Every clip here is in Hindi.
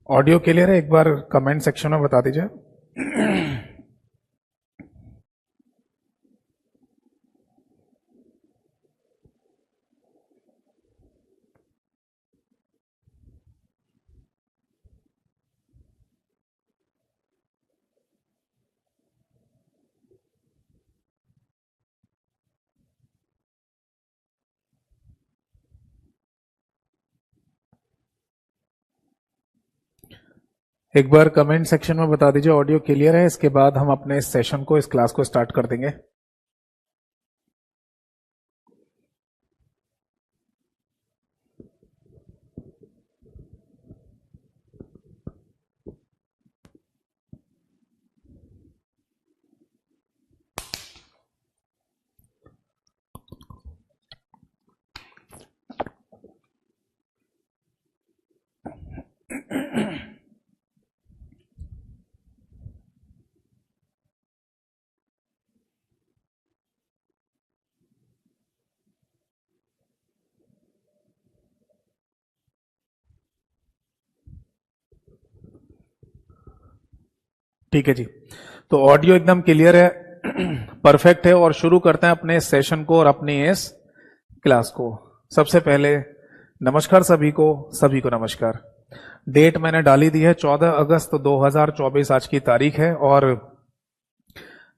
ऑडियो क्लियर है? एक बार कमेंट सेक्शन में बता दीजिए। एक बार कमेंट सेक्शन में बता दीजिए ऑडियो क्लियर है। इसके बाद हम अपने इस सेशन को, इस क्लास को स्टार्ट कर देंगे। ठीक है जी, तो ऑडियो एकदम क्लियर है, परफेक्ट है। और शुरू करते हैं अपने सेशन को और अपनी इस क्लास को। सबसे पहले नमस्कार सभी को नमस्कार। डेट मैंने डाली दी है 14 अगस्त 2024 आज की तारीख है। और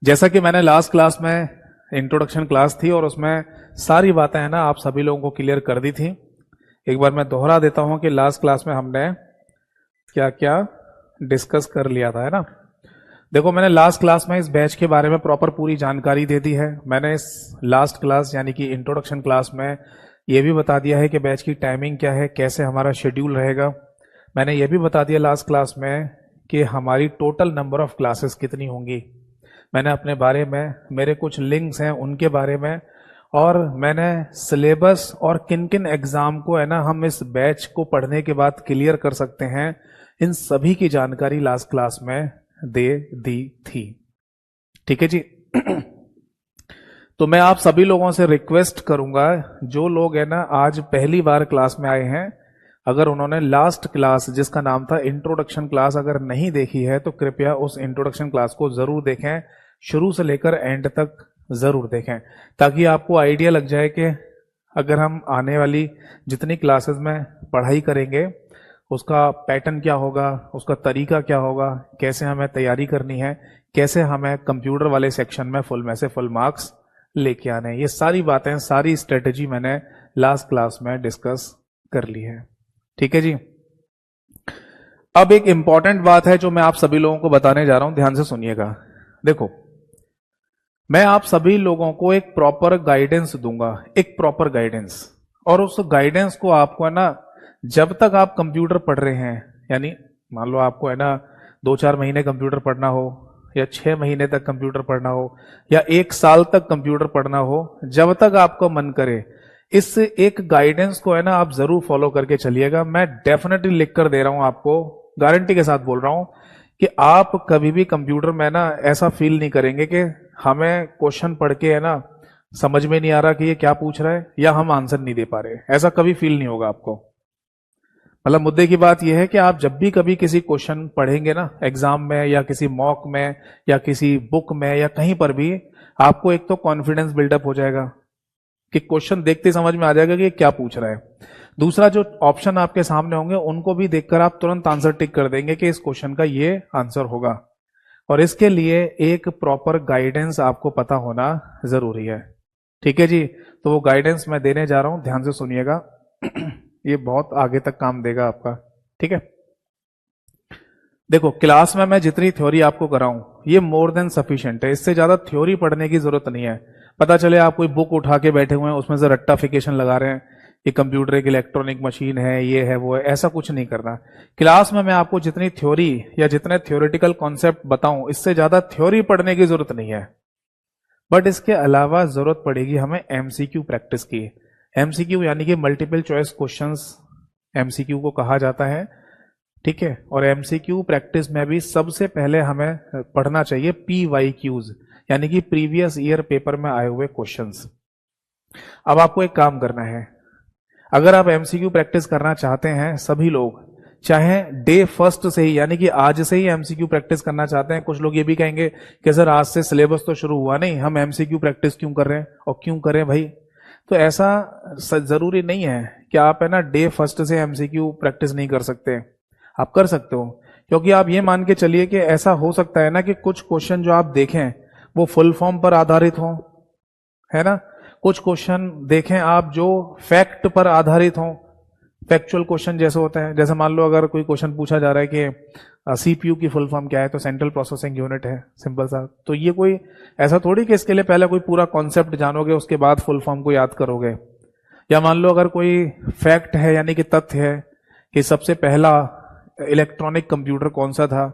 जैसा कि मैंने लास्ट क्लास में इंट्रोडक्शन क्लास थी और उसमें सारी बातें है ना आप सभी लोगों को क्लियर कर दी थी। एक बार मैं दोहरा देता हूं कि लास्ट क्लास में हमने क्या क्या डिस्कस कर लिया था, है ना। देखो, मैंने लास्ट क्लास में इस बैच के बारे में प्रॉपर पूरी जानकारी दे दी है। मैंने इस लास्ट क्लास यानी कि इंट्रोडक्शन क्लास में ये भी बता दिया है कि बैच की टाइमिंग क्या है, कैसे हमारा शेड्यूल रहेगा। मैंने ये भी बता दिया लास्ट क्लास में कि हमारी टोटल नंबर ऑफ क्लासेस कितनी होंगी। मैंने अपने बारे में, मेरे कुछ लिंक्स हैं उनके बारे में, और मैंने सिलेबस और किन किन एग्जाम को है ना हम इस बैच को पढ़ने के बाद क्लियर कर सकते हैं, इन सभी की जानकारी लास्ट क्लास में दे दी थी। ठीक है जी। तो मैं आप सभी लोगों से रिक्वेस्ट करूंगा, जो लोग है ना आज पहली बार क्लास में आए हैं, अगर उन्होंने लास्ट क्लास जिसका नाम था इंट्रोडक्शन क्लास अगर नहीं देखी है तो कृपया उस इंट्रोडक्शन क्लास को जरूर देखें, शुरू से लेकर एंड तक जरूर देखें, ताकि आपको आइडिया लग जाए कि अगर हम आने वाली जितनी क्लासेस में पढ़ाई करेंगे उसका पैटर्न क्या होगा, उसका तरीका क्या होगा, कैसे हमें तैयारी करनी है, कैसे हमें कंप्यूटर वाले सेक्शन में फुल में से फुल मार्क्स लेके आने हैं। ये सारी बातें, सारी स्ट्रेटेजी मैंने लास्ट क्लास में डिस्कस कर ली है। ठीक है जी। अब एक इंपॉर्टेंट बात है जो मैं आप सभी लोगों को बताने जा रहा हूं, ध्यान से सुनिएगा। देखो, मैं आप सभी लोगों को एक प्रॉपर गाइडेंस दूंगा, एक प्रॉपर गाइडेंस। और उस गाइडेंस को आपको है ना, जब तक आप कंप्यूटर पढ़ रहे हैं, यानी मान लो आपको है ना 2-4 महीने कंप्यूटर पढ़ना हो, या 6 महीने तक कंप्यूटर पढ़ना हो, या 1 साल तक कंप्यूटर पढ़ना हो, जब तक आपको मन करे, इस एक गाइडेंस को है ना आप जरूर फॉलो करके चलिएगा। मैं डेफिनेटली लिख कर दे रहा हूं आपको, गारंटी के साथ बोल रहा हूं कि आप कभी भी कंप्यूटर में ना ऐसा फील नहीं करेंगे कि हमें क्वेश्चन पढ़ के है ना समझ में नहीं आ रहा कि ये क्या पूछ रहा है, या हम आंसर नहीं दे पा रहे। ऐसा कभी फील नहीं होगा आपको। मतलब मुद्दे की बात यह है कि आप जब भी कभी किसी क्वेश्चन पढ़ेंगे ना एग्जाम में, या किसी मॉक में, या किसी बुक में, या कहीं पर भी, आपको एक तो कॉन्फिडेंस बिल्डअप हो जाएगा कि क्वेश्चन देखते ही समझ में आ जाएगा कि क्या पूछ रहा है। दूसरा, जो ऑप्शन आपके सामने होंगे उनको भी देखकर आप तुरंत आंसर टिक कर देंगे कि इस क्वेश्चन का ये आंसर होगा। और इसके लिए एक प्रॉपर गाइडेंस आपको पता होना जरूरी है। ठीक है जी। तो वो गाइडेंस मैं देने जा रहा हूं, ध्यान से सुनिएगा। ये बहुत आगे तक काम देगा आपका। ठीक है। देखो, क्लास में मैं जितनी थ्योरी आपको कराऊं ये मोर देन सफिशिएंट है। इससे ज्यादा थ्योरी पढ़ने की जरूरत नहीं है। पता चले आप कोई बुक उठा के बैठे हुए हैं, उसमें से रट्टाफिकेशन लगा रहे हैं, ये कंप्यूटर एक इलेक्ट्रॉनिक मशीन है, ये है वो है, ऐसा कुछ नहीं करना। क्लास में मैं आपको जितनी थ्योरी या जितने थ्योरेटिकल कॉन्सेप्ट बताऊं, इससे ज्यादा थ्योरी पढ़ने की जरूरत नहीं है। बट इसके अलावा जरूरत पड़ेगी हमें एमसीक्यू प्रैक्टिस की। एमसीक्यू यानी कि मल्टीपल चॉइस क्वेश्चंस एमसीक्यू को कहा जाता है। ठीक है। और एमसीक्यू प्रैक्टिस में भी सबसे पहले हमें पढ़ना चाहिए पीवाईक्यूज, यानी कि प्रीवियस ईयर पेपर में आए हुए क्वेश्चंस। अब आपको एक काम करना है, अगर आप एमसीक्यू प्रैक्टिस करना चाहते हैं सभी लोग, चाहे डे फर्स्ट से ही, यानी कि आज से ही एमसीक्यू प्रैक्टिस करना चाहते हैं। कुछ लोग ये भी कहेंगे कि सर आज से सिलेबस तो शुरू हुआ नहीं, हम एमसीक्यू प्रैक्टिस क्यों कर रहे हैं, और क्यों करें भाई। तो ऐसा जरूरी नहीं है कि आप है ना डे फर्स्ट से एमसीक्यू प्रैक्टिस नहीं कर सकते, आप कर सकते हो। क्योंकि आप ये मान के चलिए कि ऐसा हो सकता है ना कि कुछ क्वेश्चन जो आप देखें वो फुल फॉर्म पर आधारित हो, है ना। कुछ क्वेश्चन देखें आप जो फैक्ट पर आधारित हो, फैक्चुअल क्वेश्चन जैसे होता है। जैसे मान लो अगर कोई क्वेश्चन पूछा जा रहा है कि सीपीयू की फुल फॉर्म क्या है, तो सेंट्रल प्रोसेसिंग यूनिट है, सिंपल सा। तो ये कोई ऐसा थोड़ी कि इसके लिए पहले कोई पूरा कॉन्सेप्ट जानोगे उसके बाद फुल फॉर्म को याद करोगे। या मान लो अगर कोई फैक्ट है, यानी कि तथ्य है कि सबसे पहला इलेक्ट्रॉनिक कंप्यूटर कौन सा था,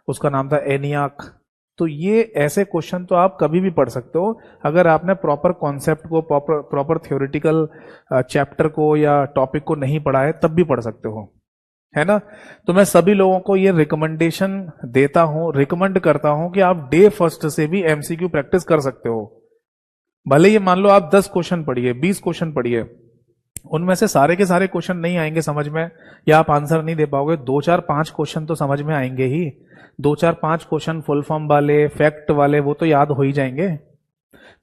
उसका नाम था एनियाक। तो ये ऐसे क्वेश्चन तो आप कभी भी पढ़ सकते हो अगर आपने प्रॉपर कॉन्सेप्ट को, प्रॉपर थ्योरेटिकल चैप्टर को या टॉपिक को नहीं पढ़ा है, तब भी पढ़ सकते हो, है ना। तो मैं सभी लोगों को ये रिकमेंडेशन देता हूं, रिकमेंड करता हूं कि आप डे फर्स्ट से भी एमसीक्यू प्रैक्टिस कर सकते हो। भले ये मान लो आप 10 क्वेश्चन पढ़िए, 20 क्वेश्चन पढ़िए, उनमें से सारे के सारे क्वेश्चन नहीं आएंगे समझ में, या आप आंसर नहीं दे पाओगे, 2-4-5 क्वेश्चन तो समझ में आएंगे ही। 2-4-5 क्वेश्चन फुल फॉर्म वाले, फैक्ट वाले, वो तो याद हो ही जाएंगे।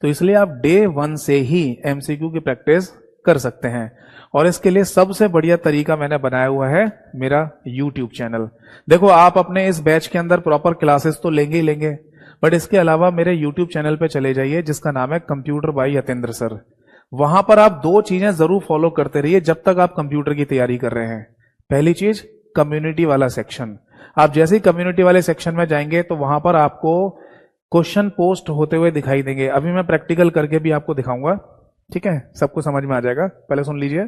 तो इसलिए आप डे 1 से ही एमसीक्यू की प्रैक्टिस कर सकते हैं। और इसके लिए सबसे बढ़िया तरीका मैंने बनाया हुआ है मेरा यूट्यूब चैनल। देखो, आप अपने इस बैच के अंदर प्रॉपर क्लासेस तो लेंगे ही लेंगे, बट इसके अलावा मेरे यूट्यूब चैनल पे चले जाइए जिसका नाम है कंप्यूटर बाय यतेंद्र सर। वहां पर आप 2 चीजें जरूर फॉलो करते रहिए जब तक आप कंप्यूटर की तैयारी कर रहे हैं। पहली चीज, कम्युनिटी वाला सेक्शन। आप जैसे ही कम्युनिटी वाले सेक्शन में जाएंगे तो वहां पर आपको क्वेश्चन पोस्ट होते हुए दिखाई देंगे। अभी मैं प्रैक्टिकल करके भी आपको दिखाऊंगा, ठीक है, सबको समझ में आ जाएगा। पहले सुन लीजिए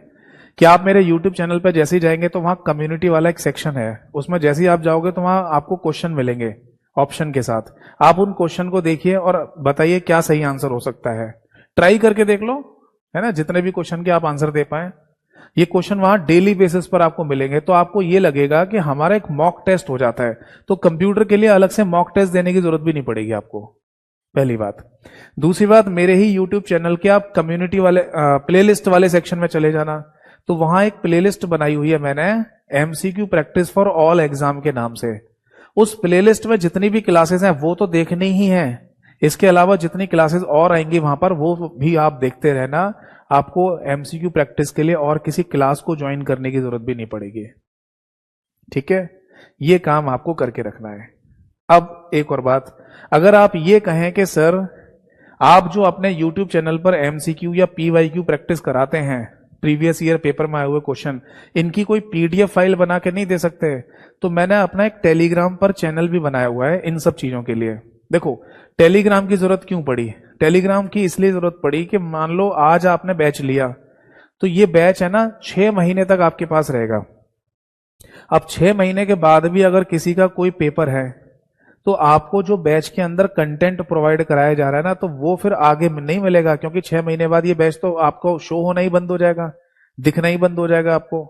कि आप मेरे यूट्यूब चैनल पर जैसे ही जाएंगे तो वहां कम्युनिटी वाला एक सेक्शन है, उसमें जैसे ही आप जाओगे तो वहां आपको क्वेश्चन मिलेंगे ऑप्शन के साथ। आप उन क्वेश्चन को देखिए और बताइए क्या सही आंसर हो सकता है। ट्राई करके देख लो, है ना, जितने भी क्वेश्चन के आप आंसर दे पाए। ये क्वेश्चन वहां डेली बेसिस पर आपको मिलेंगे, तो आपको ये लगेगा कि हमारा एक मॉक टेस्ट हो जाता है। तो कंप्यूटर के लिए अलग से मॉक टेस्ट देने की जरूरत भी नहीं पड़ेगी आपको, पहली बात। दूसरी बात, मेरे ही यूट्यूब चैनल के आप कम्युनिटी वाले प्लेलिस्ट वाले सेक्शन में चले जाना, तो वहां एक प्लेलिस्ट बनाई हुई है मैंने, MCQ practice for all exam के नाम से। उस प्लेलिस्ट में जितनी भी क्लासेस हैं वो तो देखनी ही है, इसके अलावा जितनी क्लासेस और आएंगी वहां पर वो भी आप देखते रहना। आपको एमसीक्यू प्रैक्टिस के लिए और किसी क्लास को ज्वाइन करने की जरूरत भी नहीं पड़ेगी, ठीक है। ये काम आपको करके रखना है। अब एक और बात, अगर आप ये कहें कि सर आप जो अपने यूट्यूब चैनल पर एमसीक्यू या पीवाईक्यू प्रैक्टिस कराते हैं, प्रीवियस ईयर पेपर में आए हुए क्वेश्चन, इनकी कोई पीडीएफ फाइल बना के नहीं दे सकते, तो मैंने अपना एक टेलीग्राम पर चैनल भी बनाया हुआ है इन सब चीजों के लिए। देखो, टेलीग्राम की जरूरत क्यों पड़ी? टेलीग्राम की इसलिए जरूरत पड़ी कि मान लो आज आपने बैच लिया, तो ये बैच है ना 6 महीने तक आपके पास रहेगा। अब 6 महीने के बाद भी अगर किसी का कोई पेपर है, तो आपको जो बैच के अंदर कंटेंट प्रोवाइड कराया जा रहा है ना, तो वो फिर आगे नहीं मिलेगा, क्योंकि 6 महीने बाद ये बैच तो आपको शो होना ही बंद हो जाएगा, दिखना ही बंद हो जाएगा आपको।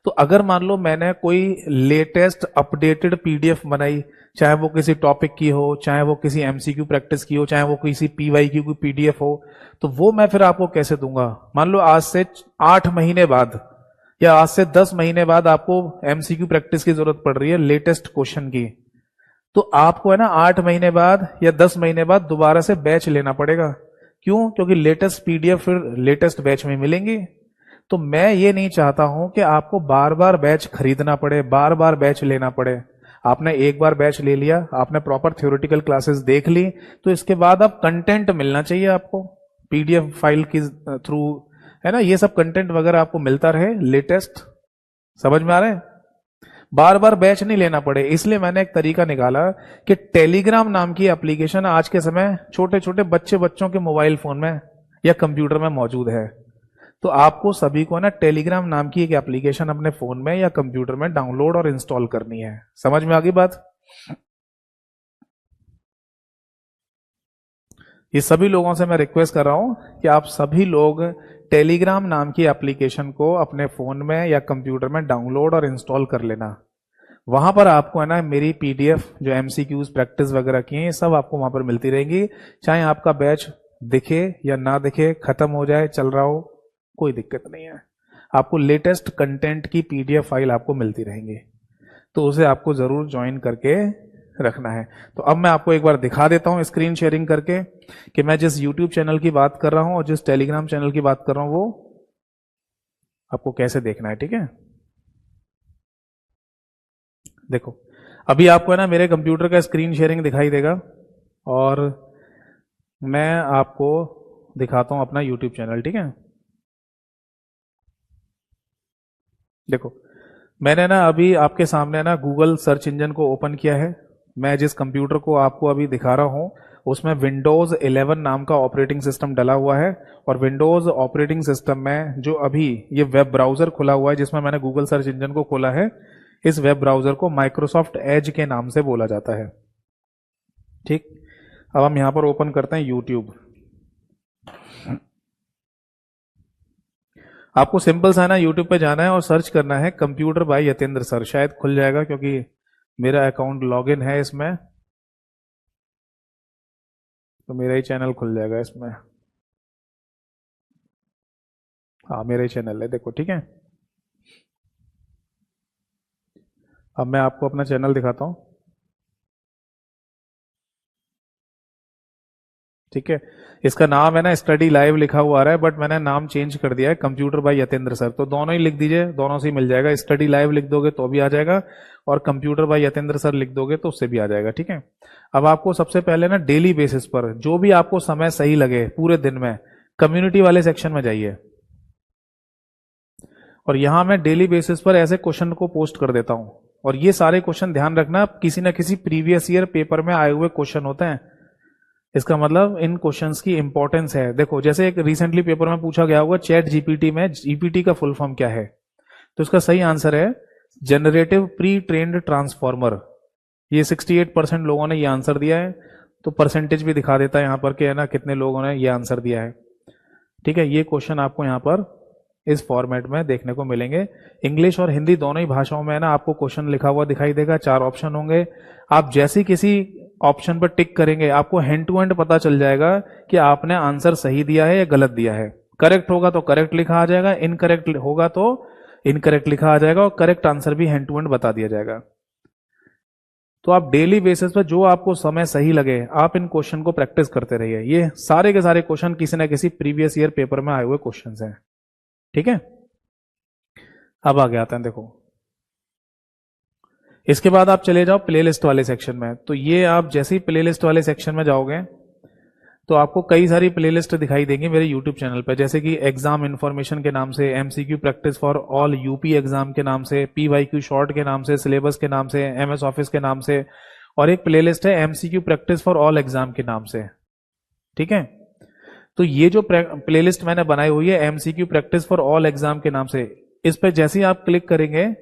तो अगर मान लो मैंने कोई लेटेस्ट अपडेटेड पीडीएफ बनाई, चाहे वो किसी टॉपिक की हो, चाहे वो किसी एमसीक्यू प्रैक्टिस की हो, चाहे वो किसी पीवाईक्यू की पीडीएफ हो, तो वो मैं फिर आपको कैसे दूंगा? मान लो आज से 8 महीने बाद या आज से 10 महीने बाद आपको एमसीक्यू प्रैक्टिस की जरूरत पड़ रही है लेटेस्ट क्वेश्चन की, तो आपको है ना 8 महीने बाद या 10 महीने बाद दोबारा से बैच लेना पड़ेगा। क्यों? क्योंकि लेटेस्ट पीडीएफ फिर लेटेस्ट बैच में मिलेंगी। तो मैं ये नहीं चाहता हूं कि आपको बार बार बैच खरीदना पड़े, बार बार बैच लेना पड़े। आपने एक बार बैच ले लिया, आपने प्रॉपर थ्योरेटिकल क्लासेस देख ली, तो इसके बाद अब कंटेंट मिलना चाहिए आपको पीडीएफ फाइल के थ्रू, है ना। ये सब कंटेंट वगैरह आपको मिलता रहे लेटेस्ट, समझ में आ रहा है? बार बार बैच नहीं लेना पड़े। इसलिए मैंने एक तरीका निकाला कि टेलीग्राम नाम की एप्लीकेशन आज के समय छोटे छोटे बच्चों के मोबाइल फोन में या कंप्यूटर में मौजूद है। तो आपको सभी को ना टेलीग्राम नाम की एक एप्लीकेशन अपने फोन में या कंप्यूटर में डाउनलोड और इंस्टॉल करनी है। समझ में आ गई बात? ये सभी लोगों से मैं रिक्वेस्ट कर रहा हूं कि आप सभी लोग टेलीग्राम नाम की एप्लीकेशन को अपने फोन में या कंप्यूटर में डाउनलोड और इंस्टॉल कर लेना। वहां पर आपको है ना मेरी पीडीएफ जो एमसीक्यूज प्रैक्टिस वगैरह की है, सब आपको वहां पर मिलती रहेंगी। चाहे आपका बैच दिखे या ना दिखे, खत्म हो जाए, चल रहा हो, कोई दिक्कत नहीं है। आपको लेटेस्ट कंटेंट की पीडीएफ फाइल आपको मिलती रहेंगी। तो उसे आपको जरूर ज्वाइन करके रखना है। तो अब मैं आपको एक बार दिखा देता हूं स्क्रीन शेयरिंग करके कि मैं जिस YouTube चैनल की बात कर रहा हूं और जिस टेलीग्राम चैनल की बात कर रहा हूं वो आपको कैसे देखना है। ठीक है, देखो अभी आपको है ना मेरे कंप्यूटर का स्क्रीन शेयरिंग दिखाई देगा और मैं आपको दिखाता हूं अपना YouTube चैनल। ठीक है, देखो मैंने ना अभी आपके सामने ना गूगल सर्च इंजन को ओपन किया है। मैं जिस कंप्यूटर को आपको अभी दिखा रहा हूं उसमें विंडोज 11 नाम का ऑपरेटिंग सिस्टम डला हुआ है और विंडोज ऑपरेटिंग सिस्टम में जो अभी ये वेब ब्राउजर खुला हुआ है जिसमें मैंने गूगल सर्च इंजन को खोला है, इस वेब ब्राउजर को माइक्रोसॉफ्ट एज के नाम से बोला जाता है। ठीक, अब हम यहां पर ओपन करते हैं यूट्यूब। आपको सिंपल सा ना यूट्यूब पे जाना है और सर्च करना है कंप्यूटर बाय यतेंद्र सर, शायद खुल जाएगा क्योंकि मेरा अकाउंट लॉगिन है इसमें, तो मेरा ही चैनल खुल जाएगा इसमें। हाँ मेरा ही चैनल है, देखो। ठीक है, अब मैं आपको अपना चैनल दिखाता हूँ। ठीक है, इसका नाम है ना स्टडी लाइव लिखा हुआ आ रहा है बट मैंने नाम चेंज कर दिया है कंप्यूटर बाय यतेंद्र सर। तो दोनों ही लिख दीजिए, दोनों से ही मिल जाएगा। स्टडी लाइव लिख दोगे तो भी आ जाएगा और कंप्यूटर बाय यतेंद्र सर लिख दोगे तो उससे भी आ जाएगा। ठीक है, अब आपको सबसे पहले ना डेली बेसिस पर जो भी आपको समय सही लगे पूरे दिन में कम्युनिटी वाले सेक्शन में जाइए और यहां मैं डेली बेसिस पर ऐसे क्वेश्चन को पोस्ट कर देता हूं और ये सारे क्वेश्चन ध्यान रखना किसी ना किसी प्रीवियस ईयर पेपर में आए हुए क्वेश्चन होते हैं। इसका मतलब इन क्वेश्चंस की इंपॉर्टेंस है। देखो जैसे एक रिसेंटली पेपर में पूछा गया होगा चैट जीपीटी में जीपीटी का फुल फॉर्म क्या है, तो इसका सही आंसर है जनरेटिव प्री ट्रेन्ड ट्रांसफॉर्मर। ये 68% लोगों ने ये आंसर दिया है, तो परसेंटेज भी दिखा देता है यहाँ पर कि है ना कितने लोगों ने ये आंसर दिया है। ठीक है, ये क्वेश्चन आपको यहाँ पर इस फॉर्मेट में देखने को मिलेंगे। इंग्लिश और हिंदी दोनों ही भाषाओं में ना आपको क्वेश्चन लिखा हुआ दिखाई देगा, 4 ऑप्शन होंगे। आप जैसे किसी ऑप्शन पर टिक करेंगे आपको हैंड टू हैंड पता चल जाएगा कि आपने आंसर सही दिया है या गलत दिया है। करेक्ट होगा तो करेक्ट लिखा आ जाएगा, इनकरेक्ट होगा तो इनकरेक्ट लिखा आ जाएगा और करेक्ट आंसर भी हैंड टू हैंड बता दिया जाएगा। तो आप डेली बेसिस पर जो आपको समय सही लगे आप इन क्वेश्चन को प्रैक्टिस करते रहिए। ये सारे के सारे क्वेश्चन किसी ना किसी प्रीवियस ईयर पेपर में आए हुए क्वेश्चन हैं। ठीक है, अब आगे आते हैं। देखो इसके बाद आप चले जाओ प्लेलिस्ट वाले सेक्शन में। तो ये आप जैसे ही प्लेलिस्ट वाले सेक्शन में जाओगे तो आपको कई सारी प्लेलिस्ट दिखाई देंगी मेरे यूट्यूब चैनल पर, जैसे कि एग्जाम इन्फॉर्मेशन के नाम से, MCQ practice for all UP exam के नाम से, पीवाईक्यू शॉर्ट के नाम से, सिलेबस के नाम से, एमएस ऑफिस के नाम से, और एक प्लेलिस्ट है MCQ practice for all exam के नाम से। ठीक है, तो ये जो प्लेलिस्ट मैंने बनाई हुई है MCQ practice for all exam के नाम से, इस पर जैसे ही आप क्लिक करेंगे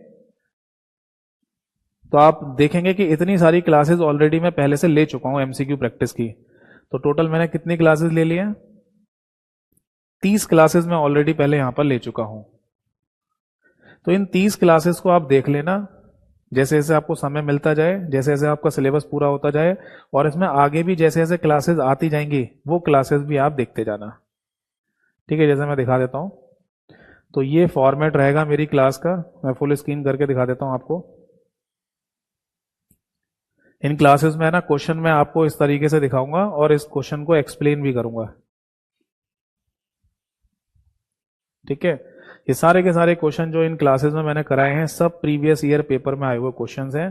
तो आप देखेंगे कि इतनी सारी क्लासेस ऑलरेडी मैं पहले से ले चुका हूं एमसीक्यू प्रैक्टिस की। तो टोटल मैंने कितनी क्लासेस ले ली हैं? 30 क्लासेस मैं ऑलरेडी पहले यहां पर ले चुका हूं। तो इन 30 क्लासेस को आप देख लेना जैसे जैसे आपको समय मिलता जाए, जैसे जैसे आपका सिलेबस पूरा होता जाए, और इसमें आगे भी जैसे जैसे क्लासेस आती जाएंगी वो क्लासेस भी आप देखते जाना। ठीक है, जैसे मैं दिखा देता हूं। तो ये फॉर्मेट रहेगा मेरी क्लास का, मैं फुल स्क्रीन करके दिखा देता हूं आपको। इन क्लासेस में ना क्वेश्चन मैं आपको इस तरीके से दिखाऊंगा और इस क्वेश्चन को एक्सप्लेन भी करूंगा। ठीक है, ये सारे के सारे क्वेश्चन जो इन क्लासेस में मैंने कराए हैं सब प्रीवियस ईयर पेपर में आए हुए क्वेश्चंस हैं।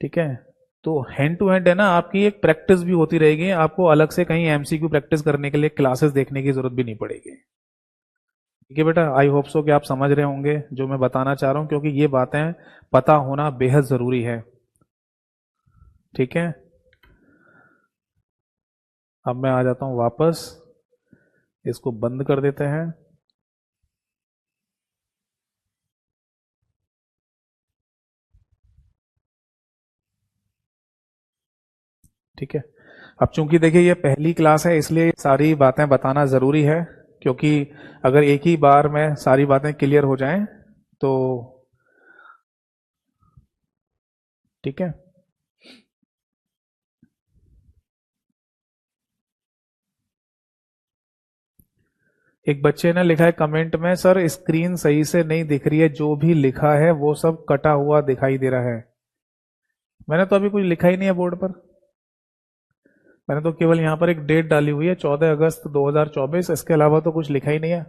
ठीक है, तो हैंड टू हैंड है ना आपकी एक प्रैक्टिस भी होती रहेगी, आपको अलग से कहीं एमसीक्यू प्रैक्टिस करने के लिए क्लासेस देखने की जरूरत भी नहीं पड़ेगी। ठीक है बेटा, आई होप सो कि आप समझ रहे होंगे जो मैं बताना चाह रहा हूं, क्योंकि ये बातें पता होना बेहद जरूरी है। ठीक है, अब मैं आ जाता हूं वापस, इसको बंद कर देते हैं। ठीक है, अब चूंकि देखिए ये पहली क्लास है इसलिए सारी बातें बताना जरूरी है, क्योंकि अगर एक ही बार में सारी बातें क्लियर हो जाएं तो ठीक है। एक बच्चे ने लिखा है कमेंट में, सर स्क्रीन सही से नहीं दिख रही है, जो भी लिखा है वो सब कटा हुआ दिखाई दे रहा है। मैंने तो अभी कुछ लिखा ही नहीं है बोर्ड पर, मैंने तो केवल यहां पर एक डेट डाली हुई है 14 अगस्त 2024, इसके अलावा तो कुछ लिखा ही नहीं है।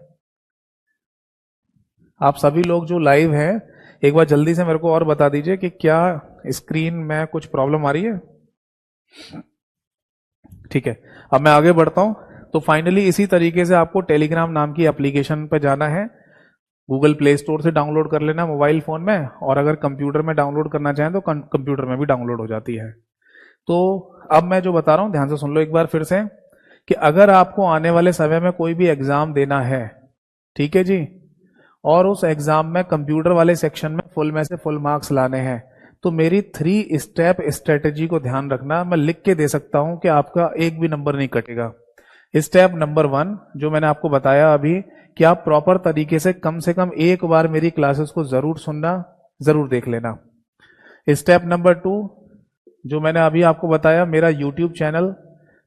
आप सभी लोग जो लाइव हैं एक बार जल्दी से मेरे को और बता दीजिए कि क्या स्क्रीन में कुछ प्रॉब्लम आ रही है। ठीक है, अब मैं आगे बढ़ता हूं। तो फाइनली इसी तरीके से आपको टेलीग्राम नाम की एप्लीकेशन पर जाना है, गूगल प्ले स्टोर से डाउनलोड कर लेना मोबाइल फोन में, और अगर कंप्यूटर में डाउनलोड करना चाहें तो कंप्यूटर में भी डाउनलोड हो जाती है। तो अब मैं जो बता रहा हूं ध्यान से सुन लो एक बार फिर से, कि अगर आपको आने वाले समय में कोई भी एग्जाम देना है, ठीक है जी, और उस एग्जाम में कंप्यूटर वाले सेक्शन में फुल में से फुल मार्क्स लाने हैं, तो मेरी 3 स्टेप स्ट्रेटेजी को ध्यान रखना। मैं लिख के दे सकता हूं कि आपका एक भी नंबर नहीं कटेगा। स्टेप नंबर 1 जो मैंने आपको बताया अभी, कि आप प्रॉपर तरीके से कम एक बार मेरी क्लासेस को जरूर सुनना, जरूर देख लेना। स्टेप नंबर 2 जो मैंने अभी आपको बताया, मेरा YouTube channel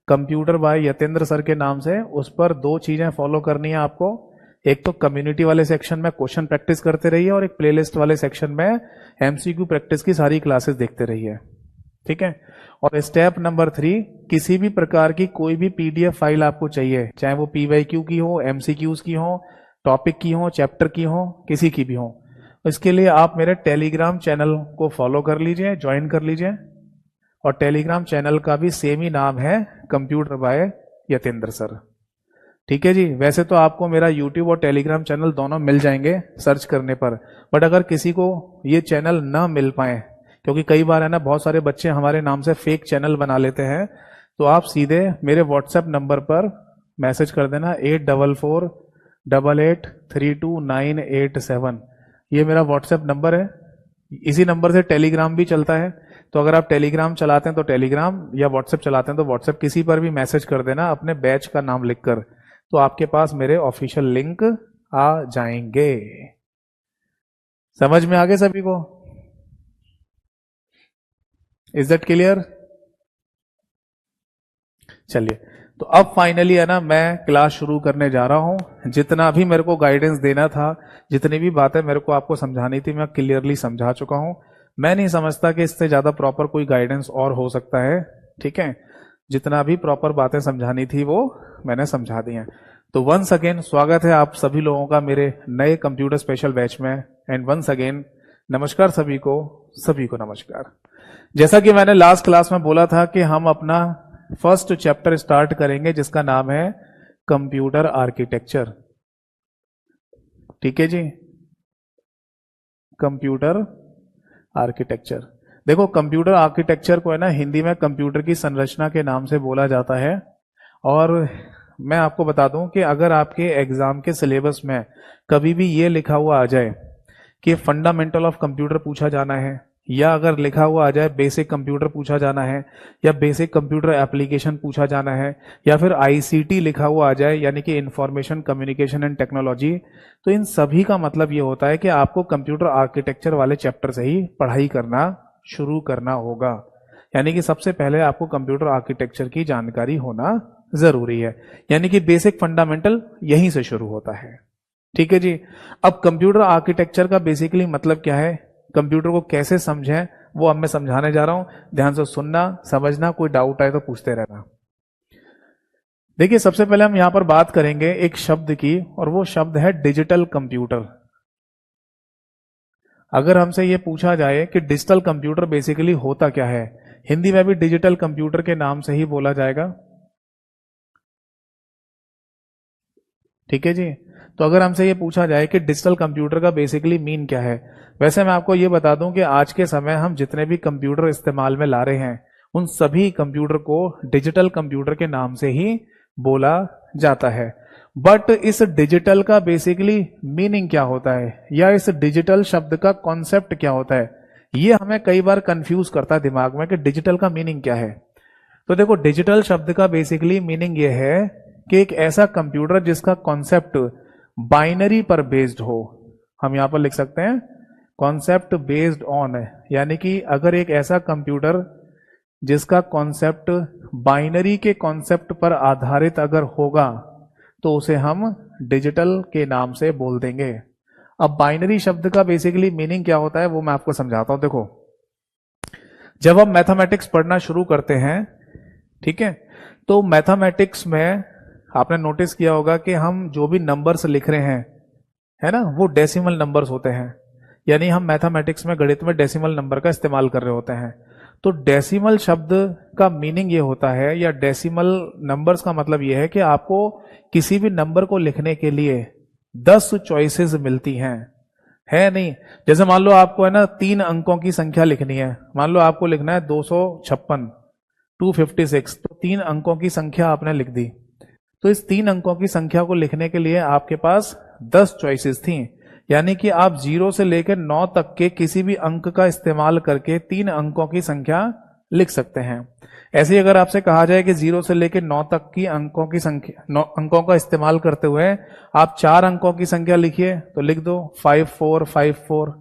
computer by Yatendra sir के नाम से, उस पर 2 चीजें फॉलो करनी है आपको। एक तो कम्युनिटी वाले सेक्शन में क्वेश्चन प्रैक्टिस करते रहिए, और एक प्लेलिस्ट वाले सेक्शन में एमसीक्यू प्रैक्टिस की सारी क्लासेस देखते रहिए, ठीक है। और स्टेप नंबर 3, किसी भी प्रकार की कोई भी पीडीएफ फाइल आपको चाहिए, चाहे वो पीवाईक्यू की हो, एमसीक्यूज की हो, टॉपिक की हो, चैप्टर की हो, किसी की भी हो, इसके लिए आप मेरे टेलीग्राम चैनल को फॉलो कर लीजिए, ज्वाइन कर लीजिए। और टेलीग्राम चैनल का भी सेम ही नाम है, कंप्यूटर बाय यतेंद्र सर, ठीक है जी। वैसे तो आपको मेरा यूट्यूब और टेलीग्राम चैनल दोनों मिल जाएंगे सर्च करने पर, बट अगर किसी को ये चैनल ना मिल पाए, क्योंकि कई बार है ना बहुत सारे बच्चे हमारे नाम से फेक चैनल बना लेते हैं, तो आप सीधे मेरे व्हाट्सएप नंबर पर मैसेज कर देना 8448832987। ये मेरा व्हाट्सएप नंबर है, इसी नंबर से टेलीग्राम भी चलता है। तो अगर आप टेलीग्राम चलाते हैं तो टेलीग्राम, या व्हाट्सएप चलाते हैं तो व्हाट्सएप, किसी पर भी मैसेज कर देना अपने बैच का नाम लिखकर, तो आपके पास मेरे ऑफिशियल लिंक आ जाएंगे। समझ में आ गए सभी को? Is that clear? चलिए, तो अब फाइनली है ना मैं क्लास शुरू करने जा रहा हूं। जितना भी मेरे को गाइडेंस देना था, जितनी भी बातें मेरे को आपको समझानी थी, मैं क्लियरली समझा चुका हूं। मैं नहीं समझता कि इससे ज्यादा प्रॉपर कोई गाइडेंस और हो सकता है, ठीक है। जितना भी प्रॉपर बातें समझानी थी वो मैंने समझा दी हैं। तो वंस अगेन स्वागत है आप सभी लोगों का मेरे नए कंप्यूटर स्पेशल बैच में, एंड वंस अगेन नमस्कार सभी को नमस्कार। जैसा कि मैंने लास्ट क्लास में बोला था कि हम अपना फर्स्ट चैप्टर स्टार्ट करेंगे जिसका नाम है कंप्यूटर आर्किटेक्चर, ठीक है जी, कंप्यूटर आर्किटेक्चर। देखो, कंप्यूटर आर्किटेक्चर को है ना हिंदी में कंप्यूटर की संरचना के नाम से बोला जाता है। और मैं आपको बता दूं कि अगर आपके एग्जाम के सिलेबस में कभी भी ये लिखा हुआ आ जाए कि फंडामेंटल ऑफ कंप्यूटर पूछा जाना है, या अगर लिखा हुआ आ जाए बेसिक कंप्यूटर पूछा जाना है, या बेसिक कंप्यूटर एप्लीकेशन पूछा जाना है, या फिर आईसीटी लिखा हुआ आ जाए, यानी कि इंफॉर्मेशन कम्युनिकेशन एंड टेक्नोलॉजी, तो इन सभी का मतलब ये होता है कि आपको कंप्यूटर आर्किटेक्चर वाले चैप्टर से ही पढ़ाई करना शुरू करना होगा। यानी कि सबसे पहले आपको कंप्यूटर आर्किटेक्चर की जानकारी होना जरूरी है, यानी कि बेसिक फंडामेंटल यहीं से शुरू होता है, ठीक है जी। अब कंप्यूटर आर्किटेक्चर का बेसिकली मतलब क्या है, कंप्यूटर को कैसे समझें, वो अब मैं समझाने जा रहा हूं। ध्यान से सुनना, समझना, कोई डाउट आए तो पूछते रहना। देखिए, सबसे पहले हम यहां पर बात करेंगे एक शब्द की, और वो शब्द है डिजिटल कंप्यूटर। अगर हमसे ये पूछा जाए कि डिजिटल कंप्यूटर बेसिकली होता क्या है, हिंदी में भी डिजिटल कंप्यूटर के नाम से ही बोला जाएगा, ठीक है जी। तो अगर हमसे ये पूछा जाए कि डिजिटल कंप्यूटर का बेसिकली मीन क्या है, वैसे मैं आपको ये बता दूं कि आज के समय हम जितने भी कंप्यूटर इस्तेमाल में ला रहे हैं, उन सभी कंप्यूटर को डिजिटल कंप्यूटर के नाम से ही बोला जाता है। बट इस डिजिटल का बेसिकली मीनिंग क्या होता है, या इस डिजिटल शब्द का कॉन्सेप्ट क्या होता है, ये हमें कई बार कंफ्यूज करता है दिमाग में कि डिजिटल का मीनिंग क्या है। तो देखो, डिजिटल शब्द का बेसिकली मीनिंग ये है कि एक ऐसा कंप्यूटर जिसका कॉन्सेप्ट बाइनरी पर बेस्ड हो। हम यहां पर लिख सकते हैं कॉन्सेप्ट बेस्ड ऑन, यानी कि अगर एक ऐसा कंप्यूटर जिसका कॉन्सेप्ट बाइनरी के कॉन्सेप्ट पर आधारित अगर होगा, तो उसे हम डिजिटल के नाम से बोल देंगे। अब बाइनरी शब्द का बेसिकली मीनिंग क्या होता है वो मैं आपको समझाता हूं। देखो, जब हम मैथमेटिक्स पढ़ना शुरू करते हैं, ठीक है, तो मैथमेटिक्स में आपने नोटिस किया होगा कि हम जो भी नंबर्स लिख रहे हैं, है ना, वो डेसिमल नंबर्स होते हैं। यानी हम मैथमेटिक्स में, गणित में डेसिमल नंबर का इस्तेमाल कर रहे होते हैं। तो डेसिमल शब्द का मीनिंग ये होता है, या डेसिमल नंबर्स का मतलब ये है कि आपको किसी भी नंबर को लिखने के लिए 10 चॉइसेस मिलती हैं, है नहीं। जैसे मान लो आपको, है ना, 3 अंकों की संख्या लिखनी है। मान लो आपको लिखना है 256, 256, तो 3 अंकों की संख्या आपने लिख दी। तो इस 3 अंकों की संख्या को लिखने के लिए आपके पास 10 चॉइसेस थी। यानी कि आप 0 से लेकर 9 तक के किसी भी अंक का इस्तेमाल करके 3 अंकों की संख्या लिख सकते हैं। ऐसे ही अगर आपसे कहा जाए कि 0 से लेकर 9 तक की अंकों की संख्या, 9 अंकों का इस्तेमाल करते हुए आप 4 अंकों की संख्या लिखिए, तो लिख दो 5454।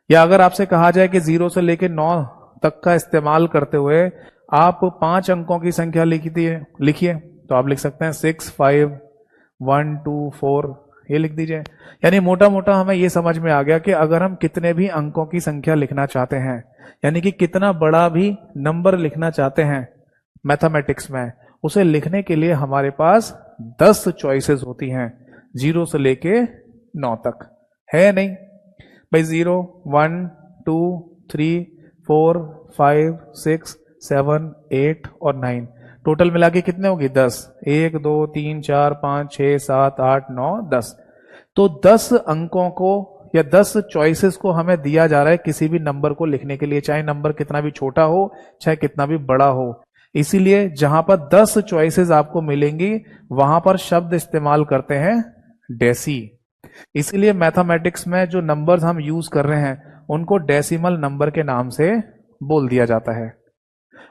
या अगर आपसे कहा जाए कि 0 से लेकर 9 तक का इस्तेमाल करते हुए आप 5 अंकों की संख्या लिखिए, तो आप लिख सकते हैं 65124, ये लिख दीजिए। यानी मोटा मोटा हमें ये समझ में आ गया कि अगर हम कितने भी अंकों की संख्या लिखना चाहते हैं, यानी कि कितना बड़ा भी नंबर लिखना चाहते हैं मैथमेटिक्स में, उसे लिखने के लिए हमारे पास 10 चॉइसेस होती हैं, 0 से लेके 9 तक, है नहीं भाई। 0, 1, 2, 3, 4, 5, 6, 7, 8 और 9, टोटल मिला के कितने होगी? 10। 1, 2, 3, 4, 5, 6, 7, 8, 9, 10। तो 10 अंकों को या 10 चॉइसेस को हमें दिया जा रहा है किसी भी नंबर को लिखने के लिए, चाहे नंबर कितना भी छोटा हो, चाहे कितना भी बड़ा हो। इसीलिए जहां पर 10 चॉइसेस आपको मिलेंगी, वहां पर शब्द इस्तेमाल करते हैं डेसी। इसीलिए मैथमेटिक्स में जो नंबर्स हम यूज कर रहे हैं, उनको डेसिमल नंबर के नाम से बोल दिया जाता है।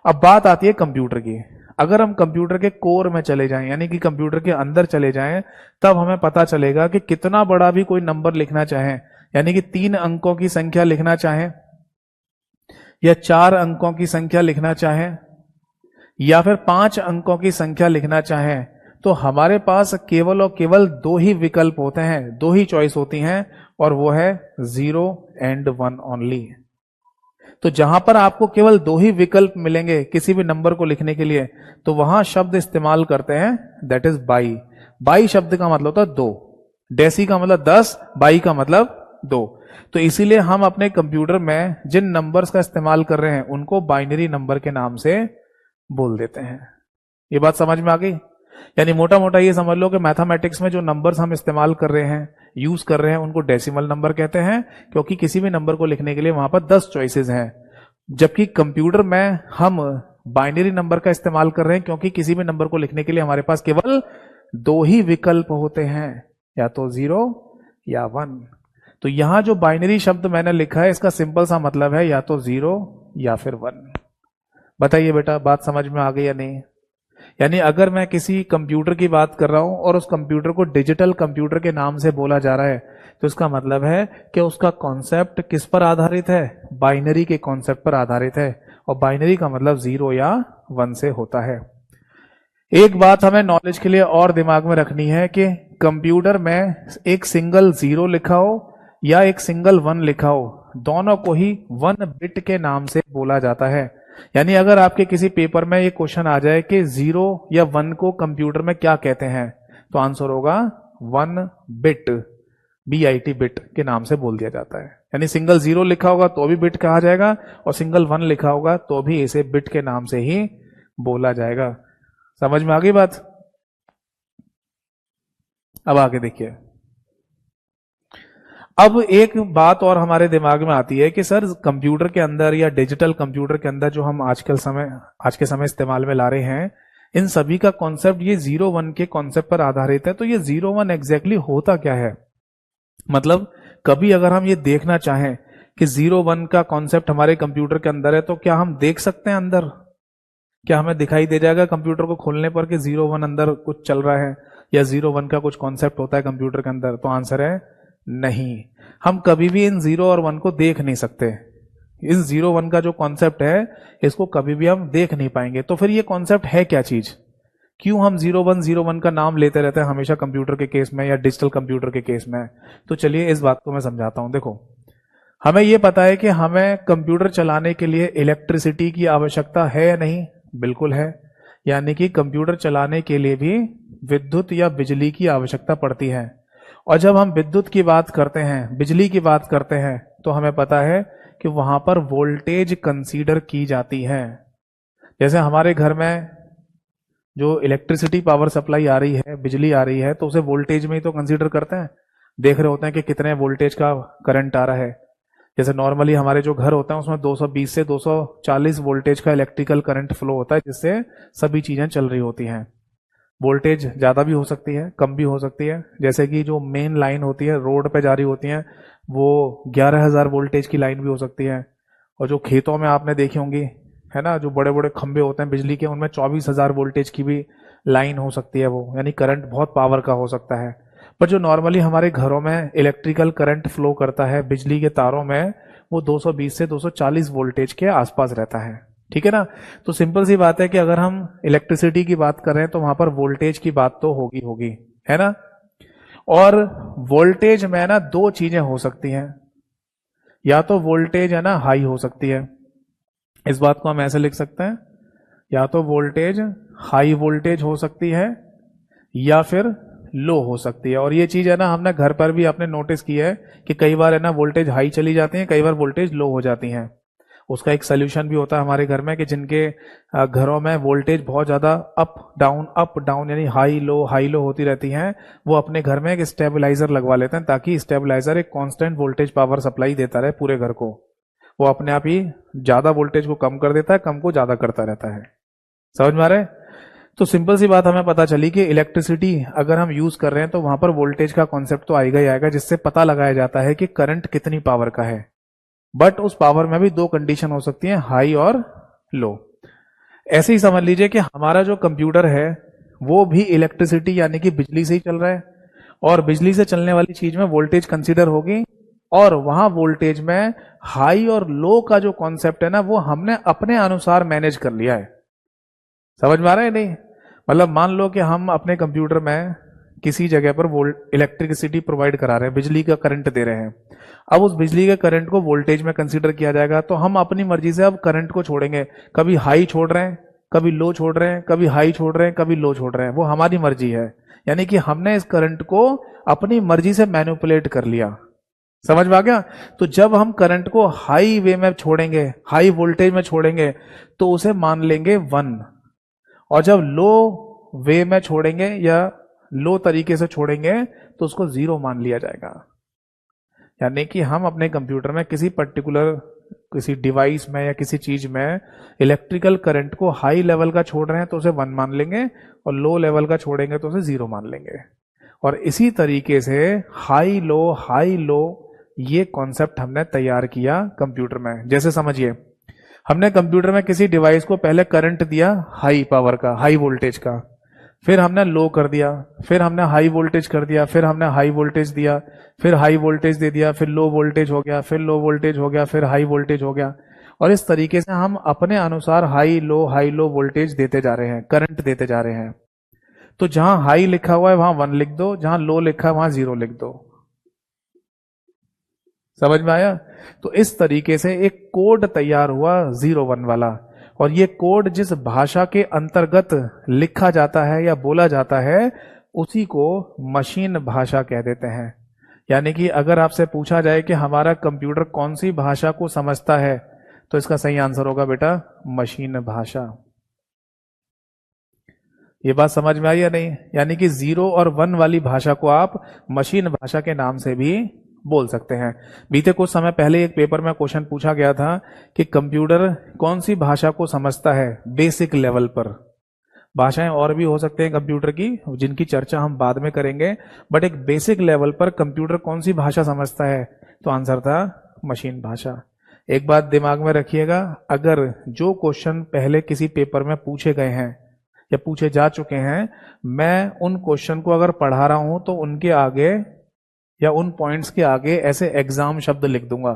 अब बात आती है कंप्यूटर की। अगर हम कंप्यूटर के कोर में चले जाएं, यानी कि कंप्यूटर के अंदर चले जाएं, तब हमें पता चलेगा कि कितना बड़ा भी कोई नंबर लिखना चाहे, यानी कि 3 अंकों की संख्या लिखना चाहे, या 4 अंकों की संख्या लिखना चाहे, या फिर 5 अंकों की संख्या लिखना चाहे, तो हमारे पास केवल और केवल 2 ही विकल्प होते हैं, 2 ही चॉइस होती हैं, और वो है 0 एंड 1 ओनली। तो जहां पर आपको केवल 2 ही विकल्प मिलेंगे किसी भी नंबर को लिखने के लिए, तो वहां शब्द इस्तेमाल करते हैं, दैट इज बाई। बाई शब्द का मतलब होता है 2, डेसी का मतलब 10, बाई का मतलब 2। तो इसीलिए हम अपने कंप्यूटर में जिन नंबर्स का इस्तेमाल कर रहे हैं, उनको बाइनरी नंबर के नाम से बोल देते हैं। ये बात समझ में आ गई? यानी मोटा मोटा ये समझ लो कि मैथमेटिक्स में जो नंबर्स हम इस्तेमाल कर रहे हैं, यूज कर रहे हैं, उनको डेसिमल नंबर कहते हैं, क्योंकि किसी भी नंबर को लिखने के लिए वहां पर 10 चॉइसेस हैं। जबकि कंप्यूटर में हम बाइनरी नंबर का इस्तेमाल कर रहे हैं, क्योंकि किसी भी नंबर को लिखने के लिए हमारे पास केवल 2 ही विकल्प होते हैं, या तो 0 या 1। तो यहां जो बाइनरी शब्द मैंने लिखा है, इसका सिंपल सा मतलब है या तो 0 या फिर 1। बताइए बेटा, बात समझ में आ गई या नहीं? यानी अगर मैं किसी कंप्यूटर की बात कर रहा हूं और उस कंप्यूटर को डिजिटल कंप्यूटर के नाम से बोला जा रहा है, तो इसका मतलब है कि उसका कॉन्सेप्ट किस पर आधारित है? बाइनरी के कॉन्सेप्ट पर आधारित है। और बाइनरी का मतलब 0 या 1 से होता है। एक बात हमें नॉलेज के लिए और दिमाग में रखनी है कि कंप्यूटर में एक सिंगल 0 लिखा हो या एक सिंगल 1 लिखा हो, दोनों को ही 1 बिट के नाम से बोला जाता है। यानी अगर आपके किसी पेपर में ये क्वेश्चन आ जाए कि 0 या 1 को कंप्यूटर में क्या कहते हैं, तो आंसर होगा 1 बिट, BIT बिट के नाम से बोल दिया जाता है। यानी सिंगल 0 लिखा होगा तो भी बिट कहा जाएगा, और सिंगल 1 लिखा होगा तो भी इसे बिट के नाम से ही बोला जाएगा। समझ में आ गई बात? अब आगे देखिए। अब एक बात और हमारे दिमाग में आती है कि सर, कंप्यूटर के अंदर या डिजिटल कंप्यूटर के अंदर जो हम आज के समय इस्तेमाल में ला रहे हैं, इन सभी का कॉन्सेप्ट ये 0-1 के कॉन्सेप्ट पर आधारित है। तो ये 0-1 एग्जैक्टली होता क्या है? मतलब कभी अगर हम ये देखना चाहें कि 0-1 का कॉन्सेप्ट हमारे कंप्यूटर के अंदर है, तो क्या हम देख सकते हैं अंदर? क्या हमें दिखाई दे जाएगा कंप्यूटर को खोलने पर कि 0-1 अंदर कुछ चल रहा है, या 0-1 का कुछ कॉन्सेप्ट होता है कंप्यूटर के अंदर? तो आंसर है नहीं। हम कभी भी इन 0 और 1 को देख नहीं सकते। इस 0-1 का जो कॉन्सेप्ट है, इसको कभी भी हम देख नहीं पाएंगे। तो फिर ये कॉन्सेप्ट है क्या चीज? क्यों हम 0101 का नाम लेते रहते हैं हमेशा कंप्यूटर के केस में या डिजिटल कंप्यूटर के केस में? तो चलिए इस बात को मैं समझाता हूं। देखो, हमें यह पता है कि हमें कंप्यूटर चलाने के लिए इलेक्ट्रिसिटी की आवश्यकता है या नहीं? बिल्कुल है। यानी कि कंप्यूटर चलाने के लिए भी विद्युत या बिजली की आवश्यकता पड़ती है। और जब हम विद्युत की बात करते हैं, बिजली की बात करते हैं, तो हमें पता है कि वहां पर वोल्टेज कंसीडर की जाती है। जैसे हमारे घर में जो इलेक्ट्रिसिटी पावर सप्लाई आ रही है, बिजली आ रही है, तो उसे वोल्टेज में ही तो कंसीडर करते हैं। देख रहे होते हैं कि कितने वोल्टेज का करंट आ रहा है। जैसे नॉर्मली हमारे जो घर होते हैं उसमें 220 से 240 वोल्टेज का इलेक्ट्रिकल करंट फ्लो होता है, जिससे सभी चीजें चल रही होती हैं। वोल्टेज ज्यादा भी हो सकती है, कम भी हो सकती है। जैसे कि जो मेन लाइन होती है, रोड पे जा रही होती है, वो 11,000 वोल्टेज की लाइन भी हो सकती है। और जो खेतों में आपने देखी होंगी, है ना, जो बड़े बड़े खंभे होते हैं बिजली के, उनमें 24,000 वोल्टेज की भी लाइन हो सकती है। वो यानी करंट बहुत पावर का हो सकता है। पर जो नॉर्मली हमारे घरों में इलेक्ट्रिकल करंट फ्लो करता है बिजली के तारों में, वो 220 से 240 वोल्टेज के आसपास रहता है। ठीक है ना? तो सिंपल सी बात है कि अगर हम इलेक्ट्रिसिटी की बात कर रहे हैं तो वहां पर वोल्टेज की बात तो होगी होगी, है ना? और वोल्टेज में ना दो चीजें हो सकती हैं। या तो वोल्टेज है ना हाई हो सकती है, इस बात को हम ऐसे लिख सकते हैं, या तो वोल्टेज हाई वोल्टेज हो सकती है या फिर लो हो सकती है। और ये चीज है ना हमने घर पर भी आपने नोटिस की है कि कई बार है ना वोल्टेज हाई चली जाती है, कई बार वोल्टेज लो हो जाती हैं। उसका एक सोल्यूशन भी होता है हमारे घर में कि जिनके घरों में वोल्टेज बहुत ज्यादा अप डाउन यानी हाई लो होती रहती हैं, वो अपने घर में एक स्टेबलाइजर लगवा लेते हैं, ताकि स्टेबलाइजर एक कांस्टेंट वोल्टेज पावर सप्लाई देता रहे पूरे घर को। वो अपने आप ही ज्यादा वोल्टेज को कम कर देता है, कम को ज्यादा करता रहता है। समझ में आ रहा है? तो सिंपल सी बात हमें पता चली कि इलेक्ट्रिसिटी अगर हम यूज कर रहे हैं तो वहां पर वोल्टेज का कॉन्सेप्ट तो आएगा ही आएगा, जिससे पता लगाया जाता है कि करंट कितनी पावर का है। बट उस पावर में भी दो कंडीशन हो सकती हैं, हाई और लो। ऐसे ही समझ लीजिए कि हमारा जो कंप्यूटर है वो भी इलेक्ट्रिसिटी यानी कि बिजली से ही चल रहा है, और बिजली से चलने वाली चीज में वोल्टेज कंसीडर होगी, और वहां वोल्टेज में हाई और लो का जो कॉन्सेप्ट है ना, वो हमने अपने अनुसार मैनेज कर लिया है। समझ में आ रहा है नहीं? मतलब मान लो कि हम अपने कंप्यूटर में किसी जगह पर इलेक्ट्रिसिटी प्रोवाइड करा रहे हैं, बिजली का करंट दे रहे हैं। अब उस बिजली के करंट को वोल्टेज में कंसीडर किया जाएगा, तो हम अपनी मर्जी से अब करंट को छोड़ेंगे। कभी हाई छोड़ रहे हैं, कभी लो छोड़ रहे हैं, कभी हाई छोड़ रहे हैं, कभी लो छोड़ रहे हैं, वो हमारी मर्जी है। यानी कि हमने इस करंट को अपनी मर्जी से मैनिपुलेट कर लिया। समझ में आ गया? तो जब हम करंट को हाई वे में छोड़ेंगे, हाई वोल्टेज में छोड़ेंगे, तो उसे मान लेंगे 1। और जब लो वे में छोड़ेंगे या लो तरीके से छोड़ेंगे तो उसको 0 मान लिया जाएगा। यानी कि हम अपने कंप्यूटर में किसी पर्टिकुलर किसी डिवाइस में या किसी चीज में इलेक्ट्रिकल करंट को हाई लेवल का छोड़ रहे हैं तो उसे 1 मान लेंगे, और लो लेवल का छोड़ेंगे तो उसे 0 मान लेंगे। और इसी तरीके से हाई लो ये कॉन्सेप्ट हमने तैयार किया कंप्यूटर में। जैसे समझिए, हमने कंप्यूटर में किसी डिवाइस को पहले करंट दिया हाई पावर का, हाई वोल्टेज का, फिर हमने लो कर दिया, फिर हमने हाई वोल्टेज कर दिया, फिर हमने हाई वोल्टेज दिया, फिर हाई वोल्टेज दे दिया, फिर लो वोल्टेज हो गया, फिर लो वोल्टेज हो गया, फिर हाई वोल्टेज हो गया। और इस तरीके से हम अपने अनुसार हाई लो वोल्टेज देते जा रहे हैं, करंट देते जा रहे हैं। तो जहां हाई लिखा हुआ है वहां 1 लिख दो, जहां लो लिखा है वहां 0 लिख दो। समझ में आया? तो इस तरीके से एक कोड तैयार हुआ 0-1 वाला। और ये कोड जिस भाषा के अंतर्गत लिखा जाता है या बोला जाता है उसी को मशीन भाषा कह देते हैं। यानी कि अगर आपसे पूछा जाए कि हमारा कंप्यूटर कौन सी भाषा को समझता है, तो इसका सही आंसर होगा बेटा मशीन भाषा। ये बात समझ में आई या नहीं? यानी कि 0 और 1 वाली भाषा को आप मशीन भाषा के नाम से भी बोल सकते हैं। बीते कुछ समय पहले एक पेपर में क्वेश्चन पूछा गया था कि कंप्यूटर कौन सी भाषा को समझता है बेसिक लेवल पर। भाषाएं और भी हो सकते हैं कंप्यूटर की, जिनकी चर्चा हम बाद में करेंगे, बट एक बेसिक लेवल पर कंप्यूटर कौन सी भाषा समझता है, तो आंसर था मशीन भाषा। एक बात दिमाग में रखिएगा, अगर जो क्वेश्चन पहले किसी पेपर में पूछे गए हैं या पूछे जा चुके हैं, मैं उन क्वेश्चन को अगर पढ़ा रहा हूं तो उनके आगे या उन पॉइंट्स के आगे ऐसे एग्जाम शब्द लिख दूंगा।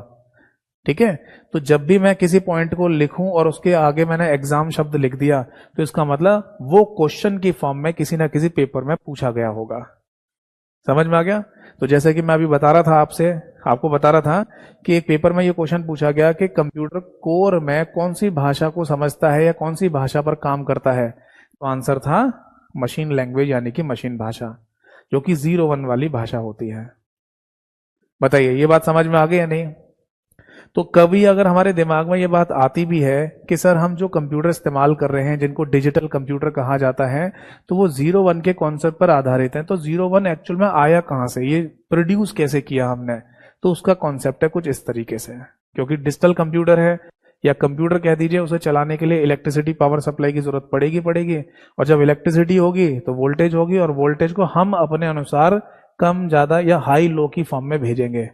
ठीक है। तो जब भी मैं किसी पॉइंट को लिखूं और उसके आगे मैंने एग्जाम शब्द लिख दिया तो इसका मतलब वो क्वेश्चन की फॉर्म में किसी ना किसी पेपर में पूछा गया होगा। समझ में आ गया। तो जैसे कि मैं अभी बता रहा था आपको बता रहा था कि एक पेपर में ये क्वेश्चन पूछा गया कि कंप्यूटर कोर में कौन सी भाषा को समझता है या कौन सी भाषा पर काम करता है। तो आंसर था मशीन लैंग्वेज यानी कि मशीन भाषा, जो कि 01 वाली भाषा होती है। बताइए ये बात समझ में आ गई या नहीं। तो कभी अगर हमारे दिमाग में ये बात आती भी है कि सर हम जो कंप्यूटर इस्तेमाल कर रहे हैं जिनको डिजिटल कंप्यूटर कहा जाता है तो वो 01 के कॉन्सेप्ट पर आधारित है, तो 01 एक्चुअल में आया कहां से, ये प्रोड्यूस कैसे किया हमने। तो उसका कॉन्सेप्ट है कुछ इस तरीके से, क्योंकि डिजिटल कंप्यूटर है या कंप्यूटर कह दीजिए, उसे चलाने के लिए इलेक्ट्रिसिटी पावर सप्लाई की जरूरत पड़ेगी और जब इलेक्ट्रिसिटी होगी तो वोल्टेज होगी और वोल्टेज को हम अपने अनुसार कम ज्यादा या हाई लो की फॉर्म में भेजेंगे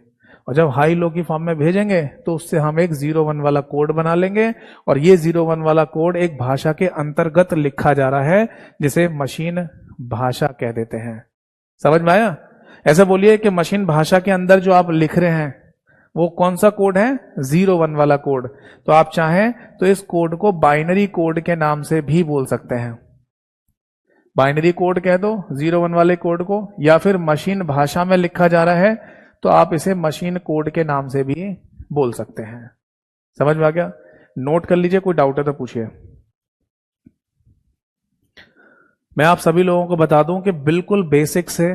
और जब हाई लो की फॉर्म में भेजेंगे तो उससे हम एक 01 वाला कोड बना लेंगे और ये 01 वाला कोड एक भाषा के अंतर्गत लिखा जा रहा है जिसे मशीन भाषा कह देते हैं। समझ में आया। ऐसा बोलिए कि मशीन भाषा के अंदर जो आप लिख रहे हैं वो कौन सा कोड है, 01 वाला कोड। तो आप चाहें तो इस कोड को बाइनरी कोड के नाम से भी बोल सकते हैं, बाइनरी कोड कह दो 01 वाले कोड को, या फिर मशीन भाषा में लिखा जा रहा है तो आप इसे मशीन कोड के नाम से भी बोल सकते हैं। समझ में आ गया। नोट कर लीजिए, कोई डाउट है तो पूछिए। मैं आप सभी लोगों को बता दूं कि बिल्कुल बेसिक से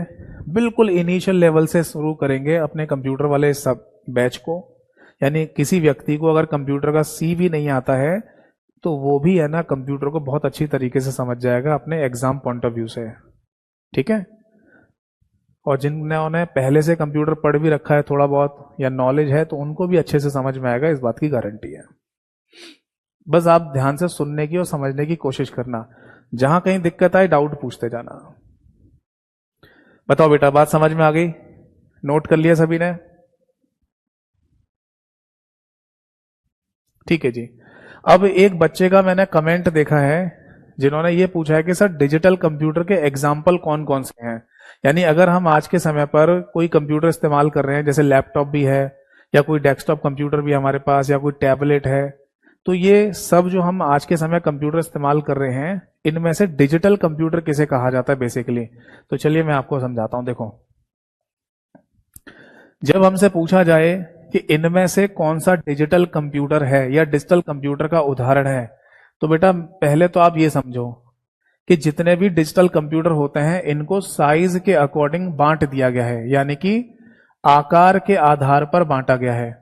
बिल्कुल इनिशियल लेवल से शुरू करेंगे अपने कंप्यूटर वाले सब बैच को। यानी किसी व्यक्ति को अगर कंप्यूटर का सी भी नहीं आता है तो वो भी है ना कंप्यूटर को बहुत अच्छी तरीके से समझ जाएगा अपने एग्जाम पॉइंट ऑफ व्यू से। ठीक है। और जिन्होंने पहले से कंप्यूटर पढ़ भी रखा है थोड़ा बहुत या नॉलेज है तो उनको भी अच्छे से समझ में आएगा, इस बात की गारंटी है। बस आप ध्यान से सुनने की और समझने की कोशिश करना, जहां कहीं दिक्कत आए डाउट पूछते जाना। बताओ बेटा, बात समझ में आ गई, नोट कर लिया सभी ने। ठीक है जी। अब एक बच्चे का मैंने कमेंट देखा है जिन्होंने ये पूछा है कि सर डिजिटल कंप्यूटर के एग्जाम्पल कौन कौन से हैं। यानी अगर हम आज के समय पर कोई कंप्यूटर इस्तेमाल कर रहे हैं, जैसे लैपटॉप भी है या कोई डेस्कटॉप कंप्यूटर भी हमारे पास या कोई टैबलेट है, तो ये सब जो हम आज के समय कंप्यूटर इस्तेमाल कर रहे हैं इनमें से डिजिटल कंप्यूटर किसे कहा जाता है बेसिकली। तो चलिए मैं आपको समझाता हूं। देखो, जब हमसे पूछा जाए कि इनमें से कौन सा डिजिटल कंप्यूटर है या डिजिटल कंप्यूटर का उदाहरण है, तो बेटा पहले तो आप ये समझो कि जितने भी डिजिटल कंप्यूटर होते हैं इनको साइज के अकॉर्डिंग बांट दिया गया है, यानी कि आकार के आधार पर बांटा गया है।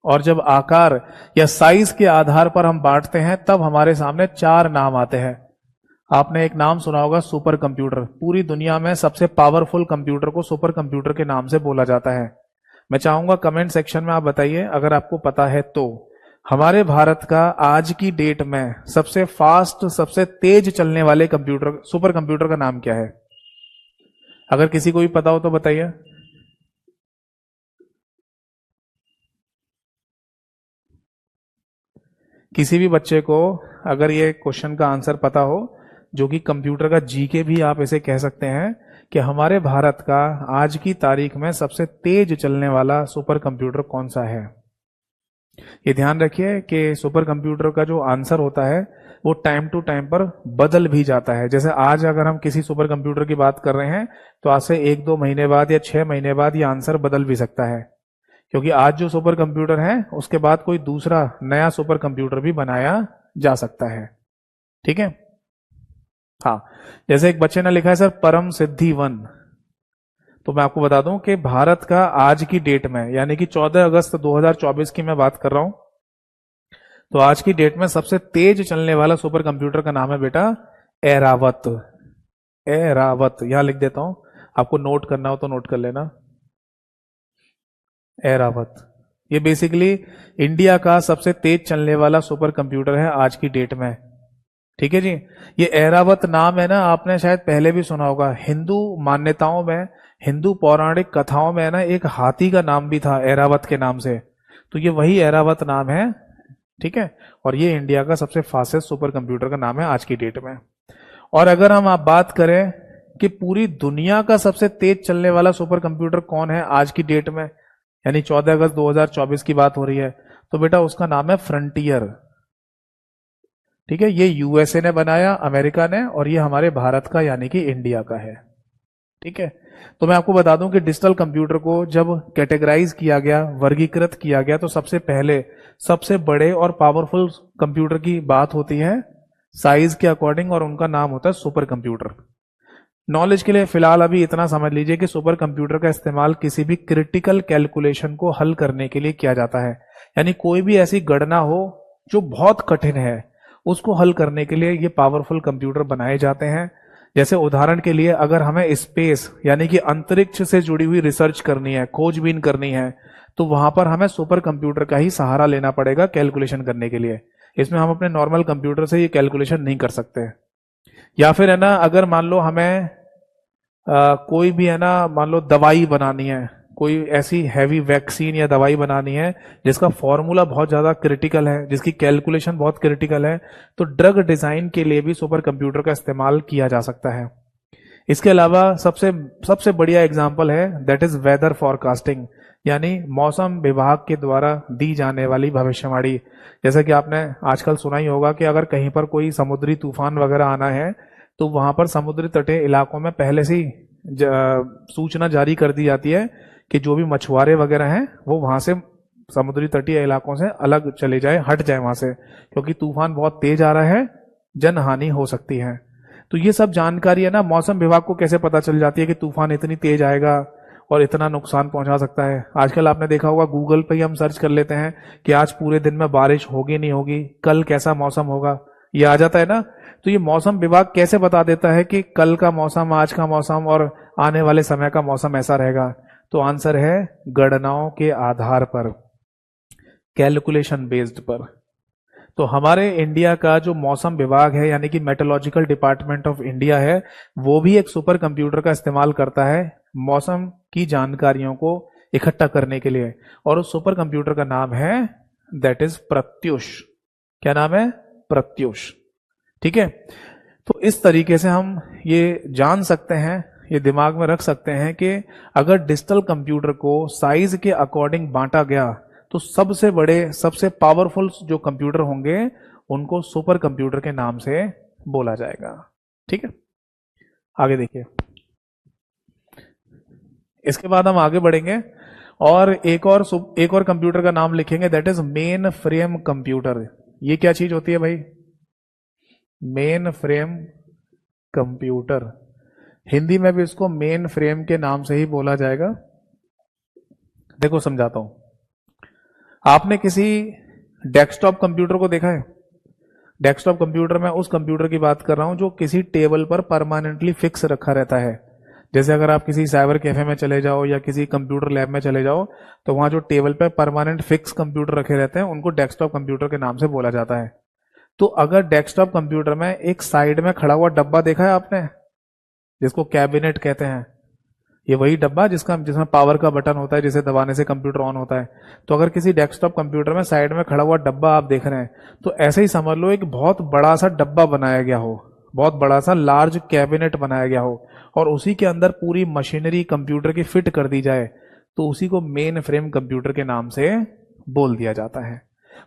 और जब आकार या साइज के आधार पर हम बांटते हैं तब हमारे सामने 4 नाम आते हैं। आपने एक नाम सुना होगा सुपर कंप्यूटर। पूरी दुनिया में सबसे पावरफुल कंप्यूटर को सुपर कंप्यूटर के नाम से बोला जाता है। मैं चाहूंगा कमेंट सेक्शन में आप बताइए अगर आपको पता है तो। हमारे भारत का आज की डेट में सबसे फास्ट सबसे तेज चलने वाले कंप्यूटर सुपर कंप्यूटर का नाम क्या है? अगर किसी को भी पता हो तो बताइए। किसी भी बच्चे को अगर ये क्वेश्चन का आंसर पता हो, जो कि कंप्यूटर का जीके भी आप इसे कह सकते हैं, कि हमारे भारत का आज की तारीख में सबसे तेज चलने वाला सुपर कंप्यूटर कौन सा है। ये ध्यान रखिए कि सुपर कंप्यूटर का जो आंसर होता है वो टाइम टू टाइम पर बदल भी जाता है। जैसे आज अगर हम किसी सुपर कंप्यूटर की बात कर रहे हैं तो आज से 1-2 महीने बाद या 6 महीने बाद ये आंसर बदल भी सकता है, क्योंकि आज जो सुपर कंप्यूटर है उसके बाद कोई दूसरा नया सुपर कंप्यूटर भी बनाया जा सकता है। ठीक है। हाँ, जैसे एक बच्चे ने लिखा है सर परम सिद्धि 1, तो मैं आपको बता दूं कि भारत का आज की डेट में, यानी कि 14 अगस्त 2024 की मैं बात कर रहा हूं, तो आज की डेट में सबसे तेज चलने वाला सुपर कंप्यूटर का नाम है बेटा एरावत। एरावत यहां लिख देता हूं, आपको नोट करना हो तो नोट कर लेना। एरावत ये बेसिकली इंडिया का सबसे तेज चलने वाला सुपर कंप्यूटर है आज की डेट में। ठीक है जी। ये एरावत नाम है ना, आपने शायद पहले भी सुना होगा। हिंदू मान्यताओं में, हिंदू पौराणिक कथाओं में ना एक हाथी का नाम भी था एरावत के नाम से, तो ये वही एरावत नाम है। ठीक है। और ये इंडिया का सबसे फास्टेस्ट सुपर कंप्यूटर का नाम है आज की डेट में। और अगर हम आप बात करें कि पूरी दुनिया का सबसे तेज चलने वाला सुपर कंप्यूटर कौन है आज की डेट में, यानी 14 अगस्त 2024 की बात हो रही है, तो बेटा उसका नाम है फ्रंटियर। ठीक है, ये यूएसए ने बनाया, अमेरिका ने, और ये हमारे भारत का यानी कि इंडिया का है। ठीक है, तो मैं आपको बता दूं कि डिजिटल कंप्यूटर को जब कैटेगराइज किया गया, वर्गीकृत किया गया, तो सबसे पहले सबसे बड़े और पावरफुल कंप्यूटर की बात होती है साइज के अकॉर्डिंग, और उनका नाम होता है सुपर कंप्यूटर। नॉलेज के लिए फिलहाल अभी इतना समझ लीजिए कि सुपर कंप्यूटर का इस्तेमाल किसी भी क्रिटिकल कैलकुलेशन को हल करने के लिए किया जाता है। यानी कोई भी ऐसी गणना हो जो बहुत कठिन है, उसको हल करने के लिए ये पावरफुल कंप्यूटर बनाए जाते हैं। जैसे उदाहरण के लिए अगर हमें स्पेस यानी कि अंतरिक्ष से जुड़ी हुई रिसर्च करनी है, खोजबीन करनी है, तो वहां पर हमें सुपर कंप्यूटर का ही सहारा लेना पड़ेगा कैलकुलेशन करने के लिए। इसमें हम अपने नॉर्मल कंप्यूटर से ये कैलकुलेशन नहीं कर सकते। या फिर है ना, अगर मान लो हमें कोई भी है ना, मान लो दवाई बनानी है, कोई ऐसी हैवी वैक्सीन या दवाई बनानी है जिसका फॉर्मूला बहुत ज्यादा क्रिटिकल है, जिसकी कैलकुलेशन बहुत क्रिटिकल है, तो ड्रग डिजाइन के लिए भी सुपर कंप्यूटर का इस्तेमाल किया जा सकता है। इसके अलावा सबसे सबसे बढ़िया एग्जांपल है दैट इज वेदर फॉरकास्टिंग, यानी मौसम विभाग के द्वारा दी जाने वाली भविष्यवाणी। जैसा कि आपने आजकल सुना ही होगा कि अगर कहीं पर कोई समुद्री तूफान वगैरह आना है, तो वहां पर समुद्री तटीय इलाकों में पहले से ही सूचना जारी कर दी जाती है कि जो भी मछुआरे वगैरह हैं वो वहां से समुद्री तटीय इलाकों से अलग चले जाए, हट जाए वहां से, क्योंकि तूफान बहुत तेज आ रहा है, जनहानि हो सकती है। तो ये सब जानकारी है ना, मौसम विभाग को कैसे पता चल जाती है कि तूफान इतनी तेज आएगा और इतना नुकसान पहुंचा सकता है। आजकल आपने देखा होगा गूगल पे ही हम सर्च कर लेते हैं कि आज पूरे दिन में बारिश होगी नहीं होगी, कल कैसा मौसम होगा, ये आ जाता है ना। तो ये मौसम विभाग कैसे बता देता है कि कल का मौसम, आज का मौसम और आने वाले समय का मौसम ऐसा रहेगा? तो आंसर है गणनाओं के आधार पर, कैलकुलेशन बेस्ड पर। तो हमारे इंडिया का जो मौसम विभाग है यानी कि मेट्रोलॉजिकल डिपार्टमेंट ऑफ इंडिया है, वो भी एक सुपर कंप्यूटर का इस्तेमाल करता है मौसम की जानकारियों को इकट्ठा करने के लिए, और उस सुपर कंप्यूटर का नाम है दैट इज प्रत्युष। क्या नाम है? प्रत्युष। ठीक है, तो इस तरीके से हम ये जान सकते हैं, ये दिमाग में रख सकते हैं कि अगर डिजिटल कंप्यूटर को साइज के अकॉर्डिंग बांटा गया, तो सबसे बड़े, सबसे पावरफुल जो कंप्यूटर होंगे उनको सुपर कंप्यूटर के नाम से बोला जाएगा। ठीक है, आगे देखिए। इसके बाद हम आगे बढ़ेंगे और एक और कंप्यूटर का नाम लिखेंगे that is main frame computer. ये क्या चीज होती है भाई? Main frame computer. हिंदी में भी इसको मेन फ्रेम के नाम से ही बोला जाएगा। देखो समझाता हूं, आपने किसी डेस्कटॉप कंप्यूटर को देखा है? डेस्कटॉप कंप्यूटर में उस कंप्यूटर की बात कर रहा हूं जो किसी टेबल पर परमानेंटली फिक्स रखा रहता है। जैसे अगर आप किसी साइबर कैफे में चले जाओ या किसी कंप्यूटर लैब में चले जाओ, तो वहां जो टेबल पर परमानेंट फिक्स कंप्यूटर रखे रहते हैं उनको डेस्कटॉप कंप्यूटर के नाम से बोला जाता है। तो अगर डेस्कटॉप कंप्यूटर में एक साइड में खड़ा हुआ डब्बा देखा है आपने, जिसको कैबिनेट कहते हैं, ये वही डब्बा जिसमें पावर का बटन होता है, जिसे दबाने से कंप्यूटर ऑन होता है। तो अगर किसी डेस्कटॉप कंप्यूटर में साइड में खड़ा हुआ डब्बा आप देख रहे हैं, तो ऐसे ही समझ लो एक बहुत बड़ा सा डब्बा बनाया गया हो, बहुत बड़ा सा लार्ज कैबिनेट बनाया गया हो, और उसी के अंदर पूरी मशीनरी कंप्यूटर की फिट कर दी जाए, तो उसी को मेन फ्रेम कंप्यूटर के नाम से बोल दिया जाता है।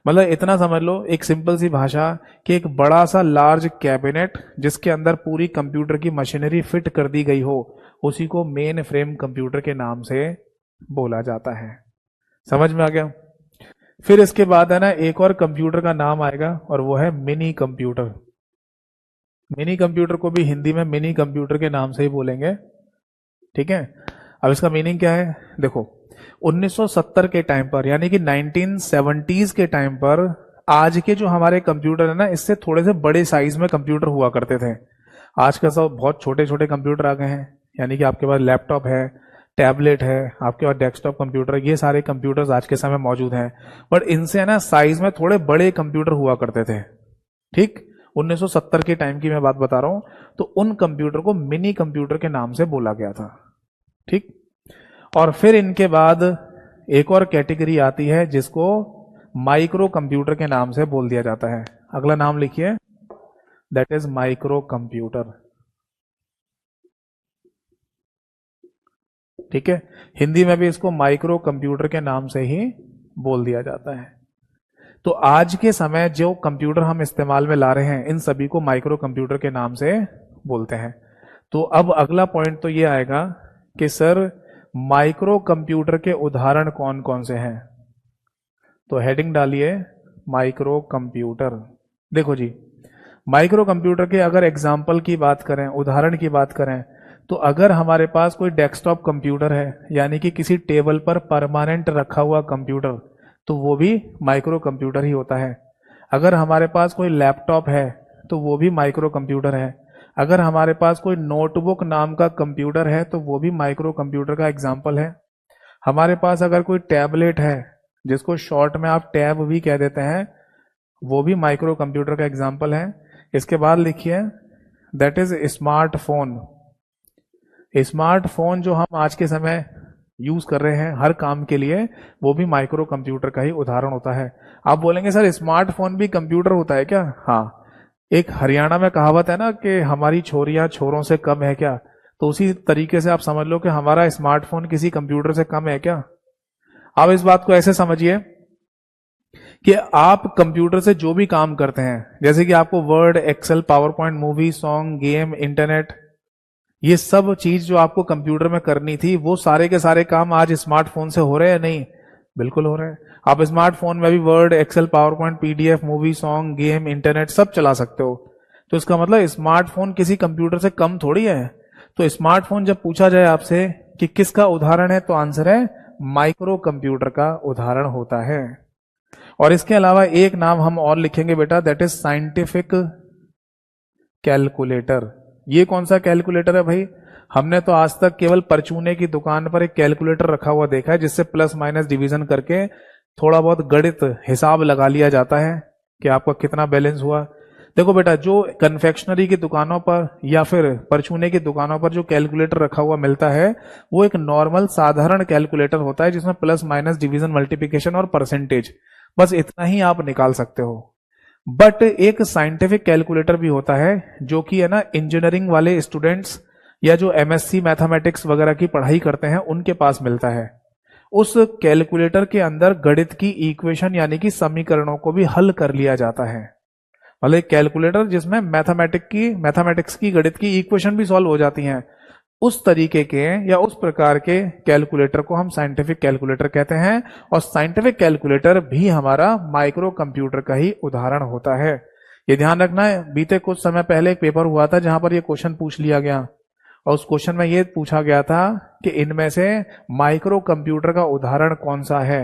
मतलब इतना समझ लो, एक सिंपल सी भाषा, कि एक बड़ा सा लार्ज कैबिनेट जिसके अंदर पूरी कंप्यूटर की मशीनरी फिट कर दी गई हो, उसी को मेन फ्रेम कंप्यूटर के नाम से बोला जाता है। समझ में आ गया? फिर इसके बाद है ना एक और कंप्यूटर का नाम आएगा और वो है मिनी कंप्यूटर। मिनी कंप्यूटर को भी हिंदी में मिनी कंप्यूटर के नाम से ही बोलेंगे। ठीक है, अब इसका मीनिंग क्या है? देखो 1970 के टाइम पर, यानी कि 1970s के टाइम पर, आज के जो हमारे कंप्यूटर है ना, इससे थोड़े से बड़े साइज में कंप्यूटर हुआ करते थे। आज का सब बहुत छोटे छोटे कंप्यूटर आ गए हैं, यानी कि आपके पास लैपटॉप है, टैबलेट है, आपके पास डेस्कटॉप कंप्यूटर, ये सारे कंप्यूटर्स आज के समय मौजूद हैं। बट इनसे है ना साइज में थोड़े बड़े कंप्यूटर हुआ करते थे। ठीक, 1970 के टाइम की मैं बात बता रहा हूं। तो उन कंप्यूटर को मिनी कंप्यूटर के नाम से बोला गया था। ठीक, और फिर इनके बाद एक और कैटेगरी आती है जिसको माइक्रो कंप्यूटर के नाम से बोल दिया जाता है। अगला नाम लिखिए, दैट इज माइक्रो कंप्यूटर। ठीक है, हिंदी में भी इसको माइक्रो कंप्यूटर के नाम से ही बोल दिया जाता है। तो आज के समय जो कंप्यूटर हम इस्तेमाल में ला रहे हैं इन सभी को माइक्रो कंप्यूटर के नाम से बोलते हैं। तो अब अगला पॉइंट तो ये आएगा कि सर माइक्रो कंप्यूटर के उदाहरण कौन कौन से हैं। तो हेडिंग डालिए माइक्रो कंप्यूटर। देखो जी, माइक्रो कंप्यूटर के अगर एग्जाम्पल की बात करें, उदाहरण की बात करें, तो अगर हमारे पास कोई डेस्कटॉप कंप्यूटर है यानी कि किसी टेबल पर परमानेंट रखा हुआ कंप्यूटर, तो वो भी माइक्रो कंप्यूटर ही होता है। अगर हमारे पास कोई लैपटॉप है तो वो भी माइक्रो कंप्यूटर है। अगर हमारे पास कोई नोटबुक नाम का कंप्यूटर है तो वो भी माइक्रो कंप्यूटर का एग्जाम्पल है। हमारे पास अगर कोई टैबलेट है जिसको शॉर्ट में आप टैब भी कह देते हैं, वो भी माइक्रो कंप्यूटर का एग्जाम्पल है। इसके बाद लिखिए दैट इज स्मार्टफोन। स्मार्टफोन जो हम आज के समय यूज कर रहे हैं हर काम के लिए, वो भी माइक्रो कंप्यूटर का ही उदाहरण होता है। आप बोलेंगे सर स्मार्टफोन भी कंप्यूटर होता है क्या? हाँ, एक हरियाणा में कहावत है ना कि हमारी छोरियां छोरों से कम है क्या, तो उसी तरीके से आप समझ लो कि हमारा स्मार्टफोन किसी कंप्यूटर से कम है क्या। आप इस बात को ऐसे समझिए कि आप कंप्यूटर से जो भी काम करते हैं, जैसे कि आपको Word, Excel, PowerPoint, movie, song, game, internet, ये सब चीज जो आपको कंप्यूटर में करनी थी, वो सारे के सारे काम आज स्मार्टफोन से हो रहे हैं? नहीं, बिल्कुल हो रहे हैं। आप स्मार्टफोन में भी Word, Excel, PowerPoint, PDF, movie, song, game, internet सब चला सकते हो। तो इसका मतलब स्मार्टफोन किसी कंप्यूटर से कम थोड़ी है। तो स्मार्टफोन जब पूछा जाए आपसे कि किसका उदाहरण है, तो आंसर है माइक्रो कंप्यूटर का उदाहरण होता है। और इसके अलावा एक नाम हम और लिखेंगे बेटा, दैट इज साइंटिफिक कैलकुलेटर। ये कौन सा कैलकुलेटर है भाई? हमने तो आज तक केवल परचूने की दुकान पर एक कैलकुलेटर रखा हुआ देखा है, जिससे प्लस माइनस डिवीजन करके थोड़ा बहुत गणित हिसाब लगा लिया जाता है कि आपका कितना बैलेंस हुआ। देखो बेटा, जो कन्फेक्शनरी की दुकानों पर या फिर परचूने की दुकानों पर जो कैलकुलेटर रखा हुआ मिलता है, वो एक नॉर्मल साधारण कैलकुलेटर होता है जिसमें प्लस माइनस डिवीजन, मल्टीप्लिकेशन और परसेंटेज, बस इतना ही आप निकाल सकते हो। बट एक साइंटिफिक कैलकुलेटर भी होता है जो कि है ना इंजीनियरिंग वाले स्टूडेंट्स या जो एमएससी मैथमेटिक्स वगैरह की पढ़ाई करते हैं उनके पास मिलता है। उस कैलकुलेटर के अंदर गणित की इक्वेशन यानी कि समीकरणों को भी हल कर लिया जाता है। मतलब एक कैलकुलेटर जिसमें मैथमेटिक्स की गणित की इक्वेशन भी सॉल्व हो जाती हैं, उस तरीके के या उस प्रकार के कैलकुलेटर को हम साइंटिफिक कैलकुलेटर कहते हैं। और साइंटिफिक कैलकुलेटर भी हमारा माइक्रो कंप्यूटर का ही उदाहरण होता है। ये ध्यान रखना है, बीते कुछ समय पहले एक पेपर हुआ था जहां पर ये क्वेश्चन पूछ लिया गया, और उस क्वेश्चन में ये पूछा गया था कि इनमें से माइक्रो कंप्यूटर का उदाहरण कौन सा है,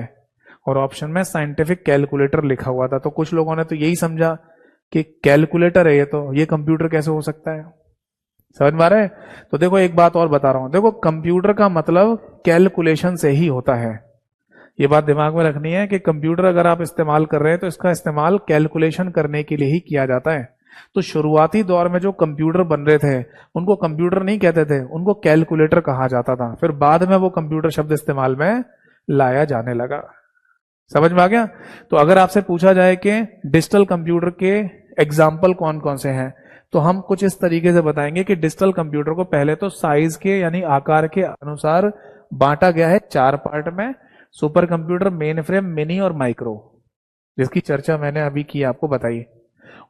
और ऑप्शन में साइंटिफिक कैलकुलेटर लिखा हुआ था। तो कुछ लोगों ने तो यही समझा कि कैलकुलेटर है ये, तो ये कंप्यूटर कैसे हो सकता है। समझ में आ रहा है? तो देखो एक बात और बता रहा हूं, देखो कंप्यूटर का मतलब कैलकुलेशन से ही होता है। ये बात दिमाग में रखनी है कि कंप्यूटर अगर आप इस्तेमाल कर रहे हैं तो इसका इस्तेमाल कैलकुलेशन करने के लिए ही किया जाता है। तो शुरुआती दौर में जो कंप्यूटर बन रहे थे उनको कंप्यूटर नहीं कहते थे, उनको कैलकुलेटर कहा जाता था। फिर बाद में वो कंप्यूटर शब्द इस्तेमाल में लाया जाने लगा। समझ में आ गया? तो अगर आपसे पूछा जाए कि डिजिटल कंप्यूटर के एग्जाम्पल कौन कौन से हैं, तो हम कुछ इस तरीके से बताएंगे कि डिजिटल कंप्यूटर को पहले तो साइज के यानी आकार के अनुसार बांटा गया है 4 पार्ट में: super computer, main frame, mini और माइक्रो, जिसकी चर्चा मैंने अभी की आपको बताई।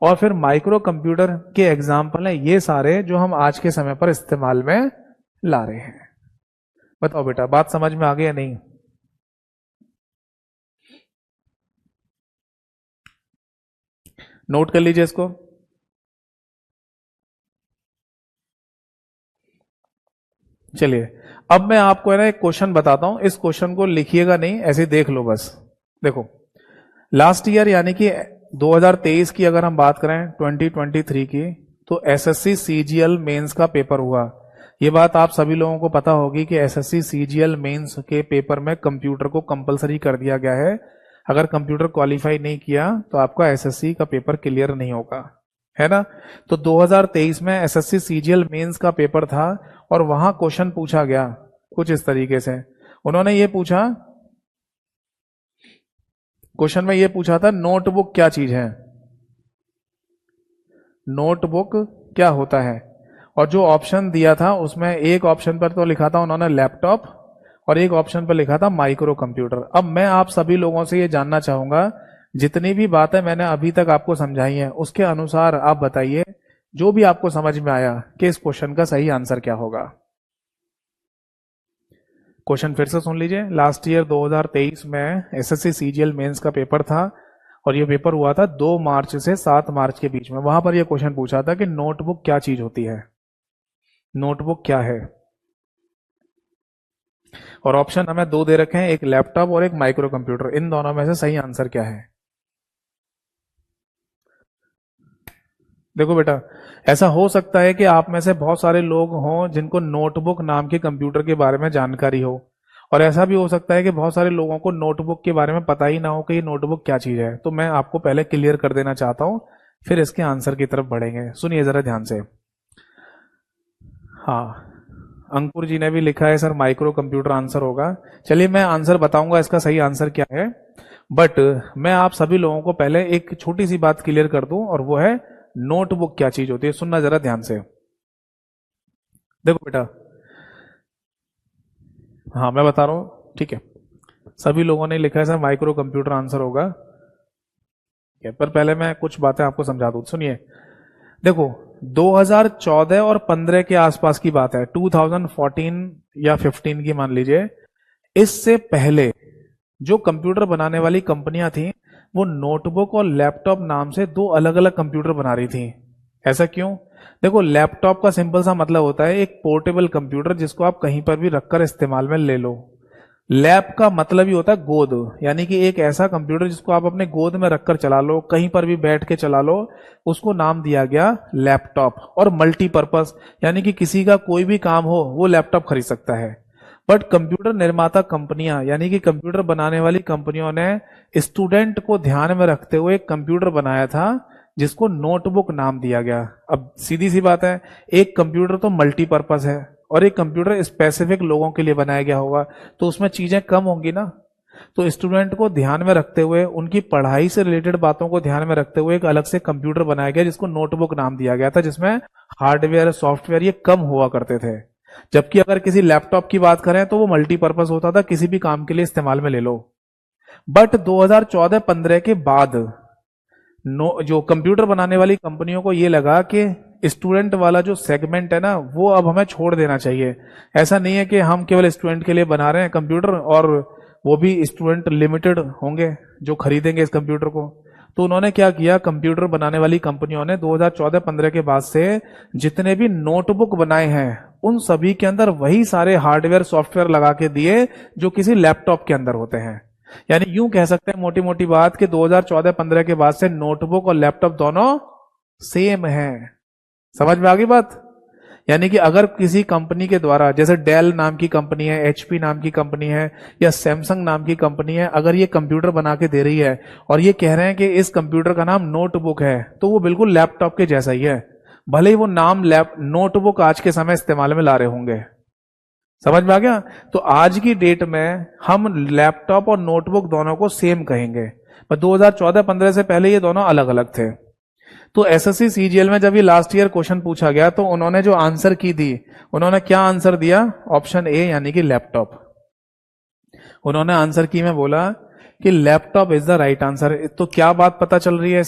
और फिर माइक्रो कंप्यूटर के एग्जाम्पल हैं ये सारे जो हम आज के समय पर इस्तेमाल में ला रहे हैं। बताओ बेटा, बात समझ में आ गई या नहीं? नोट कर लीजिए इसको। चलिए, अब मैं आपको है ना एक क्वेश्चन बताता हूं। इस क्वेश्चन को लिखिएगा नहीं, ऐसे देख लो बस। देखो, लास्ट ईयर यानी कि 2023 की अगर हम बात करें, 2023 की, तो एसएससी सीजीएल मेंस का पेपर हुआ। ये बात आप सभी लोगों को पता होगी कि एसएससी सीजीएल मेंस के पेपर में कंप्यूटर को कंपलसरी कर दिया गया है। अगर कंप्यूटर क्वालिफाई नहीं किया तो आपका एसएससी का पेपर क्लियर नहीं होगा, है ना। तो 2023 में एसएससी सीजीएल मेंस का पेपर था और वहां क्वेश्चन पूछा गया कुछ इस तरीके से। उन्होंने ये पूछा, क्वेश्चन में ये पूछा था नोटबुक क्या चीज है, नोटबुक क्या होता है। और जो ऑप्शन दिया था उसमें एक ऑप्शन पर तो लिखा था उन्होंने लैपटॉप, और एक ऑप्शन पर लिखा था माइक्रो कंप्यूटर। अब मैं आप सभी लोगों से ये जानना चाहूंगा, जितनी भी बातें मैंने अभी तक आपको समझाई हैं उसके अनुसार आप बताइए जो भी आपको समझ में आया कि इस क्वेश्चन का सही आंसर क्या होगा। क्वेश्चन फिर से सुन लीजिए। लास्ट ईयर 2023 में एसएससी सीजीएल मेंस का पेपर था और ये पेपर हुआ था 2 मार्च से 7 मार्च के बीच में। वहां पर यह क्वेश्चन पूछा था कि नोटबुक क्या चीज होती है, नोटबुक क्या है। और ऑप्शन हमें 2 दे रखे हैं, एक लैपटॉप और एक माइक्रो कंप्यूटर। इन दोनों में से सही आंसर क्या है? देखो बेटा, ऐसा हो सकता है कि आप में से बहुत सारे लोग हों जिनको नोटबुक नाम के कंप्यूटर के बारे में जानकारी हो, और ऐसा भी हो सकता है कि बहुत सारे लोगों को नोटबुक के बारे में पता ही ना हो कि ये नोटबुक क्या चीज है। तो मैं आपको पहले क्लियर कर देना चाहता हूं, फिर इसके आंसर की तरफ बढ़ेंगे। सुनिए जरा ध्यान से। हाँ, अंकुर जी ने भी लिखा है सर माइक्रो कंप्यूटर आंसर होगा। चलिए मैं आंसर बताऊंगा इसका सही आंसर क्या है, बट मैं आप सभी लोगों को पहले एक छोटी सी बात क्लियर कर दूं, और वो है नोटबुक क्या चीज होती है। सुनना जरा ध्यान से। देखो बेटा, हाँ मैं बता रहा हूं, ठीक है। सभी लोगों ने लिखा है सर माइक्रो कंप्यूटर आंसर होगा, ठीक है, पर पहले मैं कुछ बातें आपको समझा दूं। सुनिए, देखो 2014 और 15 के आसपास की बात है, 2014 या 15 की मान लीजिए। इससे पहले जो कंप्यूटर बनाने वाली कंपनियां थी वो नोटबुक और लैपटॉप नाम से 2 अलग अलग कंप्यूटर बना रही थी। ऐसा क्यों? देखो, लैपटॉप का सिंपल सा मतलब होता है एक पोर्टेबल कंप्यूटर जिसको आप कहीं पर भी रखकर इस्तेमाल में ले लो। लैप का मतलब ही होता है गोद, यानी कि एक ऐसा कंप्यूटर जिसको आप अपने गोद में रखकर चला लो, कहीं पर भी बैठ के चला लो, उसको नाम दिया गया लैपटॉप। और मल्टीपर्पज, यानी कि किसी का कोई भी काम हो वो लैपटॉप खरीद सकता है। बट कंप्यूटर निर्माता कंपनियां, यानी कि कंप्यूटर बनाने वाली कंपनियों ने स्टूडेंट को ध्यान में रखते हुए एक कंप्यूटर बनाया था जिसको नोटबुक नाम दिया गया। अब सीधी सी बात है, एक कंप्यूटर तो मल्टीपर्पज है और एक कंप्यूटर स्पेसिफिक लोगों के लिए बनाया गया होगा, तो उसमें चीजें कम होंगी ना। तो स्टूडेंट को ध्यान में रखते हुए, उनकी पढ़ाई से रिलेटेड बातों को ध्यान में रखते हुए एक अलग से कंप्यूटर बनाया गया जिसको नोटबुक नाम दिया गया था, जिसमें हार्डवेयर सॉफ्टवेयर ये कम हुआ करते थे। जबकि अगर किसी लैपटॉप की बात करें तो वो मल्टीपर्पज होता था, किसी भी काम के लिए इस्तेमाल में ले लो। बट 2014-15 के बाद जो कंप्यूटर बनाने वाली कंपनियों को ये लगा कि स्टूडेंट वाला जो सेगमेंट है ना वो अब हमें छोड़ देना चाहिए। ऐसा नहीं है कि हम केवल स्टूडेंट के लिए बना रहे हैं कंप्यूटर और वो भी स्टूडेंट लिमिटेड होंगे जो खरीदेंगे इस कंप्यूटर को। तो उन्होंने क्या किया, कंप्यूटर बनाने वाली कंपनियों ने 2014-15 के बाद से जितने भी नोटबुक बनाए हैं उन सभी के अंदर वही सारे हार्डवेयर सॉफ्टवेयर लगा के दिए जो किसी लैपटॉप के अंदर होते हैं। यानी यूं कह सकते हैं मोटी मोटी बात कि 2014-15 के बाद से नोटबुक और लैपटॉप दोनों सेम है। समझ में आ गई बात? यानी कि अगर किसी कंपनी के द्वारा, जैसे डेल नाम की कंपनी है, एचपी नाम की कंपनी है या सैमसंग नाम की कंपनी है, अगर ये कंप्यूटर बना के दे रही है और ये कह रहे हैं कि इस कंप्यूटर का नाम नोटबुक है, तो वो बिल्कुल लैपटॉप के जैसा ही है, भले ही वो नाम नोटबुक आज के समय इस्तेमाल में ला रहे होंगे। समझ में आ गया? तो आज की डेट में हम लैपटॉप और नोटबुक दोनों को सेम कहेंगे, पर 2014-15 से पहले ये दोनों अलग अलग थे। तो एसएससी सीजीएल में जब ये लास्ट ईयर क्वेश्चन पूछा गया तो उन्होंने जो आंसर की थी, उन्होंने क्या आंसर दिया? ऑप्शन ए यानी कि लैपटॉप। उन्होंने आंसर की में बोला कि laptop is the right answer. तो क्या बात पता चल रही है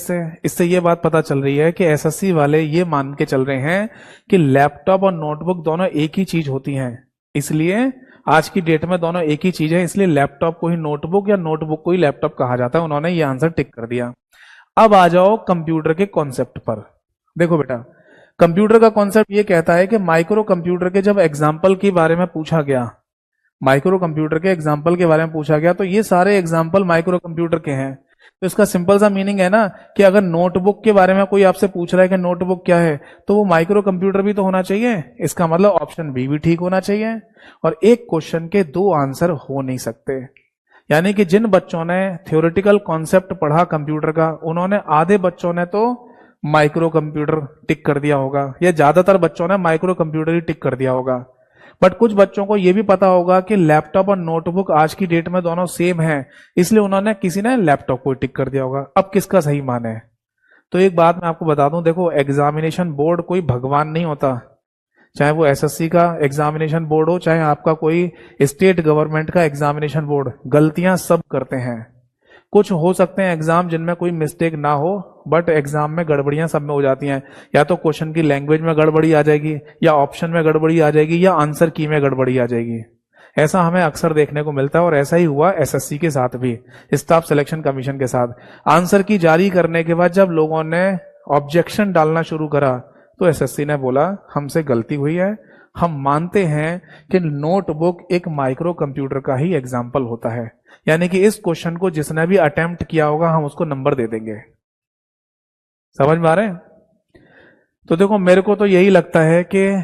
इससे ये बात पता चल रही है कि एसएससी वाले ये मान के चल रहे हैं कि लैपटॉप और नोटबुक दोनों एक ही चीज होती हैं, इसलिए आज की डेट में दोनों एक ही चीज है, इसलिए लैपटॉप को ही नोटबुक या नोटबुक को ही लैपटॉप कहा जाता है। उन्होंने ये आंसर टिक कर दिया। अब आ जाओ कंप्यूटर के कॉन्सेप्ट पर। देखो बेटा, कंप्यूटर का कॉन्सेप्ट ये कहता है कि माइक्रो कंप्यूटर के जब एग्जाम्पल के बारे में पूछा गया, माइक्रो कंप्यूटर के एग्जाम्पल के बारे में पूछा गया, तो ये सारे एग्जाम्पल माइक्रो कंप्यूटर के हैं। तो इसका सिंपल सा मीनिंग है ना कि अगर नोटबुक के बारे में कोई आपसे पूछ रहा है कि नोटबुक क्या है, तो वो माइक्रो कंप्यूटर भी तो होना चाहिए। इसका मतलब ऑप्शन बी भी ठीक होना चाहिए। और एक क्वेश्चन के 2 आंसर हो नहीं सकते। यानी कि जिन बच्चों ने थ्योरेटिकल कॉन्सेप्ट पढ़ा कंप्यूटर का, उन्होंने आधे बच्चों ने तो माइक्रो कंप्यूटर टिक कर दिया होगा, या ज्यादातर बच्चों ने माइक्रो कंप्यूटर ही टिक कर दिया होगा। बट कुछ बच्चों को यह भी पता होगा कि लैपटॉप और नोटबुक आज की डेट में दोनों सेम है, इसलिए उन्होंने किसी ने लैपटॉप को टिक कर दिया होगा। अब किसका सही मान है? तो एक बात मैं आपको बता दूं, देखो एग्जामिनेशन बोर्ड कोई भगवान नहीं होता चाहे वो एसएससी का एग्जामिनेशन बोर्ड हो, चाहे आपका कोई स्टेट गवर्नमेंट का एग्जामिनेशन बोर्ड, गलतियां सब करते हैं। कुछ हो सकते हैं एग्जाम जिनमें कोई मिस्टेक ना हो, बट एग्जाम में गड़बड़ियां सब में हो जाती हैं। या तो क्वेश्चन की लैंग्वेज में गड़बड़ी आ जाएगी, या ऑप्शन में गड़बड़ी आ जाएगी, या आंसर की में गड़बड़ी आ जाएगी। ऐसा हमें अक्सर देखने को मिलता है, और ऐसा ही हुआ एसएससी के साथ भी, स्टाफ सिलेक्शन कमीशन के साथ। आंसर की जारी करने के बाद जब लोगों ने ऑब्जेक्शन डालना शुरू करा, तो एसएससी ने बोला हमसे गलती हुई है, हम मानते हैं कि नोटबुक एक माइक्रो कंप्यूटर का ही एग्जाम्पल होता है, यानी कि इस क्वेश्चन को जिसने भी अटेम्प्ट किया होगा हम उसको नंबर दे देंगे। समझ में आ रहे हैं? तो देखो, मेरे को तो यही लगता है कि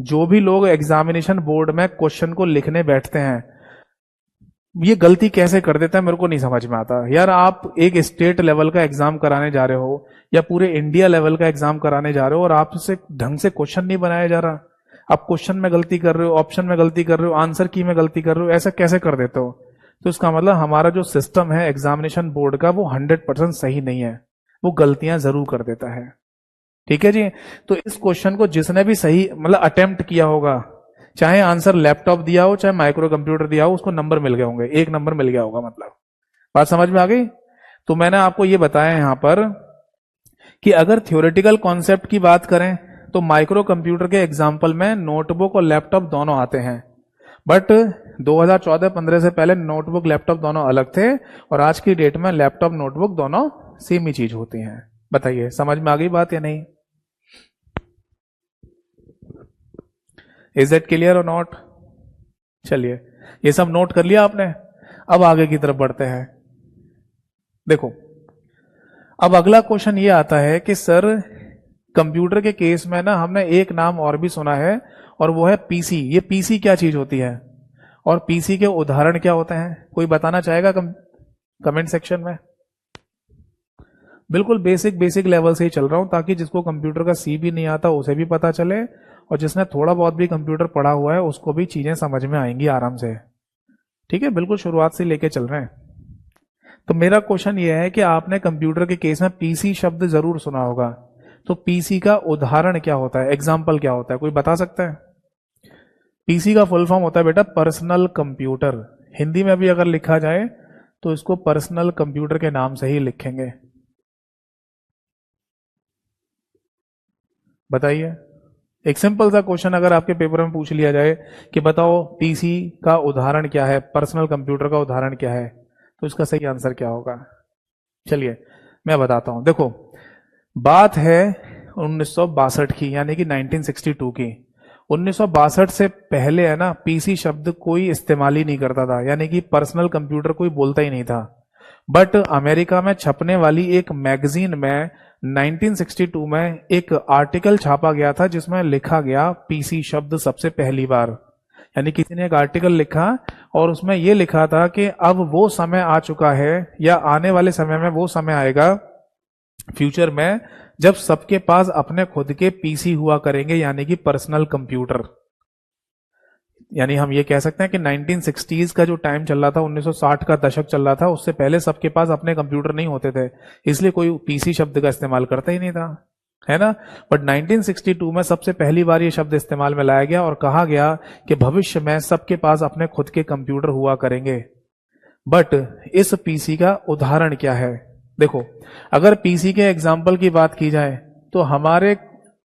जो भी लोग एग्जामिनेशन बोर्ड में क्वेश्चन को लिखने बैठते हैं, ये गलती कैसे कर देता है मेरे को नहीं समझ में आता। यार, आप एक स्टेट लेवल का एग्जाम कराने जा रहे हो या पूरे इंडिया लेवल का एग्जाम कराने जा रहे हो, और आपसे ढंग से क्वेश्चन नहीं बनाया जा रहा। आप क्वेश्चन में गलती कर रहे हो, ऑप्शन में गलती कर रहे हो, आंसर की में गलती कर रहे हो, ऐसा कैसे कर देते हो? तो इसका मतलब हमारा जो सिस्टम है एग्जामिनेशन बोर्ड का, वो 100% सही नहीं है, वो गलतियां जरूर कर देता है। ठीक है जी। तो इस क्वेश्चन को जिसने भी सही मतलब अटेम्प्ट किया होगा, चाहे आंसर लैपटॉप दिया हो चाहे माइक्रो कंप्यूटर दिया हो, उसको नंबर मिल गए होंगे, 1 नंबर मिल गया होगा। मतलब बात समझ में आ गई? तो मैंने आपको ये बताया यहां पर कि अगर थ्योरेटिकल कॉन्सेप्ट की बात करें तो माइक्रो कंप्यूटर के एग्जाम्पल में नोटबुक और लैपटॉप दोनों आते हैं, बट 2014-15 से पहले नोटबुक लैपटॉप दोनों अलग थे, और आज की डेट में लैपटॉप नोटबुक दोनों सेम ही चीज होती हैं। बताइए, समझ में आ गई बात या नहीं? इज दैट क्लियर और नॉट? चलिए, ये सब नोट कर लिया आपने। अब आगे की तरफ बढ़ते हैं। देखो, अब अगला क्वेश्चन ये आता है कि सर, कंप्यूटर के केस में ना हमने एक नाम और भी सुना है, और वो है पीसी। ये पीसी क्या चीज होती है, और पीसी के उदाहरण क्या होते हैं? कोई बताना चाहेगा कमेंट सेक्शन में? बिल्कुल बेसिक लेवल से ही चल रहा हूं, ताकि जिसको कंप्यूटर का सी भी नहीं आता उसे भी पता चले, और जिसने थोड़ा बहुत भी कंप्यूटर पढ़ा हुआ है उसको भी चीजें समझ में आएंगी आराम से। ठीक है, बिल्कुल शुरुआत से लेके चल रहे हैं। तो मेरा क्वेश्चन यह है कि आपने कंप्यूटर के केस में पीसी शब्द जरूर सुना होगा, तो पीसी का उदाहरण क्या होता है, एग्जाम्पल क्या होता है, कोई बता सकता है? पीसी का फुल फॉर्म होता है बेटा पर्सनल कंप्यूटर। हिंदी में भी अगर लिखा जाए तो इसको पर्सनल कंप्यूटर के नाम से ही लिखेंगे। बताइए, एक सिंपल सा क्वेश्चन अगर आपके पेपर में पूछ लिया जाए कि बताओ पीसी का उदाहरण क्या है, पर्सनल कंप्यूटर का उदाहरण क्या है, तो इसका सही आंसर क्या होगा? चलिए मैं बताता हूं। देखो, बात है 1962 की, यानी कि 1962 की। 1962 से पहले है ना, पीसी शब्द कोई इस्तेमाल ही नहीं करता था, यानी कि पर्सनल कंप्यूटर कोई बोलता ही नहीं था। बट अमेरिका में छपने वाली एक मैगजीन में 1962 में एक आर्टिकल छापा गया था, जिसमें लिखा गया पीसी शब्द सबसे पहली बार। यानी किसी ने एक आर्टिकल लिखा और उसमें यह लिखा था कि अब वो समय आ चुका है, या आने वाले समय में वो समय आएगा फ्यूचर में, जब सबके पास अपने खुद के पीसी हुआ करेंगे, यानी कि पर्सनल कंप्यूटर। यानी हम ये कह सकते हैं कि 1960s का जो टाइम चल रहा था, 1960 का दशक चल रहा था, उससे पहले सबके पास अपने कंप्यूटर नहीं होते थे, इसलिए कोई पीसी शब्द का इस्तेमाल करता ही नहीं था, है ना। बट 1962 में सबसे पहली बार ये शब्द इस्तेमाल में लाया गया और कहा गया कि भविष्य में सबके पास अपने खुद के कंप्यूटर हुआ करेंगे। बट इस पीसी का उदाहरण क्या है? देखो, अगर पीसी के एग्जाम्पल की बात की जाए तो हमारे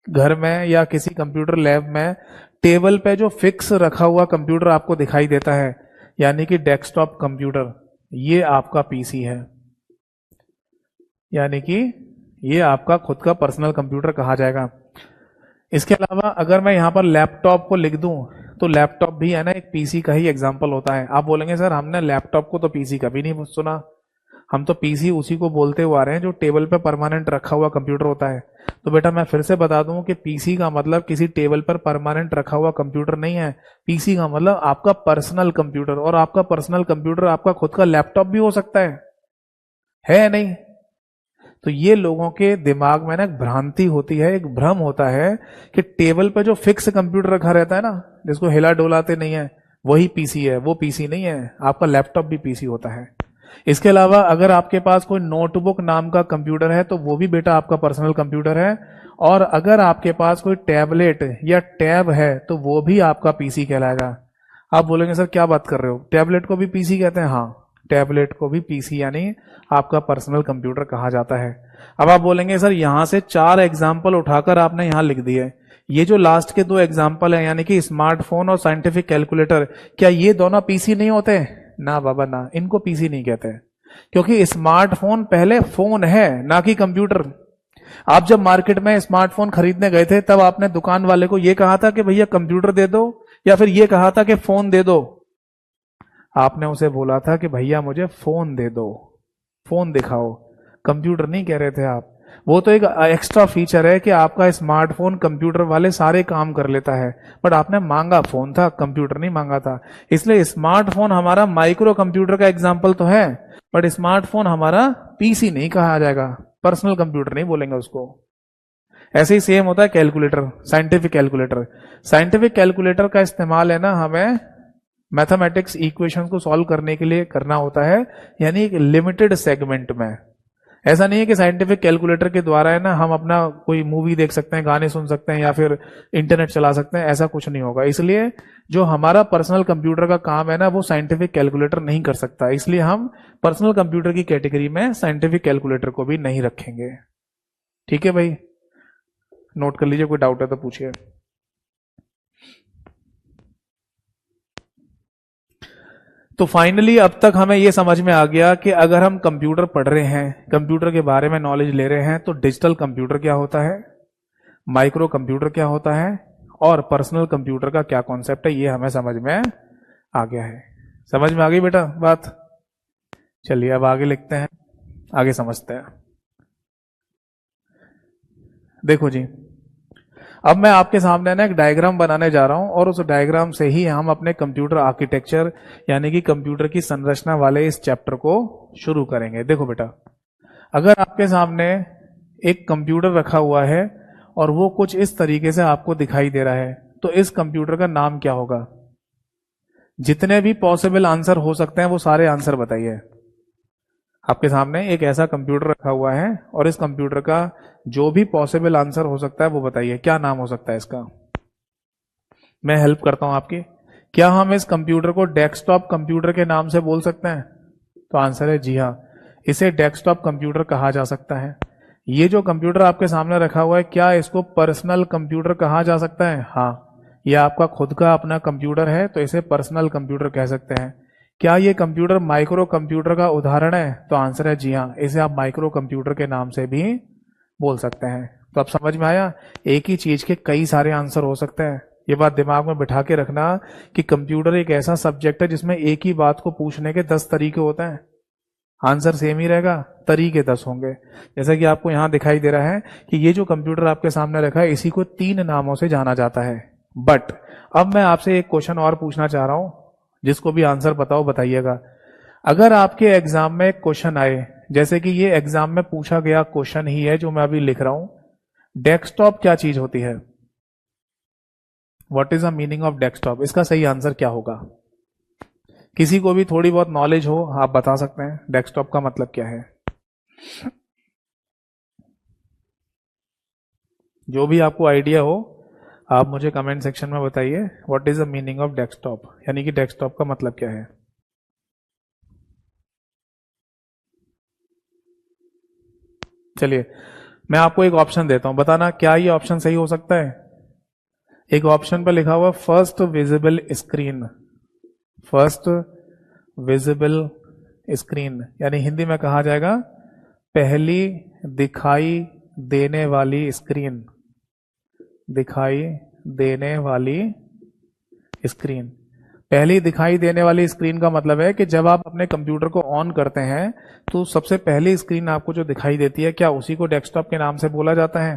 घर में या किसी कंप्यूटर लैब में टेबल पे जो फिक्स रखा हुआ कंप्यूटर आपको दिखाई देता है, यानी कि डेस्कटॉप कंप्यूटर, ये आपका पीसी है, यानी कि ये आपका खुद का पर्सनल कंप्यूटर कहा जाएगा। इसके अलावा अगर मैं यहां पर लैपटॉप को लिख दूं तो लैपटॉप भी है ना एक पीसी का ही एग्जाम्पल होता है। आप बोलेंगे सर हमने लैपटॉप को तो पीसी कभी नहीं सुना, हम तो पीसी उसी को बोलते हुए आ रहे हैं जो टेबल पे परमानेंट रखा हुआ कंप्यूटर होता है। तो बेटा मैं फिर से बता दूं कि पीसी का मतलब किसी टेबल पर परमानेंट रखा हुआ कंप्यूटर नहीं है। पीसी का मतलब आपका पर्सनल कंप्यूटर, और आपका पर्सनल कंप्यूटर आपका खुद का लैपटॉप भी हो सकता है नहीं? तो ये लोगों के दिमाग में ना एक भ्रांति होती है, एक भ्रम होता है कि टेबल पे जो फिक्स कंप्यूटर रखा रहता है ना, जिसको हिला डोलाते नहीं है, वही पीसी है। वो पीसी नहीं है, आपका लैपटॉप भी पीसी होता है। इसके अलावा अगर आपके पास कोई नोटबुक नाम का कंप्यूटर है तो वो भी बेटा आपका पर्सनल कंप्यूटर है, और अगर आपके पास कोई टैबलेट या टैब है तो वो भी आपका पीसी कहलाएगा। आप बोलेंगे सर क्या बात कर रहे हो, टैबलेट को भी पीसी कहते हैं? हाँ, टैबलेट को भी पीसी यानी आपका पर्सनल कंप्यूटर कहा जाता है। अब आप बोलेंगे सर यहां से 4 एग्जाम्पल उठाकर आपने यहां लिख दिए, ये जो लास्ट के 2 एग्जाम्पल है यानी कि स्मार्टफोन और साइंटिफिक कैलकुलेटर, क्या ये दोनों पीसी नहीं होते? ना बाबा ना, इनको पीसी नहीं कहते, क्योंकि स्मार्टफोन पहले फोन है ना कि कंप्यूटर। आप जब मार्केट में स्मार्टफोन खरीदने गए थे तब आपने दुकान वाले को यह कहा था कि भैया कंप्यूटर दे दो, या फिर यह कहा था कि फोन दे दो? आपने उसे बोला था कि भैया मुझे फोन दे दो, फोन दिखाओ, कंप्यूटर नहीं कह रहे थे आप। वो तो एक एक्स्ट्रा फीचर है कि आपका स्मार्टफोन कंप्यूटर वाले सारे काम कर लेता है, बट आपने मांगा फोन था, कंप्यूटर नहीं मांगा था। इसलिए स्मार्टफोन हमारा माइक्रो कंप्यूटर का एग्जाम्पल तो है, बट स्मार्टफोन हमारा पीसी नहीं कहा जाएगा, पर्सनल कंप्यूटर नहीं बोलेंगे उसको। ऐसे ही सेम होता है calculator, scientific calculator. Scientific calculator का इस्तेमाल है ना हमें मैथमेटिक्स इक्वेशन को सॉल्व करने के लिए करना होता है, यानी एक लिमिटेड सेगमेंट में। ऐसा नहीं है कि साइंटिफिक कैलकुलेटर के द्वारा है ना हम अपना कोई मूवी देख सकते हैं, गाने सुन सकते हैं या फिर इंटरनेट चला सकते हैं, ऐसा कुछ नहीं होगा। इसलिए जो हमारा पर्सनल कंप्यूटर का काम है ना वो साइंटिफिक कैलकुलेटर नहीं कर सकता, इसलिए हम पर्सनल कंप्यूटर की कैटेगरी में साइंटिफिक कैलकुलेटर को भी नहीं रखेंगे। ठीक है भाई, नोट कर लीजिए, कोई डाउट है तो पूछिए। तो फाइनली अब तक हमें यह समझ में आ गया कि अगर हम कंप्यूटर पढ़ रहे हैं, कंप्यूटर के बारे में नॉलेज ले रहे हैं, तो डिजिटल कंप्यूटर क्या होता है, माइक्रो कंप्यूटर क्या होता है, और पर्सनल कंप्यूटर का क्या कॉन्सेप्ट है, ये हमें समझ में आ गया है। समझ में आ गई बेटा बात? चलिए अब आगे लिखते हैं, आगे समझते हैं। देखो जी, अब मैं आपके सामने ना एक डायग्राम बनाने जा रहा हूं, और उस डायग्राम से ही हम अपने कंप्यूटर आर्किटेक्चर यानी कि कंप्यूटर की संरचना वाले इस चैप्टर को शुरू करेंगे। देखो बेटा, अगर आपके सामने एक कंप्यूटर रखा हुआ है और वो कुछ इस तरीके से आपको दिखाई दे रहा है, तो इस कंप्यूटर का नाम क्या होगा? जितने भी पॉसिबल आंसर हो सकते हैं वो सारे आंसर बताइए। आपके सामने एक ऐसा कंप्यूटर रखा हुआ है और इस कंप्यूटर का जो भी पॉसिबल आंसर हो सकता है वो बताइए, क्या नाम हो सकता है इसका? मैं हेल्प करता हूं आपकी। क्या हम इस कंप्यूटर को डेस्कटॉप कंप्यूटर के नाम से बोल सकते हैं? तो आंसर है जी हाँ, इसे डेस्कटॉप कंप्यूटर कहा जा सकता है। ये जो कंप्यूटर आपके सामने रखा हुआ है, क्या इसको पर्सनल कंप्यूटर कहा जा सकता है? हाँ, ये आपका खुद का अपना कंप्यूटर है तो इसे पर्सनल कंप्यूटर कह सकते हैं। क्या ये कंप्यूटर माइक्रो कंप्यूटर का उदाहरण है? तो आंसर है जी हाँ, इसे आप माइक्रो कंप्यूटर के नाम से भी बोल सकते हैं। तो अब समझ में आया, एक ही चीज के कई सारे आंसर हो सकते हैं। ये बात दिमाग में बिठा के रखना कि कंप्यूटर एक ऐसा सब्जेक्ट है जिसमें एक ही बात को पूछने के 10 तरीके होते हैं, आंसर सेम ही रहेगा, तरीके 10 होंगे। जैसा कि आपको यहां दिखाई दे रहा है कि ये जो कंप्यूटर आपके सामने रखा है इसी को 3 नामों से जाना जाता है। बट अब मैं आपसे एक क्वेश्चन और पूछना चाह रहा हूं, जिसको भी आंसर बताओ बताइएगा। अगर आपके एग्जाम में क्वेश्चन आए, जैसे कि ये एग्जाम में पूछा गया क्वेश्चन ही है जो मैं अभी लिख रहा हूं, डेस्कटॉप क्या चीज होती है? What is the meaning of desktop? इसका सही आंसर क्या होगा? किसी को भी थोड़ी बहुत नॉलेज हो आप बता सकते हैं, डेस्कटॉप का मतलब क्या है? जो भी आपको आइडिया हो आप मुझे कमेंट सेक्शन में बताइए, what is the meaning of desktop, यानी कि डेस्कटॉप का मतलब क्या है? चलिए मैं आपको एक ऑप्शन देता हूं, बताना क्या ये ऑप्शन सही हो सकता है। एक ऑप्शन पर लिखा हुआ first visible screen, first visible screen यानी हिंदी में कहा जाएगा पहली दिखाई देने वाली स्क्रीन, दिखाई देने वाली स्क्रीन। पहली दिखाई देने वाली स्क्रीन का मतलब है कि जब आप अपने कंप्यूटर को ऑन करते हैं तो सबसे पहली स्क्रीन आपको जो दिखाई देती है, क्या उसी को डेस्कटॉप के नाम से बोला जाता है?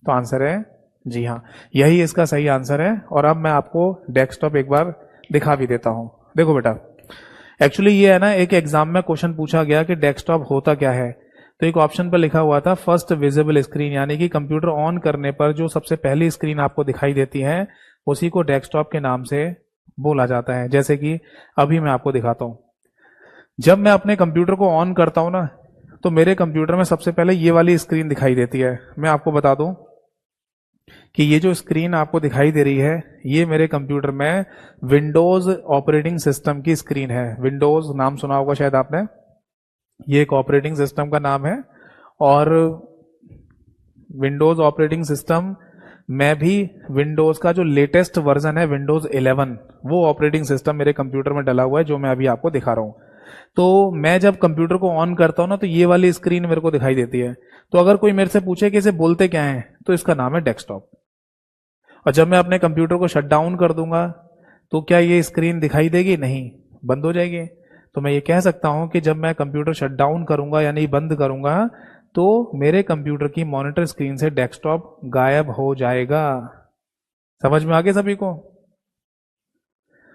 तो आंसर है जी हाँ, यही इसका सही आंसर है। और अब मैं आपको डेस्कटॉप एक बार दिखा भी देता हूं। देखो बेटा, एक्चुअली ये है ना, एक एग्जाम में क्वेश्चन पूछा गया कि डेस्कटॉप होता क्या है, तो एक ऑप्शन पर लिखा हुआ था फर्स्ट विजिबल स्क्रीन, यानी कि कंप्यूटर ऑन करने पर जो सबसे पहली स्क्रीन आपको दिखाई देती है उसी को डेस्कटॉप के नाम से बोला जाता है। जैसे कि अभी मैं आपको दिखाता हूं, जब मैं अपने कंप्यूटर को ऑन करता हूं ना, तो मेरे कंप्यूटर में सबसे पहले ये वाली स्क्रीन दिखाई देती है। मैं आपको बता दूं कि ये जो स्क्रीन आपको दिखाई दे रही है, ये मेरे कंप्यूटर में विंडोज ऑपरेटिंग सिस्टम की स्क्रीन है। विंडोज नाम सुना होगा शायद आपने, ये एक ऑपरेटिंग सिस्टम का नाम है। और विंडोज ऑपरेटिंग सिस्टम में भी विंडोज का जो लेटेस्ट वर्जन है विंडोज 11, वो ऑपरेटिंग सिस्टम मेरे कंप्यूटर में डला हुआ है, जो मैं अभी आपको दिखा रहा हूं। तो मैं जब कंप्यूटर को ऑन करता हूं ना, तो ये वाली स्क्रीन मेरे को दिखाई देती है। तो अगर कोई मेरे से पूछे कि इसे बोलते क्या है, तो इसका नाम है डेस्कटॉप। और जब मैं अपने कंप्यूटर को शट डाउन कर दूंगा, तो क्या ये स्क्रीन दिखाई देगी? नहीं, बंद हो जाएगी। तो मैं ये कह सकता हूं कि जब मैं कंप्यूटर शट डाउन करूंगा यानी बंद करूंगा, तो मेरे कंप्यूटर की मॉनिटर स्क्रीन से डेस्कटॉप गायब हो जाएगा। समझ में आ गया सभी को?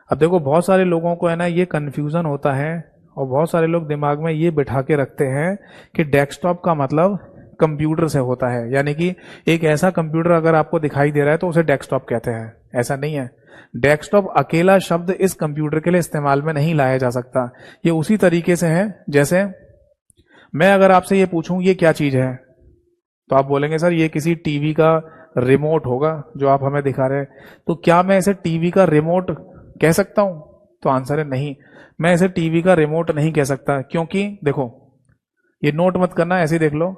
अब देखो, बहुत सारे लोगों को है ना ये कंफ्यूजन होता है, और बहुत सारे लोग दिमाग में ये बिठा के रखते हैं कि डेस्कटॉप का मतलब कंप्यूटर से होता है, यानी कि एक ऐसा कंप्यूटर अगर आपको दिखाई दे रहा है तो उसे डेस्कटॉप कहते हैं। ऐसा नहीं है। डेस्कटॉप अकेला शब्द इस कंप्यूटर के लिए इस्तेमाल में नहीं लाया जा सकता। ये उसी तरीके से है जैसे मैं अगर आपसे ये पूछूं ये क्या चीज है, तो आप बोलेंगे सर ये किसी टीवी का रिमोट होगा जो आप हमें दिखा रहे हैं। तो क्या मैं इसे टीवी का रिमोट कह सकता हूं? तो आंसर है नहीं, मैं इसे टीवी का रिमोट नहीं कह सकता। क्योंकि देखो, ये नोट मत करना, ऐसे ही देख लो।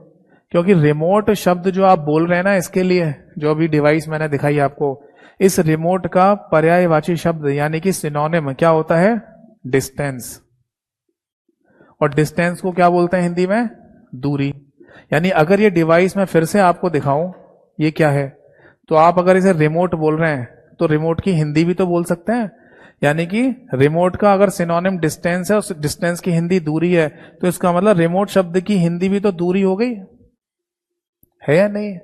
क्योंकि रिमोट शब्द जो आप बोल रहे हैं ना, इसके लिए जो अभी डिवाइस मैंने दिखाई आपको, इस रिमोट का पर्यायवाची शब्द यानी कि सिनोनिम क्या होता है? डिस्टेंस। और डिस्टेंस को क्या बोलते हैं हिंदी में? दूरी। यानी अगर ये डिवाइस मैं फिर से आपको दिखाऊं, ये क्या है, तो आप अगर इसे रिमोट बोल रहे हैं तो रिमोट की हिंदी भी तो बोल सकते हैं। यानी कि रिमोट का अगर सिनोनिम डिस्टेंस है, उस डिस्टेंस की हिंदी दूरी है, तो इसका मतलब रिमोट शब्द की हिंदी भी तो दूरी हो गई है या नहीं?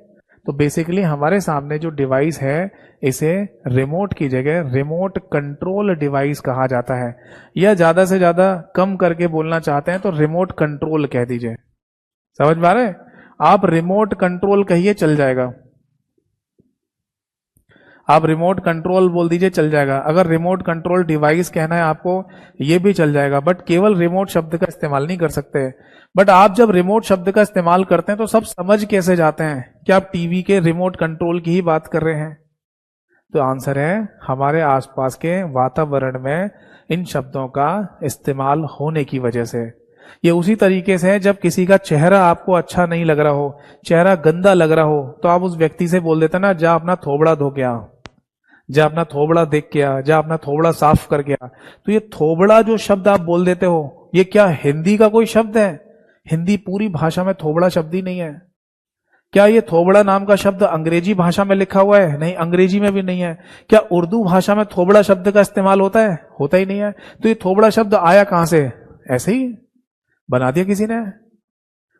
तो बेसिकली हमारे सामने जो डिवाइस है, इसे रिमोट की जगह रिमोट कंट्रोल डिवाइस कहा जाता है, या ज्यादा से ज्यादा कम करके बोलना चाहते हैं तो रिमोट कंट्रोल कह दीजिए। समझ में आ रहा है? आप रिमोट कंट्रोल कहिए, चल जाएगा। आप रिमोट कंट्रोल बोल दीजिए, चल जाएगा। अगर रिमोट कंट्रोल डिवाइस कहना है आपको, ये भी चल जाएगा, बट केवल रिमोट शब्द का इस्तेमाल नहीं कर सकते। बट आप जब रिमोट शब्द का इस्तेमाल करते हैं तो सब समझ कैसे जाते हैं कि आप टीवी के रिमोट कंट्रोल की ही बात कर रहे हैं? तो आंसर है हमारे आसपास के वातावरण में इन शब्दों का इस्तेमाल होने की वजह से। ये उसी तरीके से है, जब किसी का चेहरा आपको अच्छा नहीं लग रहा हो, चेहरा गंदा लग रहा हो, तो आप उस व्यक्ति से बोल देते ना, जा अपना थोबड़ा धो के आ, जा अपना थोबड़ा देख के आ, जा अपना थोबड़ा साफ करके आ। तो ये थोबड़ा जो शब्द आप बोल देते हो, ये क्या हिंदी का कोई शब्द है? हिंदी पूरी भाषा में थोबड़ा शब्द ही नहीं है। क्या ये थोबड़ा नाम का शब्द अंग्रेजी भाषा में लिखा हुआ है? नहीं, अंग्रेजी में भी नहीं है। क्या उर्दू भाषा में थोबड़ा शब्द का इस्तेमाल होता है? होता ही नहीं है। तो ये थोबड़ा शब्द आया कहां से? ऐसे ही बना दिया किसी ने।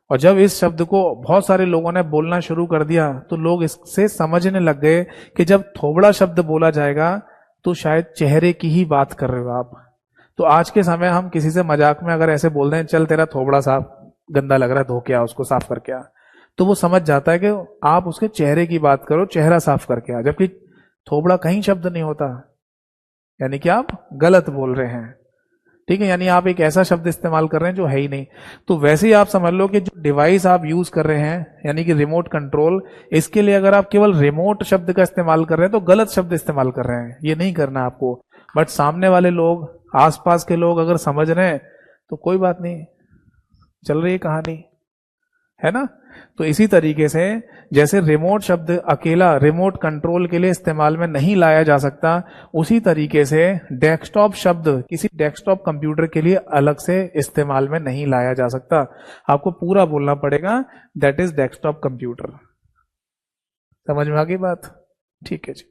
और जब इस शब्द को बहुत सारे लोगों ने बोलना शुरू कर दिया, तो लोग इससे समझने लग गए कि जब थोबड़ा शब्द बोला जाएगा तो शायद चेहरे की ही बात कर रहे हो आप। तो आज के समय हम किसी से मजाक में अगर ऐसे बोल रहे हैं, चल तेरा थोबड़ा साफ गंदा लग रहा है, धो के आ, उसको साफ करके आ, तो वो समझ जाता है कि आप उसके चेहरे की बात करो, चेहरा साफ करके आ, जबकि थोबड़ा कहीं शब्द नहीं होता। यानी कि आप गलत बोल रहे हैं। ठीक है, यानी आप एक ऐसा शब्द इस्तेमाल कर रहे हैं जो है ही नहीं। तो वैसे ही आप समझ लो कि जो डिवाइस आप यूज कर रहे हैं, यानी कि रिमोट कंट्रोल, इसके लिए अगर आप केवल रिमोट शब्द का इस्तेमाल कर रहे हैं तो गलत शब्द इस्तेमाल कर रहे हैं। ये नहीं करना आपको। बट सामने वाले लोग, आसपास के लोग अगर समझ रहे हैं तो कोई बात नहीं, चल रही है कहानी, है ना? तो इसी तरीके से जैसे रिमोट शब्द अकेला रिमोट कंट्रोल के लिए इस्तेमाल में नहीं लाया जा सकता, उसी तरीके से डेस्कटॉप शब्द किसी डेस्कटॉप कंप्यूटर के लिए अलग से इस्तेमाल में नहीं लाया जा सकता। आपको पूरा बोलना पड़ेगा, दैट इज डेस्कटॉप कंप्यूटर। समझ में आ गई बात? ठीक है जी।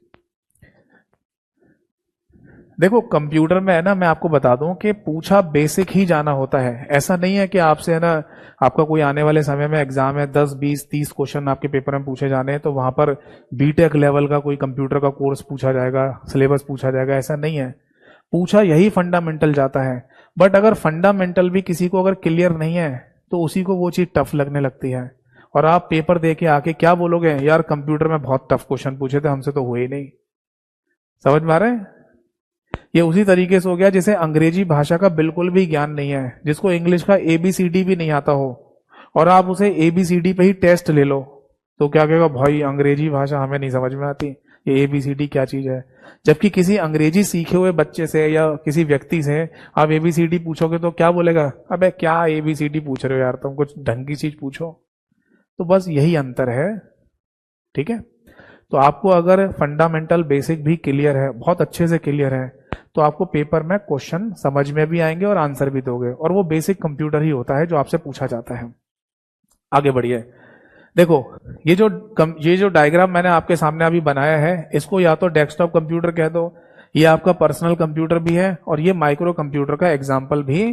देखो, कंप्यूटर में है ना, मैं आपको बता दूं कि पूछा बेसिक ही जाना होता है। ऐसा नहीं है कि आपसे है ना, आपका कोई आने वाले समय में एग्जाम है, 10 20 30 क्वेश्चन आपके पेपर में पूछे जाने हैं, तो वहां पर बीटेक लेवल का कोई कंप्यूटर का कोर्स पूछा जाएगा, सिलेबस पूछा जाएगा, ऐसा नहीं है। पूछा यही फंडामेंटल जाता है। बट अगर फंडामेंटल भी किसी को अगर क्लियर नहीं है, तो उसी को वो चीज टफ लगने लगती है। और आप पेपर दे के आके क्या बोलोगे, यार कंप्यूटर में बहुत टफ क्वेश्चन पूछे थे, हमसे तो हुए ही नहीं। समझ में आ रहा है? ये उसी तरीके से हो गया जैसे अंग्रेजी भाषा का बिल्कुल भी ज्ञान नहीं है, जिसको इंग्लिश का ABCD भी नहीं आता हो और आप उसे ABCD पे ही टेस्ट ले लो तो क्या कहेगा, भाई अंग्रेजी भाषा हमें नहीं समझ में आती, ये ABCD क्या चीज है। जबकि किसी अंग्रेजी सीखे हुए बच्चे से या किसी व्यक्ति से आप ABCD पूछोगे तो क्या बोलेगा, अबे क्या ABCD पूछ रहे हो यार, तुम कुछ ढंग की चीज पूछो। तो बस यही अंतर है, ठीक है। तो आपको अगर फंडामेंटल बेसिक भी क्लियर है, बहुत अच्छे से क्लियर है, तो आपको पेपर में क्वेश्चन समझ में भी आएंगे और आंसर भी दोगे, और वो बेसिक कंप्यूटर ही होता है जो आपसे पूछा जाता है। आगे बढ़िए, देखो ये जो डायग्राम मैंने आपके सामने अभी बनाया है, इसको या तो डेस्कटॉप कंप्यूटर कह दो, ये आपका पर्सनल कंप्यूटर भी है, और ये माइक्रो कंप्यूटर का एग्जाम्पल भी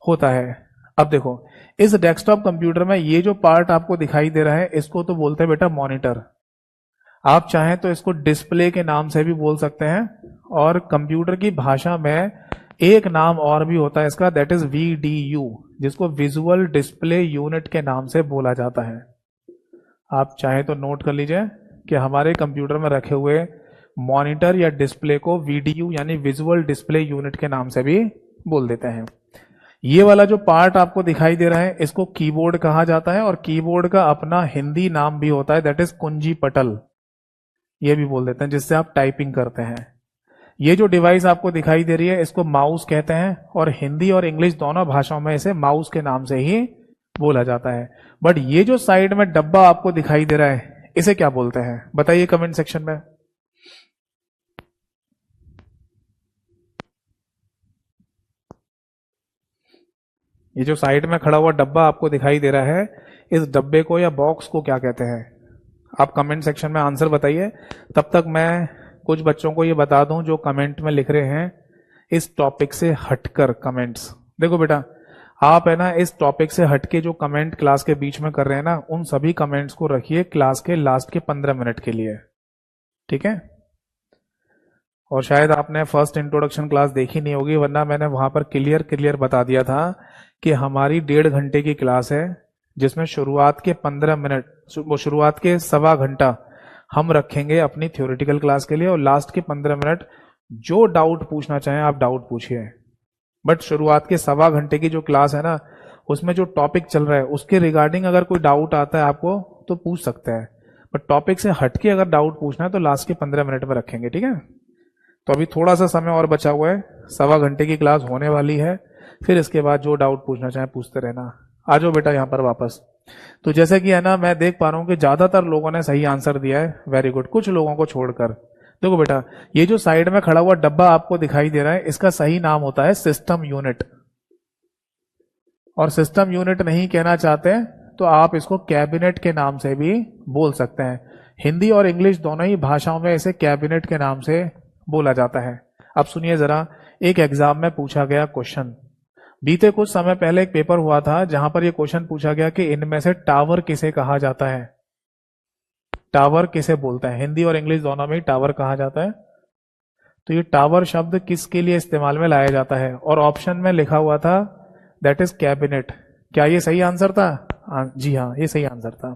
होता है। अब देखो, इस डेस्कटॉप कंप्यूटर में ये जो पार्ट आपको दिखाई दे रहा है, इसको तो बोलते हैं बेटा मॉनिटर। आप चाहें तो इसको डिस्प्ले के नाम से भी बोल सकते हैं, और कंप्यूटर की भाषा में एक नाम और भी होता है इसका, दैट इज VDU, जिसको विजुअल डिस्प्ले यूनिट के नाम से बोला जाता है। आप चाहें तो नोट कर लीजिए कि हमारे कंप्यूटर में रखे हुए मॉनिटर या डिस्प्ले को VDU यानी विजुअल डिस्प्ले यूनिट के नाम से भी बोल देते हैं। ये वाला जो पार्ट आपको दिखाई दे रहा है, इसको कीबोर्ड कहा जाता है, और कीबोर्ड का अपना हिंदी नाम भी होता है, दैट इज कुंजी पटल, ये भी बोल देते हैं, जिससे आप टाइपिंग करते हैं। ये जो डिवाइस आपको दिखाई दे रही है, इसको माउस कहते हैं, और हिंदी और इंग्लिश दोनों भाषाओं में इसे माउस के नाम से ही बोला जाता है। बट ये जो साइड में डब्बा आपको दिखाई दे रहा है, इसे क्या बोलते हैं, बताइए कमेंट सेक्शन में। ये जो साइड में खड़ा हुआ डब्बा आपको दिखाई दे रहा है, इस डब्बे को या बॉक्स को क्या कहते हैं? आप कमेंट सेक्शन में आंसर बताइए। तब तक मैं कुछ बच्चों को ये बता दूं जो कमेंट में लिख रहे हैं इस टॉपिक से हटकर कमेंट्स। देखो बेटा, आप है ना इस टॉपिक से हटके जो कमेंट क्लास के बीच में कर रहे हैं ना, उन सभी कमेंट्स को रखिए क्लास के लास्ट के 15 मिनट के लिए, ठीक है। और शायद आपने फर्स्ट इंट्रोडक्शन क्लास देखी नहीं होगी, वरना मैंने वहां पर क्लियर बता दिया था कि हमारी 1.5 घंटे की क्लास है, जिसमें शुरुआत के 15 मिनट, शुरुआत के सवा घंटा हम रखेंगे अपनी थ्योरेटिकल क्लास के लिए, और लास्ट के 15 मिनट जो डाउट पूछना चाहें आप डाउट पूछिए। बट शुरुआत के सवा घंटे की जो क्लास है ना, उसमें जो टॉपिक चल रहा है उसके रिगार्डिंग अगर कोई डाउट आता है आपको तो पूछ सकते हैं, बट टॉपिक से हटके अगर डाउट पूछना है तो लास्ट के 15 मिनट में रखेंगे, ठीक है। तो अभी थोड़ा सा समय और बचा हुआ है, सवा घंटे की क्लास होने वाली है, फिर इसके बाद जो डाउट पूछना चाहे पूछते रहना। आ जाओ बेटा यहाँ पर वापस। तो जैसे कि है ना, मैं देख पा रहा हूँ कि ज्यादातर लोगों ने सही आंसर दिया है, वेरी गुड, कुछ लोगों को छोड़कर। देखो बेटा, ये जो साइड में खड़ा हुआ डब्बा आपको दिखाई दे रहा है, इसका सही नाम होता है सिस्टम यूनिट। और सिस्टम यूनिट नहीं कहना चाहते तो आप इसको कैबिनेट के नाम से भी बोल सकते हैं। हिंदी और इंग्लिश दोनों ही भाषाओं में इसे कैबिनेट के नाम से बोला जाता है। अब सुनिए जरा, एक एग्जाम में पूछा गया क्वेश्चन, बीते कुछ समय पहले एक पेपर हुआ था जहां पर यह क्वेश्चन पूछा गया कि इनमें से टावर किसे कहा जाता है, टावर किसे बोलते हैं। हिंदी और इंग्लिश दोनों में ही टावर कहा जाता है। तो ये टावर शब्द किसके लिए इस्तेमाल में लाया जाता है, और ऑप्शन में लिखा हुआ था दैट इज कैबिनेट। क्या ये सही आंसर था? जी हाँ, ये सही आंसर था।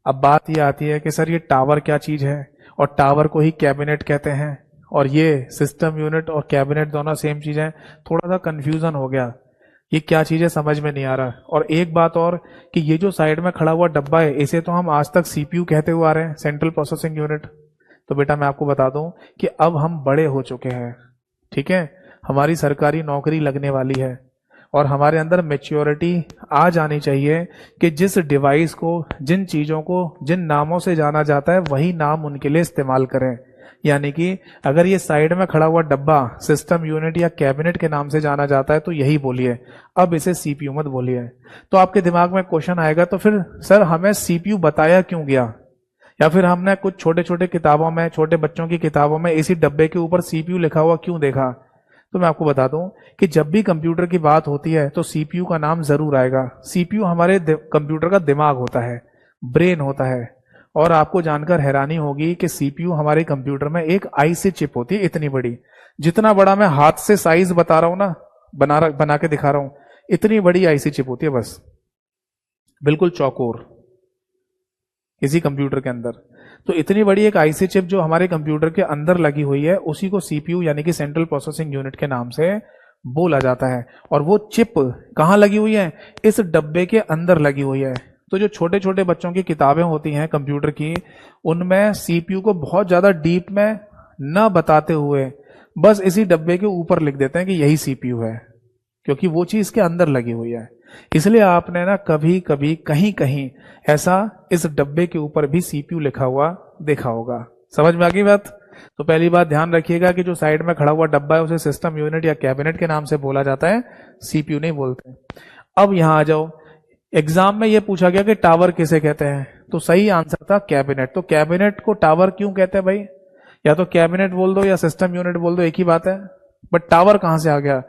अब बात ये आती है कि सर ये टावर क्या चीज है, और टावर को ही कैबिनेट कहते हैं, और ये सिस्टम यूनिट और कैबिनेट दोनों सेम चीज है। थोड़ा सा कंफ्यूजन हो गया, ये क्या चीज है समझ में नहीं आ रहा। और एक बात और कि ये जो साइड में खड़ा हुआ डब्बा है, इसे तो हम आज तक CPU कहते हुए आ रहे हैं, सेंट्रल प्रोसेसिंग यूनिट। तो बेटा मैं आपको बता दूं कि अब हम बड़े हो चुके हैं, ठीक है, हमारी सरकारी नौकरी लगने वाली है, और हमारे अंदर मैच्योरिटी आ जानी चाहिए कि जिस डिवाइस को, जिन चीजों को जिन नामों से जाना जाता है वही नाम उनके लिए इस्तेमाल करें। यानी कि अगर ये साइड में खड़ा हुआ डब्बा सिस्टम यूनिट या कैबिनेट के नाम से जाना जाता है तो यही बोलिए, अब इसे CPU मत बोलिए। तो आपके दिमाग में क्वेश्चन आएगा, तो फिर सर हमें CPU बताया क्यों गया, या फिर हमने कुछ छोटे छोटे किताबों में, छोटे बच्चों की किताबों में इसी डब्बे के ऊपर CPU लिखा हुआ क्यों देखा? तो मैं आपको बता दूं कि जब भी कंप्यूटर की बात होती है तो CPU का नाम जरूर आएगा। CPU हमारे कंप्यूटर का दिमाग होता है, ब्रेन होता है। और आपको जानकर हैरानी होगी कि CPU हमारे कंप्यूटर में एक IC चिप होती है, इतनी बड़ी, जितना बड़ा मैं हाथ से साइज बता रहा हूं ना, बना के दिखा रहा हूं, इतनी बड़ी IC चिप होती है, बस बिल्कुल चौकोर। इसी कंप्यूटर के अंदर। तो इतनी बड़ी एक आईसी चिप जो हमारे कंप्यूटर के अंदर लगी हुई है उसी को सीपीयू यानी कि सेंट्रल प्रोसेसिंग यूनिट के नाम से बोला जाता है। और वो चिप कहाँ लगी हुई है? इस डब्बे के अंदर लगी हुई है। तो जो छोटे छोटे बच्चों की किताबें होती हैं कंप्यूटर की, उनमें सीपीयू को बहुत ज्यादा डीप में न बताते हुए बस इसी डब्बे के ऊपर लिख देते हैं कि यही सीपीयू है, क्योंकि वो चीज के अंदर लगी हुई है। इसलिए आपने ना कभी कभी कहीं कहीं ऐसा इस डब्बे के ऊपर भी सीपीयू लिखा हुआ देखा होगा। समझ में आ गई बात? तो पहली बात ध्यान रखिएगा कि जो साइड में खड़ा हुआ डब्बा है उसे सिस्टम यूनिट या कैबिनेट के नाम से बोला जाता है, सीपीयू नहीं बोलते। अब यहां आ जाओ, एग्जाम में यह पूछा गया कि टावर किसे कहते हैं, तो सही आंसर था कैबिनेट। तो कैबिनेट को टावर क्यों कहते हैं भाई? या तो कैबिनेट बोल दो या सिस्टम यूनिट बोल दो, एक ही बात है। बट टावर कहां से आ गया?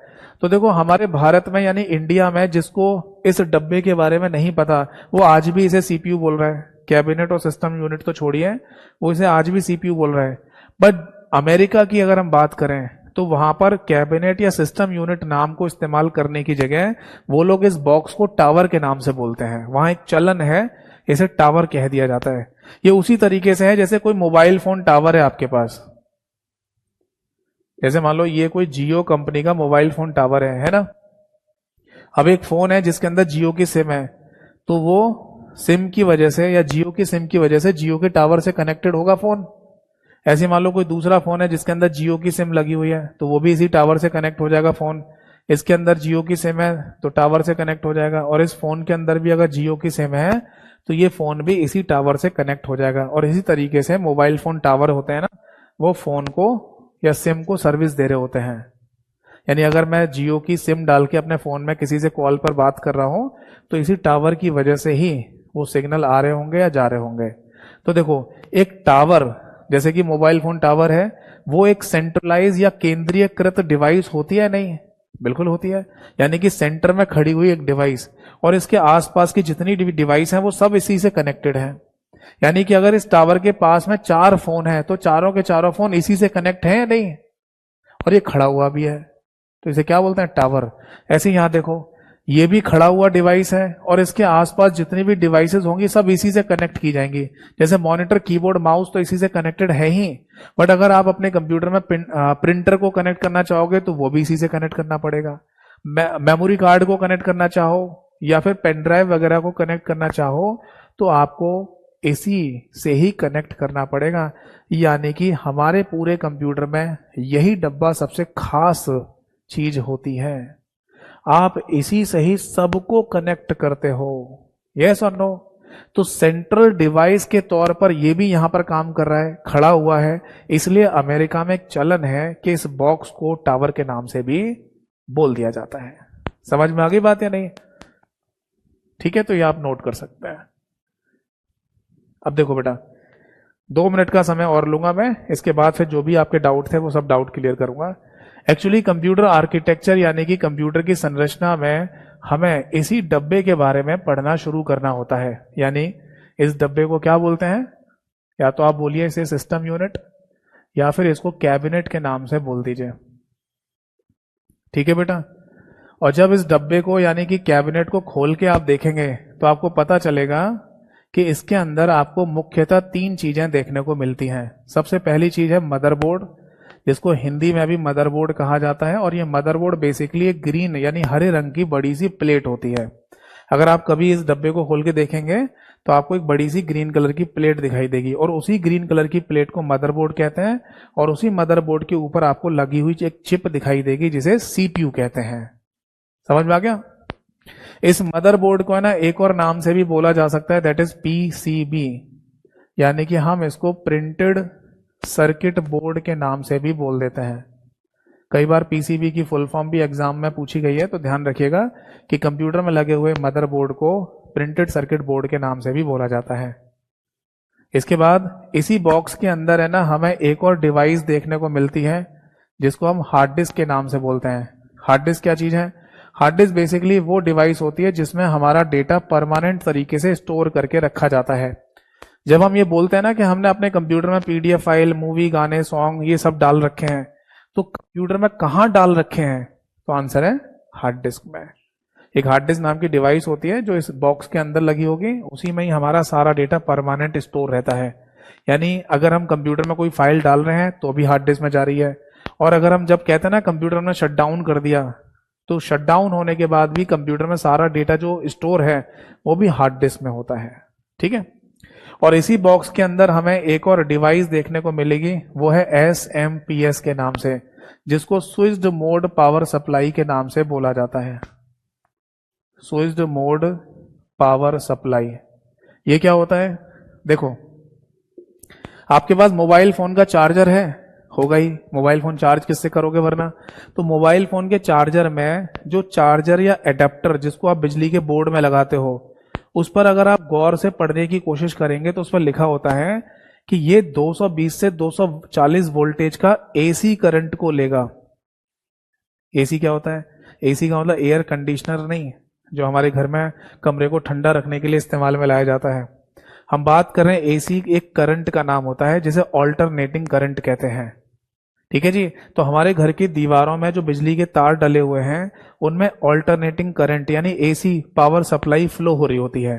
तो देखो, हमारे भारत में यानी इंडिया में जिसको इस डब्बे के बारे में नहीं पता वो आज भी इसे सीपीयू बोल रहा है। कैबिनेट और सिस्टम यूनिट तो छोड़िए, वो इसे आज भी सीपीयू बोल रहा है। बट अमेरिका की अगर हम बात करें तो वहां पर कैबिनेट या सिस्टम यूनिट नाम को इस्तेमाल करने की जगह वो लोग इस बॉक्स को टावर के नाम से बोलते हैं। वहां एक चलन है, इसे टावर कह दिया जाता है। ये उसी तरीके से है जैसे कोई मोबाइल फोन टावर है आपके पास। जैसे मान लो ये कोई जियो कंपनी का मोबाइल फोन टावर है ना। अब एक फोन है जिसके अंदर जियो की सिम है, तो वो सिम की वजह से या जियो की सिम की वजह से जियो के टावर से कनेक्टेड होगा फोन। ऐसे मान लो कोई दूसरा फोन है जिसके अंदर जियो की सिम लगी हुई है, तो वो भी इसी टावर से कनेक्ट हो जाएगा फोन। इसके अंदर जियो की सिम है तो टावर से कनेक्ट हो जाएगा, और इस फोन के अंदर भी अगर जियो की सिम है तो ये फोन भी इसी टावर से कनेक्ट हो जाएगा। और इसी तरीके से मोबाइल फोन टावर होते हैं ना, वो फोन को या सिम को सर्विस दे रहे होते हैं। यानी अगर मैं जियो की सिम डाल के अपने फोन में किसी से कॉल पर बात कर रहा हूं तो इसी टावर की वजह से ही वो सिग्नल आ रहे होंगे या जा रहे होंगे। तो देखो, एक टावर जैसे कि मोबाइल फोन टावर है, वो एक सेंट्रलाइज या केंद्रीयकृत डिवाइस होती है नहीं? बिल्कुल होती है। यानी कि सेंटर में खड़ी हुई एक डिवाइस और इसके आसपास की जितनी डिवाइस हैं वो सब इसी से कनेक्टेड है। यानी कि अगर इस टावर के पास में 4 फोन है तो चारों के चारों फोन इसी से कनेक्ट हैं या नहीं? और ये खड़ा हुआ भी है, तो इसे क्या बोलते हैं? टावर। ऐसे यहां देखो, ये भी खड़ा हुआ डिवाइस है और इसके आसपास जितनी भी डिवाइसेस होंगी सब इसी से कनेक्ट की जाएंगी। जैसे मॉनिटर, कीबोर्ड, माउस तो इसी से कनेक्टेड है ही। बट अगर आप अपने कंप्यूटर में प्रिंटर को कनेक्ट करना चाहोगे तो वो भी इसी से कनेक्ट करना पड़ेगा। मेमोरी कार्ड को कनेक्ट करना चाहो या फिर पेन ड्राइव वगैरह को कनेक्ट करना चाहो तो आपको इसी से ही कनेक्ट करना पड़ेगा। यानी कि हमारे पूरे कंप्यूटर में यही डब्बा सबसे खास चीज होती है। आप इसी से ही सबको कनेक्ट करते हो। यस और नो? तो सेंट्रल डिवाइस के तौर पर यह भी यहां पर काम कर रहा है, खड़ा हुआ है। इसलिए अमेरिका में एक चलन है कि इस बॉक्स को टावर के नाम से भी बोल दिया जाता है। समझ में आ गई बात या नहीं? ठीक है, तो ये आप नोट कर सकते हैं। अब देखो बेटा, 2 मिनट का समय और लूंगा मैं, इसके बाद फिर जो भी आपके डाउट थे वो सब डाउट क्लियर करूंगा। एक्चुअली कंप्यूटर आर्किटेक्चर यानी कि कंप्यूटर की संरचना में हमें इसी डब्बे के बारे में पढ़ना शुरू करना होता है। यानी इस डब्बे को क्या बोलते हैं? या तो आप बोलिए इसे सिस्टम यूनिट या फिर इसको कैबिनेट के नाम से बोल दीजिए। ठीक है बेटा? और जब इस डब्बे को यानी कि कैबिनेट को खोल के आप देखेंगे तो आपको पता चलेगा कि इसके अंदर आपको मुख्यतः 3 चीजें देखने को मिलती हैं। सबसे पहली चीज है मदरबोर्ड, जिसको हिंदी में भी मदरबोर्ड कहा जाता है। और ये मदरबोर्ड बेसिकली एक ग्रीन यानी हरे रंग की बड़ी सी प्लेट होती है। अगर आप कभी इस डब्बे को खोल के देखेंगे तो आपको एक बड़ी सी ग्रीन कलर की प्लेट दिखाई देगी, और उसी ग्रीन कलर की प्लेट को मदरबोर्ड कहते हैं। और उसी मदरबोर्ड के ऊपर आपको लगी हुई एक चिप दिखाई देगी जिसे सीपीयू कहते हैं। समझ में आ गया? इस मदरबोर्ड को है ना एक और नाम से भी बोला जा सकता है, दैट इज पीसीबी। यानी कि हम इसको प्रिंटेड सर्किट बोर्ड के नाम से भी बोल देते हैं। कई बार पीसीबी की फुल फॉर्म भी एग्जाम में पूछी गई है, तो ध्यान रखिएगा कि कंप्यूटर में लगे हुए मदरबोर्ड को प्रिंटेड सर्किट बोर्ड के नाम से भी बोला जाता है। इसके बाद इसी बॉक्स के अंदर है ना हमें एक और डिवाइस देखने को मिलती है जिसको हम हार्ड डिस्क के नाम से बोलते हैं। हार्ड डिस्क क्या चीज है? हार्ड डिस्क बेसिकली वो डिवाइस होती है जिसमें हमारा डेटा परमानेंट तरीके से स्टोर करके रखा जाता है। जब हम ये बोलते हैं ना कि हमने अपने कंप्यूटर में पीडीएफ फाइल, मूवी, गाने, सॉन्ग ये सब डाल रखे हैं, तो कंप्यूटर में कहां डाल रखे हैं? तो आंसर है हार्ड डिस्क में। एक हार्ड डिस्क नाम की डिवाइस होती है जो इस बॉक्स के अंदर लगी होगी, उसी में ही हमारा सारा डेटा परमानेंट स्टोर रहता है। यानी अगर हम कंप्यूटर में कोई फाइल डाल रहे हैं तो भी हार्ड डिस्क में जा रही है, और अगर हम जब कहते हैं ना कंप्यूटर में शट डाउन कर दिया, तो शट डाउन होने के बाद भी कंप्यूटर में सारा डेटा जो स्टोर है वो भी हार्ड डिस्क में होता है। ठीक है। और इसी बॉक्स के अंदर हमें एक और डिवाइस देखने को मिलेगी, वो है SMPS के नाम से, जिसको स्विच्ड मोड पावर सप्लाई के नाम से बोला जाता है। स्विच्ड मोड पावर सप्लाई, ये क्या होता है? देखो, आपके पास मोबाइल फोन का चार्जर है, होगा ही, मोबाइल फोन चार्ज किससे करोगे वरना? तो मोबाइल फोन के चार्जर में जो चार्जर या एडेप्टर जिसको आप बिजली के बोर्ड में लगाते हो, उस पर अगर आप गौर से पढ़ने की कोशिश करेंगे तो उस पर लिखा होता है कि ये 220 से 240 वोल्टेज का एसी करंट को लेगा। एसी क्या होता है? एसी का मतलब एयर कंडीशनर नहीं, जो हमारे घर में कमरे को ठंडा रखने के लिए इस्तेमाल में लाया जाता है। हम बात कर रहे हैं एसी एक करंट का नाम होता है जिसे ऑल्टरनेटिंग करंट कहते हैं। ठीक है जी। तो हमारे घर की दीवारों में जो बिजली के तार डले हुए हैं उनमें ऑल्टरनेटिंग करंट यानी एसी पावर सप्लाई फ्लो हो रही होती है।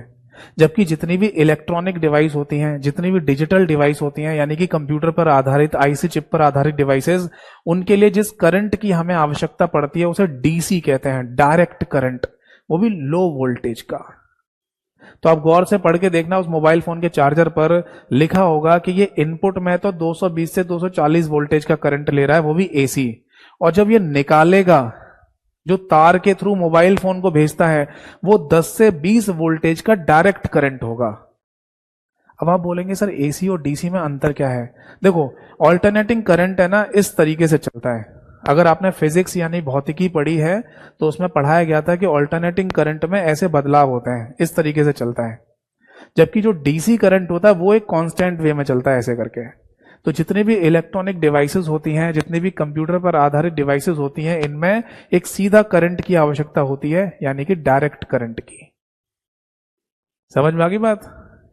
जबकि जितनी भी इलेक्ट्रॉनिक डिवाइस होती हैं, जितनी भी डिजिटल डिवाइस होती हैं, यानी कि कंप्यूटर पर आधारित आईसी चिप पर आधारित डिवाइसेस, उनके लिए जिस करंट की हमें आवश्यकता पड़ती है उसे डीसी कहते हैं, डायरेक्ट करंट, वो भी लो वोल्टेज का। तो आप गौर से पढ़ के देखना, उस मोबाइल फोन के चार्जर पर लिखा होगा कि ये इनपुट में तो 220 से 240 वोल्टेज का करंट ले रहा है, वो भी एसी, और जब ये निकालेगा जो तार के थ्रू मोबाइल फोन को भेजता है वो 10 से 20 वोल्टेज का डायरेक्ट करंट होगा। अब आप बोलेंगे सर एसी और डीसी में अंतर क्या है? देखो, ऑल्टरनेटिंग करंट है ना, इस तरीके से चलता है। अगर आपने फिजिक्स यानी भौतिकी पढ़ी है तो उसमें पढ़ाया गया था कि ऑल्टरनेटिंग करंट में ऐसे बदलाव होते हैं, इस तरीके से चलता है। जबकि जो डीसी करंट होता है वो एक कांस्टेंट वे में चलता है, ऐसे करके। तो जितनी भी इलेक्ट्रॉनिक डिवाइसेस होती हैं, जितनी भी कंप्यूटर पर आधारित डिवाइसेस होती हैं, इनमें एक सीधा करंट की आवश्यकता होती है, यानी कि डायरेक्ट करंट की। समझ में आ गई बात?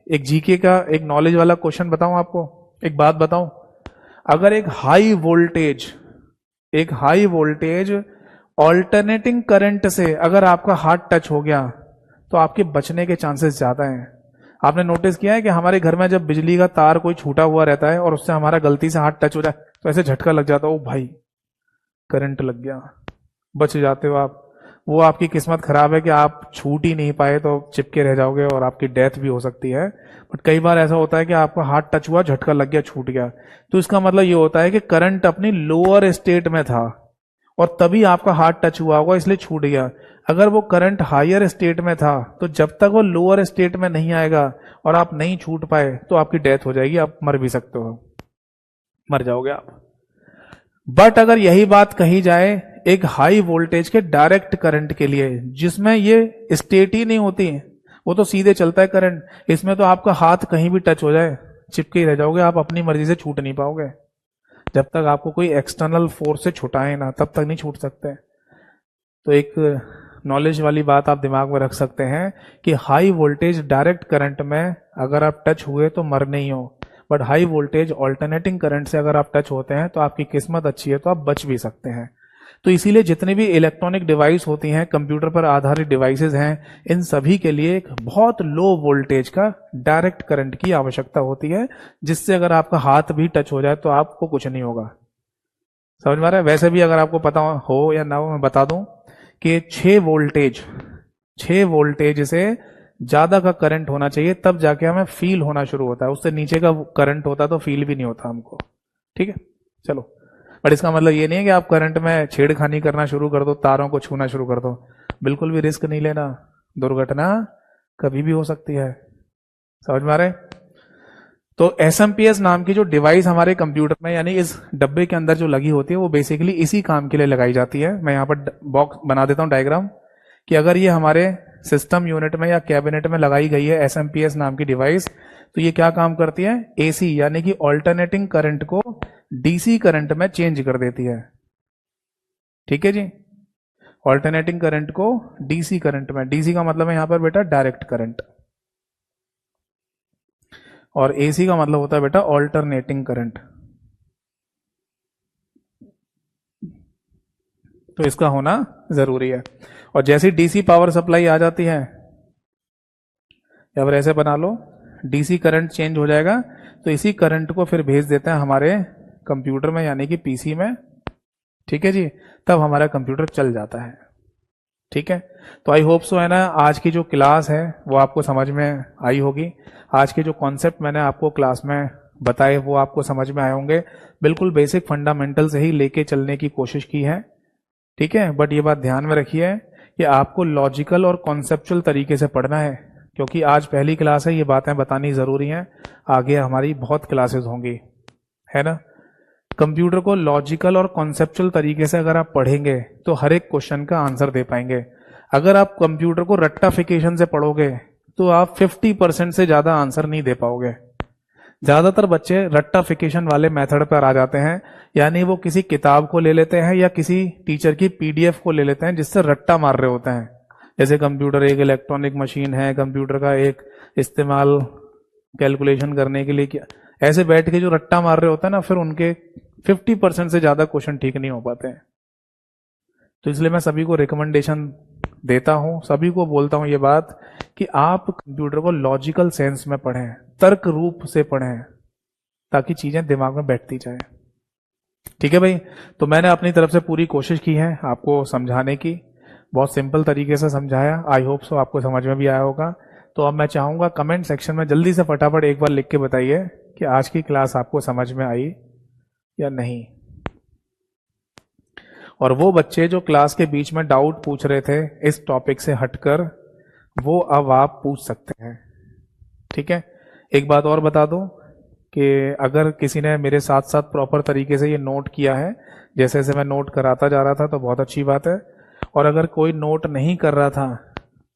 एक जीके का एक नॉलेज वाला क्वेश्चन बताऊं आपको, एक बात बताऊं। अगर एक हाई वोल्टेज ऑल्टरनेटिंग करंट से अगर आपका हाथ टच हो गया तो आपके बचने के चांसेस ज्यादा हैं। आपने नोटिस किया है कि हमारे घर में जब बिजली का तार कोई छूटा हुआ रहता है और उससे हमारा गलती से हाथ टच हो जाए तो ऐसे झटका लग जाता है, ओ भाई करंट लग गया, बच जाते हो आप। वो आपकी किस्मत खराब है कि आप छूट ही नहीं पाए, तो चिपके रह जाओगे और आपकी डेथ भी हो सकती है। बट कई बार ऐसा होता है कि आपका हाथ टच हुआ, झटका लग गया, छूट गया, तो इसका मतलब ये होता है कि करंट अपनी लोअर स्टेट में था और तभी आपका हाथ टच हुआ होगा, इसलिए छूट गया। अगर वो करंट हायर स्टेट में था तो जब तक वो लोअर स्टेट में नहीं आएगा और आप नहीं छूट पाए तो आपकी डेथ हो जाएगी, आप मर भी सकते हो, मर जाओगे आप। बट अगर यही बात कही जाए एक हाई वोल्टेज के डायरेक्ट करंट के लिए, जिसमें ये स्टेट ही नहीं होती, वो तो सीधे चलता है करंट, इसमें तो आपका हाथ कहीं भी टच हो जाए चिपके ही रह जाओगे, आप अपनी मर्जी से छूट नहीं पाओगे। जब तक आपको कोई एक्सटर्नल फोर्स से छुटाए ना, तब तक नहीं छूट सकते। तो एक नॉलेज वाली बात आप दिमाग में रख सकते हैं कि हाई वोल्टेज डायरेक्ट करंट में अगर आप टच हुए तो मरने ही हो, but high voltage alternating current से अगर आप टच होते हैं तो आपकी किस्मत अच्छी है, तो आप बच भी सकते हैं। तो इसीलिए जितनी भी इलेक्ट्रॉनिक डिवाइस होती हैं, कंप्यूटर पर आधारित डिवाइसेस हैं, इन सभी के लिए एक बहुत लो वोल्टेज का डायरेक्ट करंट की आवश्यकता होती है, जिससे अगर आपका हाथ भी टच हो जाए तो आपको कुछ नहीं होगा। समझ में आ रहा है? वैसे भी अगर आपको पता हो या ना हो, मैं बता दूं कि 6 वोल्टेज से ज्यादा का करंट होना चाहिए, तब जाके हमें फील होना शुरू होता है। उससे नीचे का करंट होता तो फील भी नहीं होता हमको। ठीक है, चलो। बट इसका मतलब ये नहीं है कि आप करंट में छेड़खानी करना शुरू कर दो, तारों को छूना शुरू कर दो। बिल्कुल भी रिस्क नहीं लेना, दुर्घटना कभी भी हो सकती है। समझ में आ रहा है? तो SMPS नाम की जो डिवाइस हमारे कंप्यूटर में यानी इस डब्बे के अंदर जो लगी होती है, वो बेसिकली इसी काम के लिए लगाई जाती है। मैं यहाँ पर बॉक्स बना देता हूँ डायग्राम, कि अगर ये हमारे सिस्टम यूनिट में या कैबिनेट में लगाई गई है SMPS नाम की डिवाइस, तो ये क्या काम करती है? AC यानी कि ऑल्टरनेटिंग करंट को DC करंट में चेंज कर देती है। ठीक है जी, ऑल्टरनेटिंग करंट को DC करंट में, DC का मतलब है यहां पर बेटा डायरेक्ट करंट, और AC का मतलब होता है बेटा ऑल्टरनेटिंग करंट। तो इसका होना जरूरी है। और जैसी डीसी पावर सप्लाई आ जाती है, या फिर ऐसे बना लो, डीसी करंट चेंज हो जाएगा, तो इसी करंट को फिर भेज देते हैं हमारे कंप्यूटर में, यानी कि पीसी में। ठीक है जी, तब हमारा कंप्यूटर चल जाता है। ठीक है, तो आई होप सो है ना, आज की जो क्लास है वो आपको समझ में आई होगी। आज के जो कॉन्सेप्ट मैंने आपको क्लास में बताए वो आपको समझ में आए होंगे। बिल्कुल बेसिक फंडामेंटल से ही लेके चलने की कोशिश की है। ठीक है, बट ये बात ध्यान में रखिए कि आपको लॉजिकल और कॉन्सेप्चुअल तरीके से पढ़ना है, क्योंकि आज पहली क्लास है, ये बातें बतानी जरूरी हैं। आगे हमारी बहुत क्लासेस होंगी, है ना। कंप्यूटर को लॉजिकल और कॉन्सेप्चुअल तरीके से अगर आप पढ़ेंगे तो हर एक क्वेश्चन का आंसर दे पाएंगे। अगर आप कंप्यूटर को रट्टाफिकेशन से पढ़ोगे तो आप 50% से ज्यादा आंसर नहीं दे पाओगे। ज्यादातर बच्चे रट्टाफिकेशन वाले मेथड पर आ जाते हैं, यानी वो किसी किताब को ले लेते हैं या किसी टीचर की पीडीएफ को ले लेते हैं जिससे रट्टा मार रहे होते हैं। जैसे कंप्यूटर एक इलेक्ट्रॉनिक मशीन है, कंप्यूटर का एक इस्तेमाल कैलकुलेशन करने के लिए, ऐसे बैठ के जो रट्टा मार रहे होते हैं ना, फिर उनके 50% से ज्यादा क्वेश्चन ठीक नहीं हो पाते हैं। तो इसलिए मैं सभी को रिकमेंडेशन देता हूं, सभी को बोलता हूं ये बात कि आप कंप्यूटर को लॉजिकल सेंस में पढ़ें, तर्क रूप से पढ़ें, ताकि चीजें दिमाग में बैठती जाए। ठीक है भाई, तो मैंने अपनी तरफ से पूरी कोशिश की है आपको समझाने की, बहुत सिंपल तरीके से समझाया। आई होप सो आपको समझ में भी आया होगा। तो अब मैं चाहूंगा कमेंट सेक्शन में जल्दी से फटाफट एक बार लिख के बताइए कि आज की क्लास आपको समझ में आई या नहीं। और वो बच्चे जो क्लास के बीच में डाउट पूछ रहे थे इस टॉपिक से हटकर, वो अब आप पूछ सकते हैं। ठीक है, एक बात और बता दूं कि अगर किसी ने मेरे साथ साथ प्रॉपर तरीके से ये नोट किया है, जैसे जैसे मैं नोट कराता जा रहा था, तो बहुत अच्छी बात है। और अगर कोई नोट नहीं कर रहा था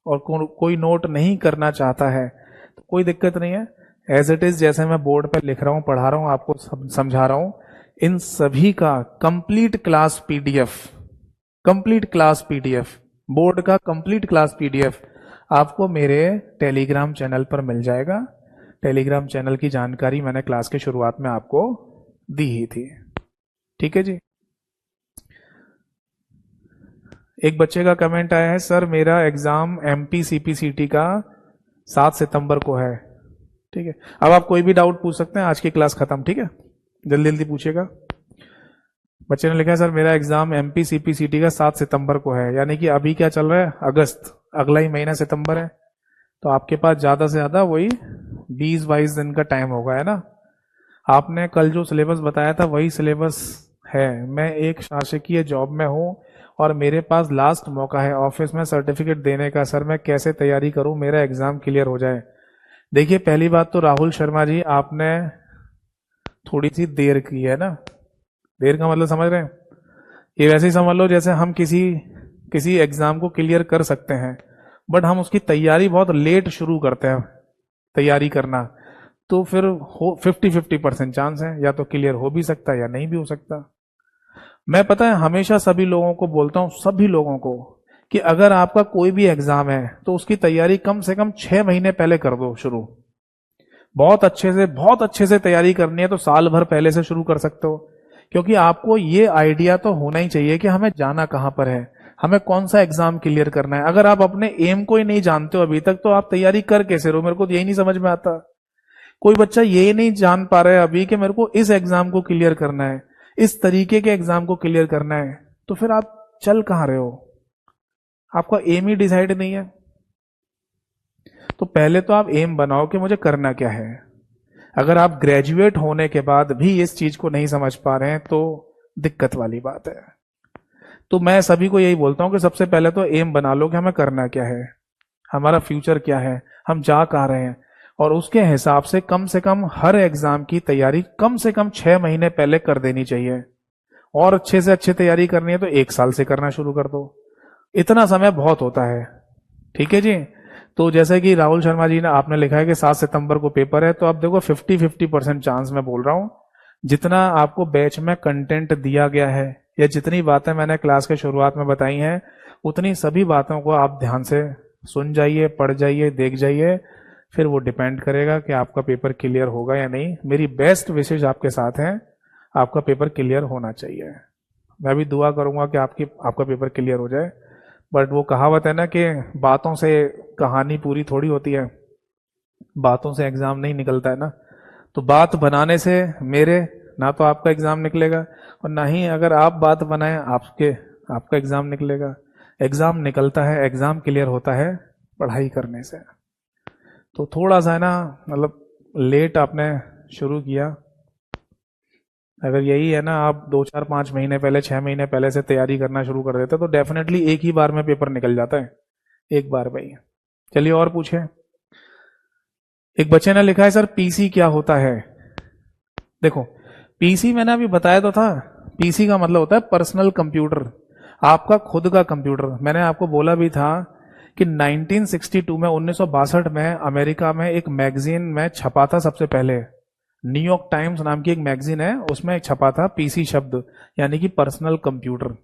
और कोई नोट नहीं करना चाहता है तो कोई दिक्कत नहीं है। एज इट इज जैसे मैं बोर्ड पर लिख रहा हूं, पढ़ा रहा हूं, आपको समझा रहा हूं, इन सभी का कंप्लीट क्लास पीडीएफ, बोर्ड का कंप्लीट क्लास पीडीएफ आपको मेरे टेलीग्राम चैनल पर मिल जाएगा। टेलीग्राम चैनल की जानकारी मैंने क्लास के शुरुआत में आपको दी ही थी। ठीक है जी। एक बच्चे का कमेंट आया है, सर मेरा एग्जाम एमपी सीपीसीटी का 7 सितंबर को है। ठीक है, अब आप कोई भी डाउट पूछ सकते हैं, आज की क्लास खत्म। ठीक है, जल्दी जल्दी पूछिएगा। बच्चे ने लिखा है, सर मेरा एग्जाम एमपी सीपीसीटी का 7 सितंबर को है, यानी कि अभी क्या चल रहा है, अगस्त, अगला ही महीना सितंबर है, तो आपके पास ज्यादा से ज्यादा वही 20-22 दिन का टाइम होगा, है ना। आपने कल जो सिलेबस बताया था वही सिलेबस है। मैं एक शासकीय जॉब में हूं और मेरे पास लास्ट मौका है ऑफिस में सर्टिफिकेट देने का। सर मैं कैसे तैयारी करूं, मेरा एग्जाम क्लियर हो जाए। देखिए, पहली बात तो राहुल शर्मा जी, आपने थोड़ी सी देर की है ना। देर का मतलब समझ रहे हैं, ये वैसे ही समझ लो जैसे हम किसी एग्जाम को क्लियर कर सकते हैं, बट हम उसकी तैयारी बहुत लेट शुरू करते हैं तैयारी करना, तो फिर 50-50% चांस है, या तो क्लियर हो भी सकता है या नहीं भी हो सकता। मैं पता है हमेशा सभी लोगों को बोलता हूं, सभी लोगों को, कि अगर आपका कोई भी एग्जाम है तो उसकी तैयारी कम से कम 6 महीने पहले कर दो शुरू। बहुत अच्छे से तैयारी करनी है तो साल भर पहले से शुरू कर सकते हो, क्योंकि आपको ये आइडिया तो होना ही चाहिए कि हमें जाना कहां पर है, हमें कौन सा एग्जाम क्लियर करना है। अगर आप अपने एम को ही नहीं जानते हो अभी तक, तो आप तैयारी कर कैसे रहो, मेरे को यही नहीं समझ में आता। कोई बच्चा ये नहीं जान पा रहा है अभी कि मेरे को इस एग्जाम को क्लियर करना है, इस तरीके के एग्जाम को क्लियर करना है, तो फिर आप चल कहां रहे हो, आपका एम ही डिसाइड नहीं है। तो पहले तो आप एम बनाओ कि मुझे करना क्या है। अगर आप ग्रेजुएट होने के बाद भी इस चीज को नहीं समझ पा रहे हैं तो दिक्कत वाली बात है। तो मैं सभी को यही बोलता हूं कि सबसे पहले तो एम बना लो कि हमें करना क्या है, हमारा फ्यूचर क्या है, हम जा कहां रहे हैं, और उसके हिसाब से कम हर एग्जाम की तैयारी कम से कम 6 महीने पहले कर देनी चाहिए। और अच्छे से अच्छी तैयारी करनी है तो 1 साल से करना शुरू कर दो, इतना समय बहुत होता है। ठीक है जी। तो जैसे कि राहुल शर्मा जी ने आपने लिखा है कि 7 सितंबर को पेपर है, तो अब देखो 50-50% चांस मैं बोल रहा हूं। जितना आपको बैच में कंटेंट दिया गया है या जितनी बातें मैंने क्लास के शुरुआत में बताई हैं, उतनी सभी बातों को आप ध्यान से सुन जाइए, पढ़ जाइए, देख जाइए, फिर वो डिपेंड करेगा कि आपका पेपर क्लियर होगा या नहीं। मेरी बेस्ट विशेष आपके साथ हैं, आपका पेपर क्लियर होना चाहिए। मैं भी दुआ करूंगा कि आपका पेपर क्लियर हो जाए। बट वो कहावत है ना कि बातों से कहानी पूरी थोड़ी होती है, बातों से एग्जाम नहीं निकलता है ना। तो बात बनाने से मेरे ना तो आपका एग्जाम निकलेगा, और ना ही अगर आप बात बनाएं आपका एग्जाम निकलेगा। एग्जाम निकलता है, एग्जाम क्लियर होता है पढ़ाई करने से। तो थोड़ा सा है ना, मतलब लेट आपने शुरू किया। अगर यही है ना, आप 2 4 5 महीने पहले, 6 महीने पहले से तैयारी करना शुरू कर देते तो डेफिनेटली एक ही बार में पेपर निकल जाता है, एक बार में ही। चलिए और पूछे। एक बच्चे ने लिखा है सर पीसी क्या होता है। देखो, पीसी मैंने अभी बताया तो था, पीसी का मतलब होता है पर्सनल कंप्यूटर, आपका खुद का कंप्यूटर। मैंने आपको बोला भी था कि 1962 में 1962 में अमेरिका में एक मैगजीन में छपा था सबसे पहले, न्यूयॉर्क टाइम्स नाम की एक मैगजीन है, उसमें छपा था पीसी शब्द, यानी कि पर्सनल कंप्यूटर।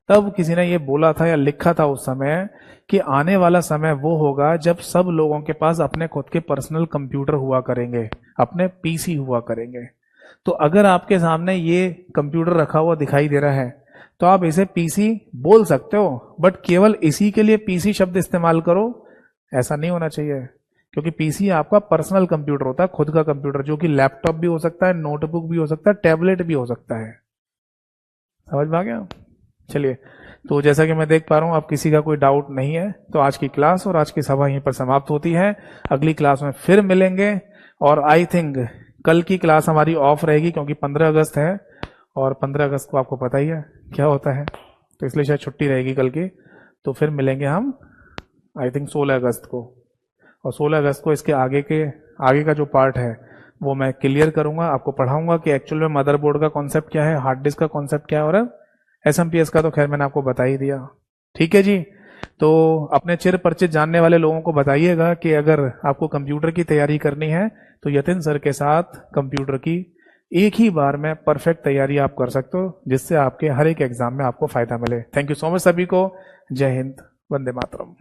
तब किसी ने ये बोला था या लिखा था उस समय कि आने वाला समय वो होगा जब सब लोगों के पास अपने खुद के पर्सनल कंप्यूटर हुआ करेंगे, अपने पीसी हुआ करेंगे। तो अगर आपके सामने ये कंप्यूटर रखा हुआ दिखाई दे रहा है तो आप इसे पीसी बोल सकते हो, बट केवल इसी के लिए पीसी शब्द इस्तेमाल करो ऐसा नहीं होना चाहिए, क्योंकि पीसी आपका पर्सनल कंप्यूटर होता है, खुद का कंप्यूटर, जो कि लैपटॉप भी हो सकता है, नोटबुक भी हो सकता है, टैबलेट भी हो सकता है। समझ में आ गया। चलिए, तो जैसा कि मैं देख पा रहा हूं आप किसी का कोई डाउट नहीं है, तो आज की क्लास और आज की सभा यहीं पर समाप्त होती है। अगली क्लास में फिर मिलेंगे, और आई थिंक कल की क्लास हमारी ऑफ रहेगी क्योंकि 15 अगस्त है, और 15 अगस्त को आपको पता ही है क्या होता है, तो इसलिए शायद छुट्टी रहेगी कल की। तो फिर मिलेंगे हम आई थिंक 16 अगस्त को, और 16 अगस्त को इसके आगे का जो पार्ट है वो मैं क्लियर करूंगा, आपको पढ़ाऊंगा कि एक्चुअल में मदरबोर्ड का कॉन्सेप्ट क्या है, हार्ड डिस्क का कॉन्सेप्ट क्या है, और एसएमपीएस का तो खैर मैंने आपको बता ही दिया। ठीक है जी। तो अपने चिर परिचित जानने वाले लोगों को बताइएगा कि अगर आपको कंप्यूटर की तैयारी करनी है तो यतिन सर के साथ कंप्यूटर की एक ही बार में परफेक्ट तैयारी आप कर सकते हो, जिससे आपके हर एक एग्जाम में आपको फायदा मिले। थैंक यू सो मच सभी को। जय हिंद, वंदे मातरम।